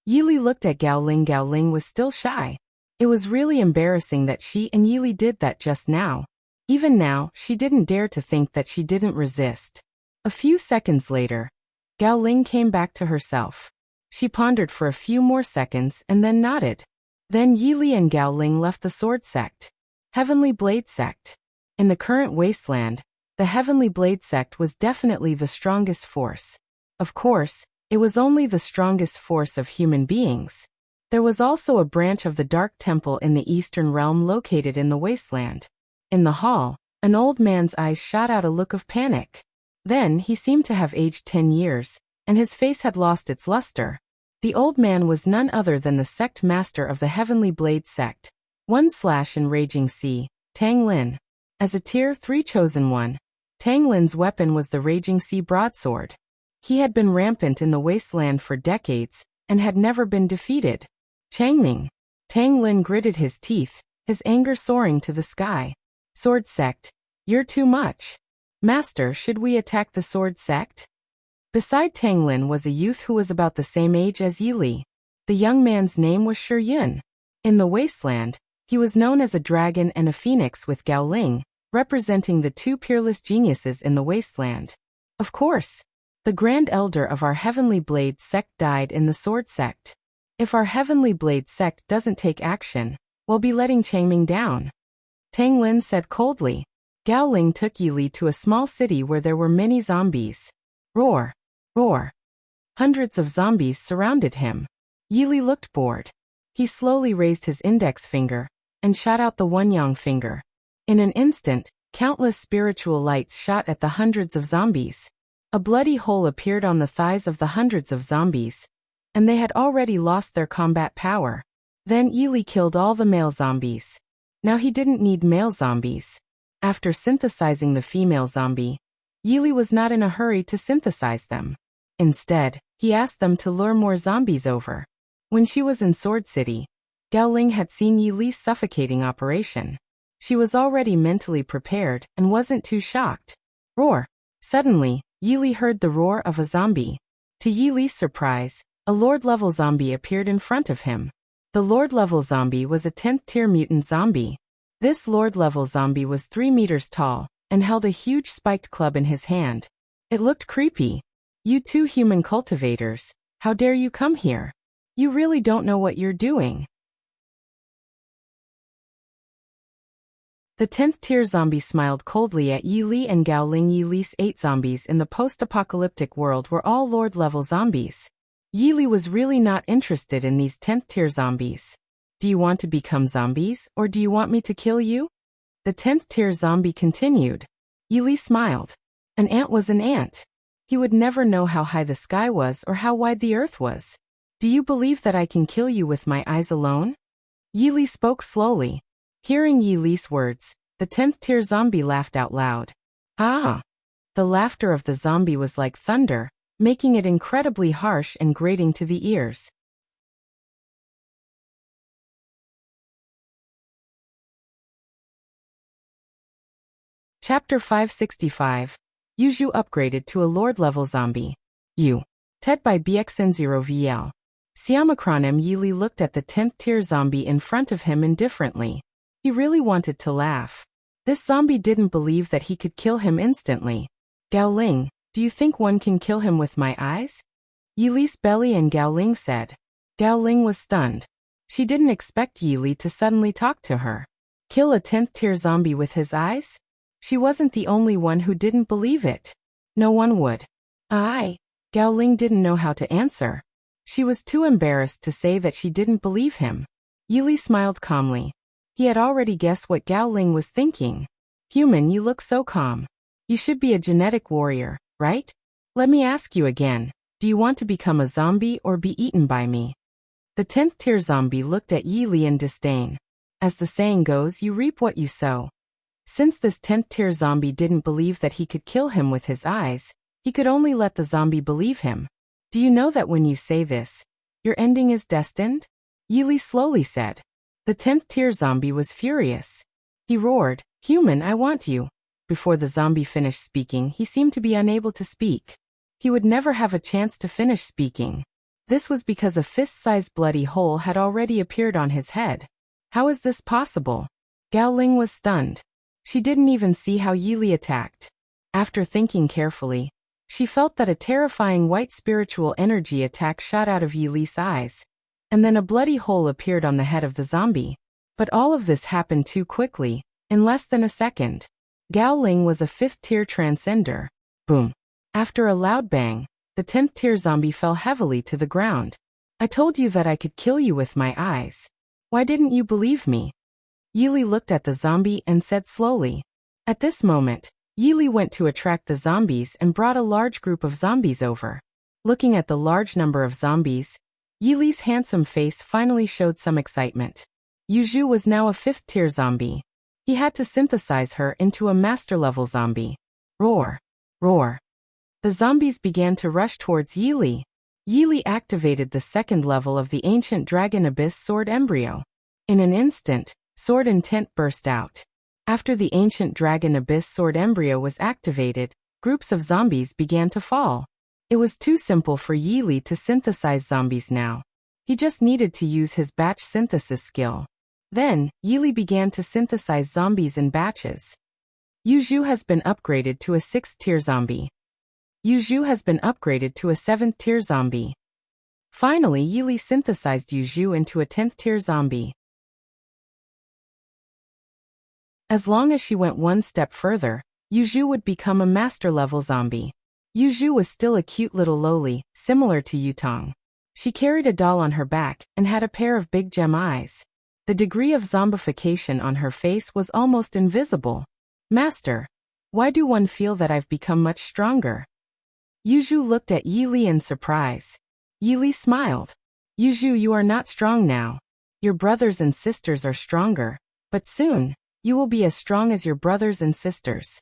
Yili looked at Gao Ling. Gao Ling was still shy. It was really embarrassing that she and Yili did that just now. Even now, she didn't dare to think that she didn't resist. A few seconds later, Gao Ling came back to herself. She pondered for a few more seconds and then nodded. Then Yili and Gao Ling left the Sword Sect. Heavenly Blade Sect. In the current wasteland, the Heavenly Blade Sect was definitely the strongest force. Of course, it was only the strongest force of human beings. There was also a branch of the Dark Temple in the Eastern Realm located in the wasteland. In the hall, an old man's eyes shot out a look of panic. Then he seemed to have aged 10 years, and his face had lost its luster. The old man was none other than the sect master of the Heavenly Blade Sect, 1/Enraging Sea, Tang Lin. As a Tier 3 chosen one, Tang Lin's weapon was the Raging Sea broadsword. He had been rampant in the wasteland for decades, and had never been defeated. Changming. Tang Lin gritted his teeth, his anger soaring to the sky. "Sword Sect, you're too much. Master, should we attack the Sword Sect?" Beside Tang Lin was a youth who was about the same age as Yili. The young man's name was Shi Yun. In the wasteland, he was known as a dragon and a phoenix with Gao Ling, representing the two peerless geniuses in the wasteland. Of course, the Grand Elder of our Heavenly Blade Sect died in the Sword Sect. If our Heavenly Blade Sect doesn't take action, we'll be letting Changming down. Tang Lin said coldly. Gao Ling took Yili to a small city where there were many zombies. Roar! Roar! Hundreds of zombies surrounded him. Yili looked bored. He slowly raised his index finger, and shot out the Wanyang finger. In an instant, countless spiritual lights shot at the hundreds of zombies. A bloody hole appeared on the thighs of the hundreds of zombies, and they had already lost their combat power. Then Yili killed all the male zombies. Now he didn't need male zombies. After synthesizing the female zombie, Yili was not in a hurry to synthesize them. Instead, he asked them to lure more zombies over. When she was in Sword City, Gao Ling had seen Yili's suffocating operation. She was already mentally prepared and wasn't too shocked. Roar! Suddenly, Yili heard the roar of a zombie. To Yili's surprise, a Lord-level zombie appeared in front of him. The Lord-level zombie was a 10th-tier mutant zombie. This Lord-level zombie was 3 meters tall and held a huge spiked club in his hand. It looked creepy. "You two human cultivators, how dare you come here? You really don't know what you're doing." The 10th-tier zombie smiled coldly at Yili and Gao Ling. Yili's 8 zombies in the post-apocalyptic world were all Lord-level zombies. Yili was really not interested in these 10th-tier zombies. "Do you want to become zombies, or do you want me to kill you?" The 10th-tier zombie continued. Yili smiled. An ant was an ant. He would never know how high the sky was or how wide the earth was. "Do you believe that I can kill you with my eyes alone?" Yili spoke slowly. Hearing Yili's words, the 10th-tier zombie laughed out loud. Ah! The laughter of the zombie was like thunder, making it incredibly harsh and grating to the ears. Chapter 565. Yuju upgraded to a Lord-level zombie. You. TED by BXN0VL. Siamacron M. Yili looked at the 10th-tier zombie in front of him indifferently. He really wanted to laugh. This zombie didn't believe that he could kill him instantly. "Gao Ling, do you think one can kill him with my eyes?" Yili's belly and Gao Ling said. Gao Ling was stunned. She didn't expect Yili to suddenly talk to her. Kill a 10th-tier zombie with his eyes? She wasn't the only one who didn't believe it. No one would. Gao Ling didn't know how to answer. She was too embarrassed to say that she didn't believe him. Yili smiled calmly. He had already guessed what Gao Ling was thinking. "Human, you look so calm. You should be a genetic warrior, right? Let me ask you again, do you want to become a zombie or be eaten by me?" The 10th-tier zombie looked at Yili in disdain. As the saying goes, you reap what you sow. Since this 10th-tier zombie didn't believe that he could kill him with his eyes, he could only let the zombie believe him. "Do you know that when you say this, your ending is destined?" Yili slowly said. The 10th-tier zombie was furious. He roared, "Human, I want you." Before the zombie finished speaking, he seemed to be unable to speak. He would never have a chance to finish speaking. This was because a fist-sized bloody hole had already appeared on his head. How is this possible? Gao Ling was stunned. She didn't even see how Yili attacked. After thinking carefully, she felt that a terrifying white spiritual energy attack shot out of Yili's eyes. And then a bloody hole appeared on the head of the zombie. But all of this happened too quickly, in less than a second. Gao Ling was a 5th-tier transcender. Boom. After a loud bang, the 10th-tier zombie fell heavily to the ground. "I told you that I could kill you with my eyes. Why didn't you believe me?" Yili looked at the zombie and said slowly. At this moment, Yili went to attract the zombies and brought a large group of zombies over. Looking at the large number of zombies, Yili's handsome face finally showed some excitement. Yuju was now a 5th-tier zombie. He had to synthesize her into a master-level zombie. Roar! Roar! The zombies began to rush towards Yili. Yili activated the 2nd level of the ancient dragon abyss sword embryo. In an instant, sword intent burst out. After the ancient dragon abyss sword embryo was activated, groups of zombies began to fall. It was too simple for Yili to synthesize zombies now. He just needed to use his batch synthesis skill. Then, Yili began to synthesize zombies in batches. Yuju has been upgraded to a 6th-tier zombie. Yuju has been upgraded to a 7th-tier zombie. Finally, Yili synthesized Yuju into a 10th-tier zombie. As long as she went one step further, Yuju would become a master-level zombie. Yuju was still a cute little loli, similar to Yutong. She carried a doll on her back and had a pair of big gem eyes. The degree of zombification on her face was almost invisible. "Master, why do one feel that I've become much stronger?" Yuzhu looked at Yili in surprise. Yili smiled. Yuzhu, you are not strong now. Your brothers and sisters are stronger, but soon, you will be as strong as your brothers and sisters.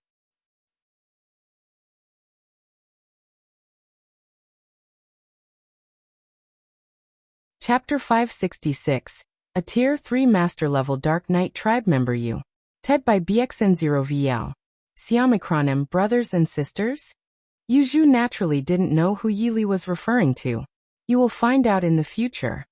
Chapter 566, a Tier 3 Master Level Dark Knight Tribe Member U. TED by BXN0VL. Siamikronim, brothers and sisters? Yuzhu naturally didn't know who Yili was referring to. You will find out in the future,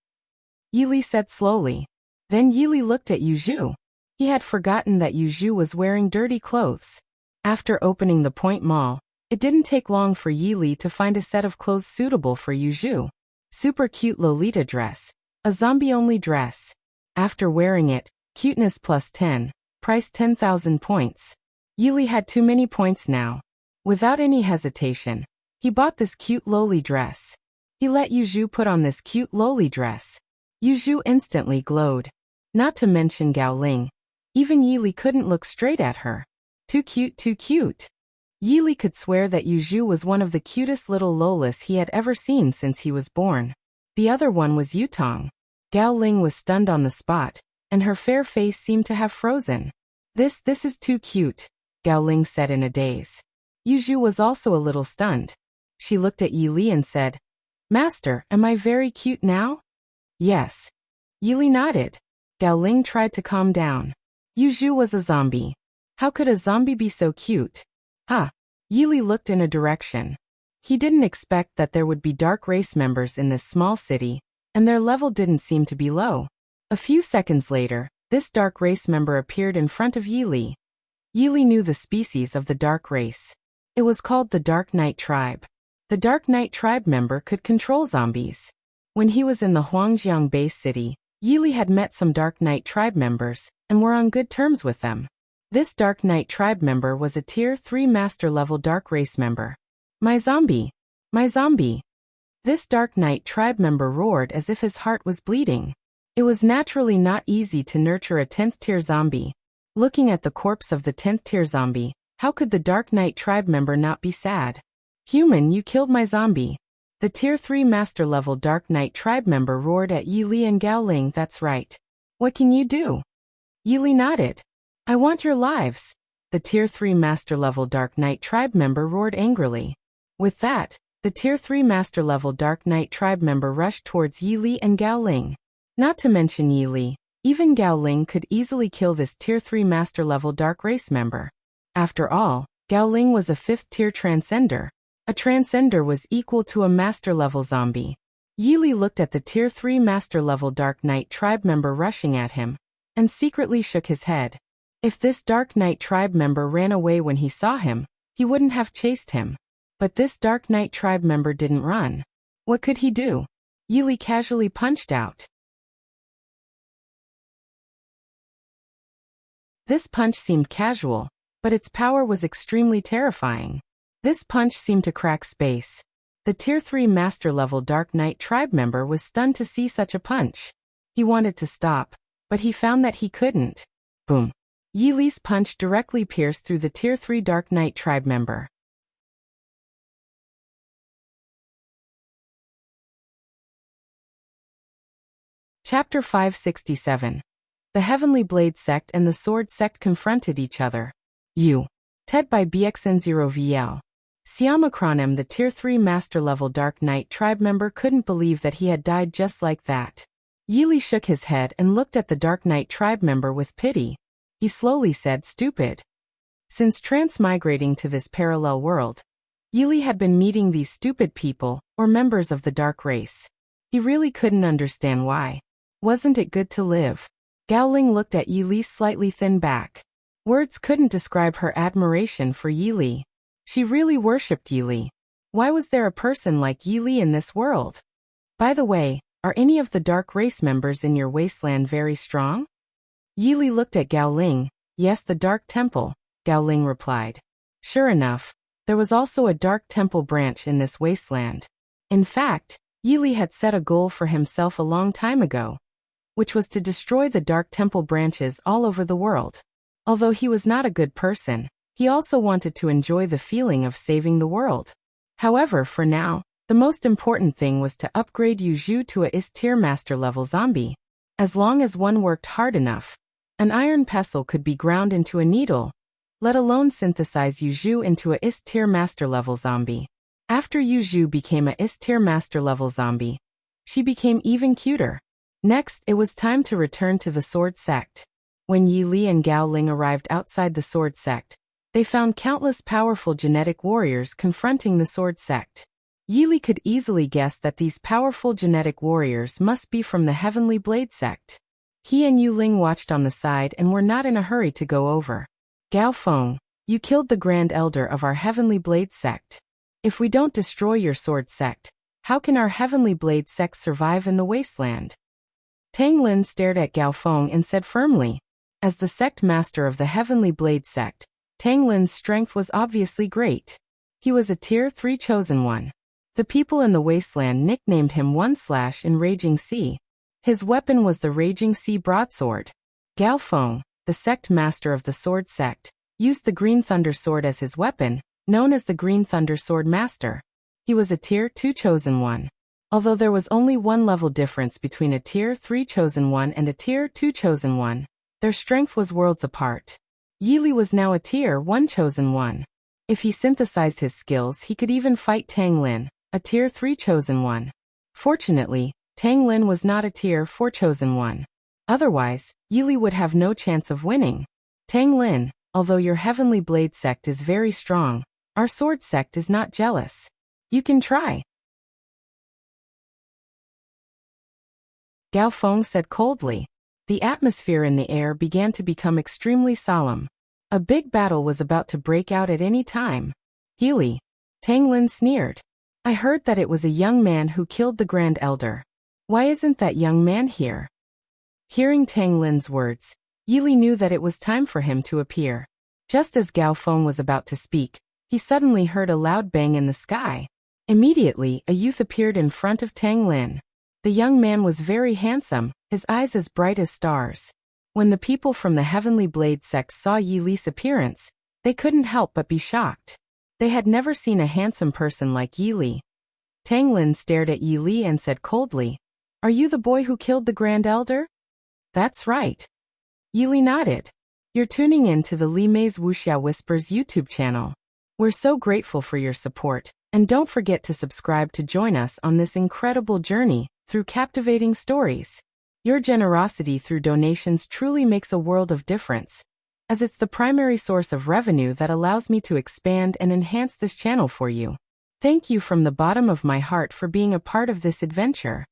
Yili said slowly. Then Yili looked at Yuzhu. He had forgotten that Yuzhu was wearing dirty clothes. After opening the Point Mall, it didn't take long for Yili to find a set of clothes suitable for Yuzhu. Super cute Lolita dress. A zombie-only dress. After wearing it, cuteness plus 10, price 10,000 points. Yili had too many points now. Without any hesitation, he bought this cute loli dress. He let Yuzhu put on this cute loli dress. Yuzhu instantly glowed. Not to mention Gao Ling. Even Yili couldn't look straight at her. Too cute, too cute. Yili could swear that Yuzhu was one of the cutest little lolas he had ever seen since he was born. The other one was Yutong. Gao Ling was stunned on the spot, and her fair face seemed to have frozen. This is too cute, Gao Ling said in a daze. Yuzhu was also a little stunned. She looked at Yili and said, Master, am I very cute now? Yes. Yili nodded. Gao Ling tried to calm down. Yuzhu was a zombie. How could a zombie be so cute? Huh. Yili looked in a direction. He didn't expect that there would be dark race members in this small city, and their level didn't seem to be low. A few seconds later, this dark race member appeared in front of Yili. Yili knew the species of the dark race. It was called the Dark Knight Tribe. The Dark Knight Tribe member could control zombies. When he was in the Huangjiang base city, Yili had met some Dark Knight Tribe members, and were on good terms with them. This Dark Knight Tribe member was a Tier 3 Master Level Dark Race member. My zombie! My zombie! This Dark Knight Tribe member roared as if his heart was bleeding. It was naturally not easy to nurture a 10th tier zombie. Looking at the corpse of the 10th tier zombie, how could the Dark Knight Tribe member not be sad? Human, you killed my zombie. The Tier 3 Master Level Dark Knight Tribe member roared at Yili and Gao Ling. That's right. What can you do? Yili nodded. I want your lives. The Tier 3 Master Level Dark Knight Tribe member roared angrily. With that, the Tier 3 Master Level Dark Knight Tribe member rushed towards Yili and Gao Ling. Not to mention Yili, even Gao Ling could easily kill this Tier 3 Master Level Dark Race member. After all, Gao Ling was a 5th tier transcender. A transcender was equal to a Master Level zombie. Yili looked at the Tier 3 Master Level Dark Knight Tribe member rushing at him, and secretly shook his head. If this Dark Knight Tribe member ran away when he saw him, he wouldn't have chased him. But this Dark Knight Tribe member didn't run. What could he do? Yili casually punched out. This punch seemed casual, but its power was extremely terrifying. This punch seemed to crack space. The Tier 3 Master Level Dark Knight Tribe member was stunned to see such a punch. He wanted to stop, but he found that he couldn't. Boom. Yili's punch directly pierced through the Tier 3 Dark Knight Tribe member. Chapter 567. The Heavenly Blade Sect and the Sword Sect confronted each other. TED by BXN0VL. Siamikronim, the Tier 3 Master Level Dark Knight Tribe member, couldn't believe that he had died just like that. Yili shook his head and looked at the Dark Knight Tribe member with pity. He slowly said, stupid. Since transmigrating to this parallel world, Yili had been meeting these stupid people, or members of the dark race. He really couldn't understand why. Wasn't it good to live? Gao Ling looked at Yili's slightly thin back. Words couldn't describe her admiration for Yili. She really worshipped Yili. Why was there a person like Yili in this world? By the way, are any of the dark race members in your wasteland very strong? Yili looked at Gao Ling. Yes, the Dark Temple, Gao Ling replied. Sure enough, there was also a Dark Temple branch in this wasteland. In fact, Yili had set a goal for himself a long time ago, which was to destroy the Dark Temple branches all over the world. Although he was not a good person, he also wanted to enjoy the feeling of saving the world. However, for now, the most important thing was to upgrade Yu Zhu to a S-tier master level zombie. As long as one worked hard enough, an iron pestle could be ground into a needle, let alone synthesize Yu Zhu into a S-tier master level zombie. After Yu Zhu became a S-tier master level zombie, she became even cuter. Next, it was time to return to the Sword Sect. When Yi Li and Gao Ling arrived outside the Sword Sect, they found countless powerful genetic warriors confronting the Sword Sect. Yi Li could easily guess that these powerful genetic warriors must be from the Heavenly Blade Sect. He and Yu Ling watched on the side and were not in a hurry to go over. Gao Feng, you killed the Grand Elder of our Heavenly Blade Sect. If we don't destroy your Sword Sect, how can our Heavenly Blade Sect survive in the wasteland? Tang Lin stared at Gao Feng and said firmly. As the sect master of the Heavenly Blade Sect, Tang Lin's strength was obviously great. He was a Tier 3 chosen one. The people in the wasteland nicknamed him One/Enraging Sea. His weapon was the Raging Sea Broadsword. Gao Feng, the sect master of the Sword Sect, used the Green Thunder Sword as his weapon, known as the Green Thunder Sword Master. He was a Tier 2 chosen one. Although there was only one level difference between a Tier 3 chosen one and a Tier 2 chosen one, their strength was worlds apart. Yi Li was now a Tier 1 chosen one. If he synthesized his skills, he could even fight Tang Lin, a Tier 3 chosen one. Fortunately, Tang Lin was not a Tier 4 chosen one. Otherwise, Yi Li would have no chance of winning. Tang Lin, although your Heavenly Blade Sect is very strong, our Sword Sect is not jealous. You can try. Gao Feng said coldly. The atmosphere in the air began to become extremely solemn. A big battle was about to break out at any time. Healy. Tang Lin sneered. I heard that it was a young man who killed the Grand Elder. Why isn't that young man here? Hearing Tang Lin's words, Yi Li knew that it was time for him to appear. Just as Gao Feng was about to speak, he suddenly heard a loud bang in the sky. Immediately, a youth appeared in front of Tang Lin. The young man was very handsome, his eyes as bright as stars. When the people from the Heavenly Blade Sect saw Yi Li's appearance, they couldn't help but be shocked. They had never seen a handsome person like Yi Li. Tang Lin stared at Yi Li and said coldly, Are you the boy who killed the Grand Elder? That's right. Yi Li nodded. You're tuning in to the Li Mei's Wuxia Whispers YouTube channel. We're so grateful for your support, and don't forget to subscribe to join us on this incredible journey through captivating stories. Your generosity through donations truly makes a world of difference, as it's the primary source of revenue that allows me to expand and enhance this channel for you. Thank you from the bottom of my heart for being a part of this adventure.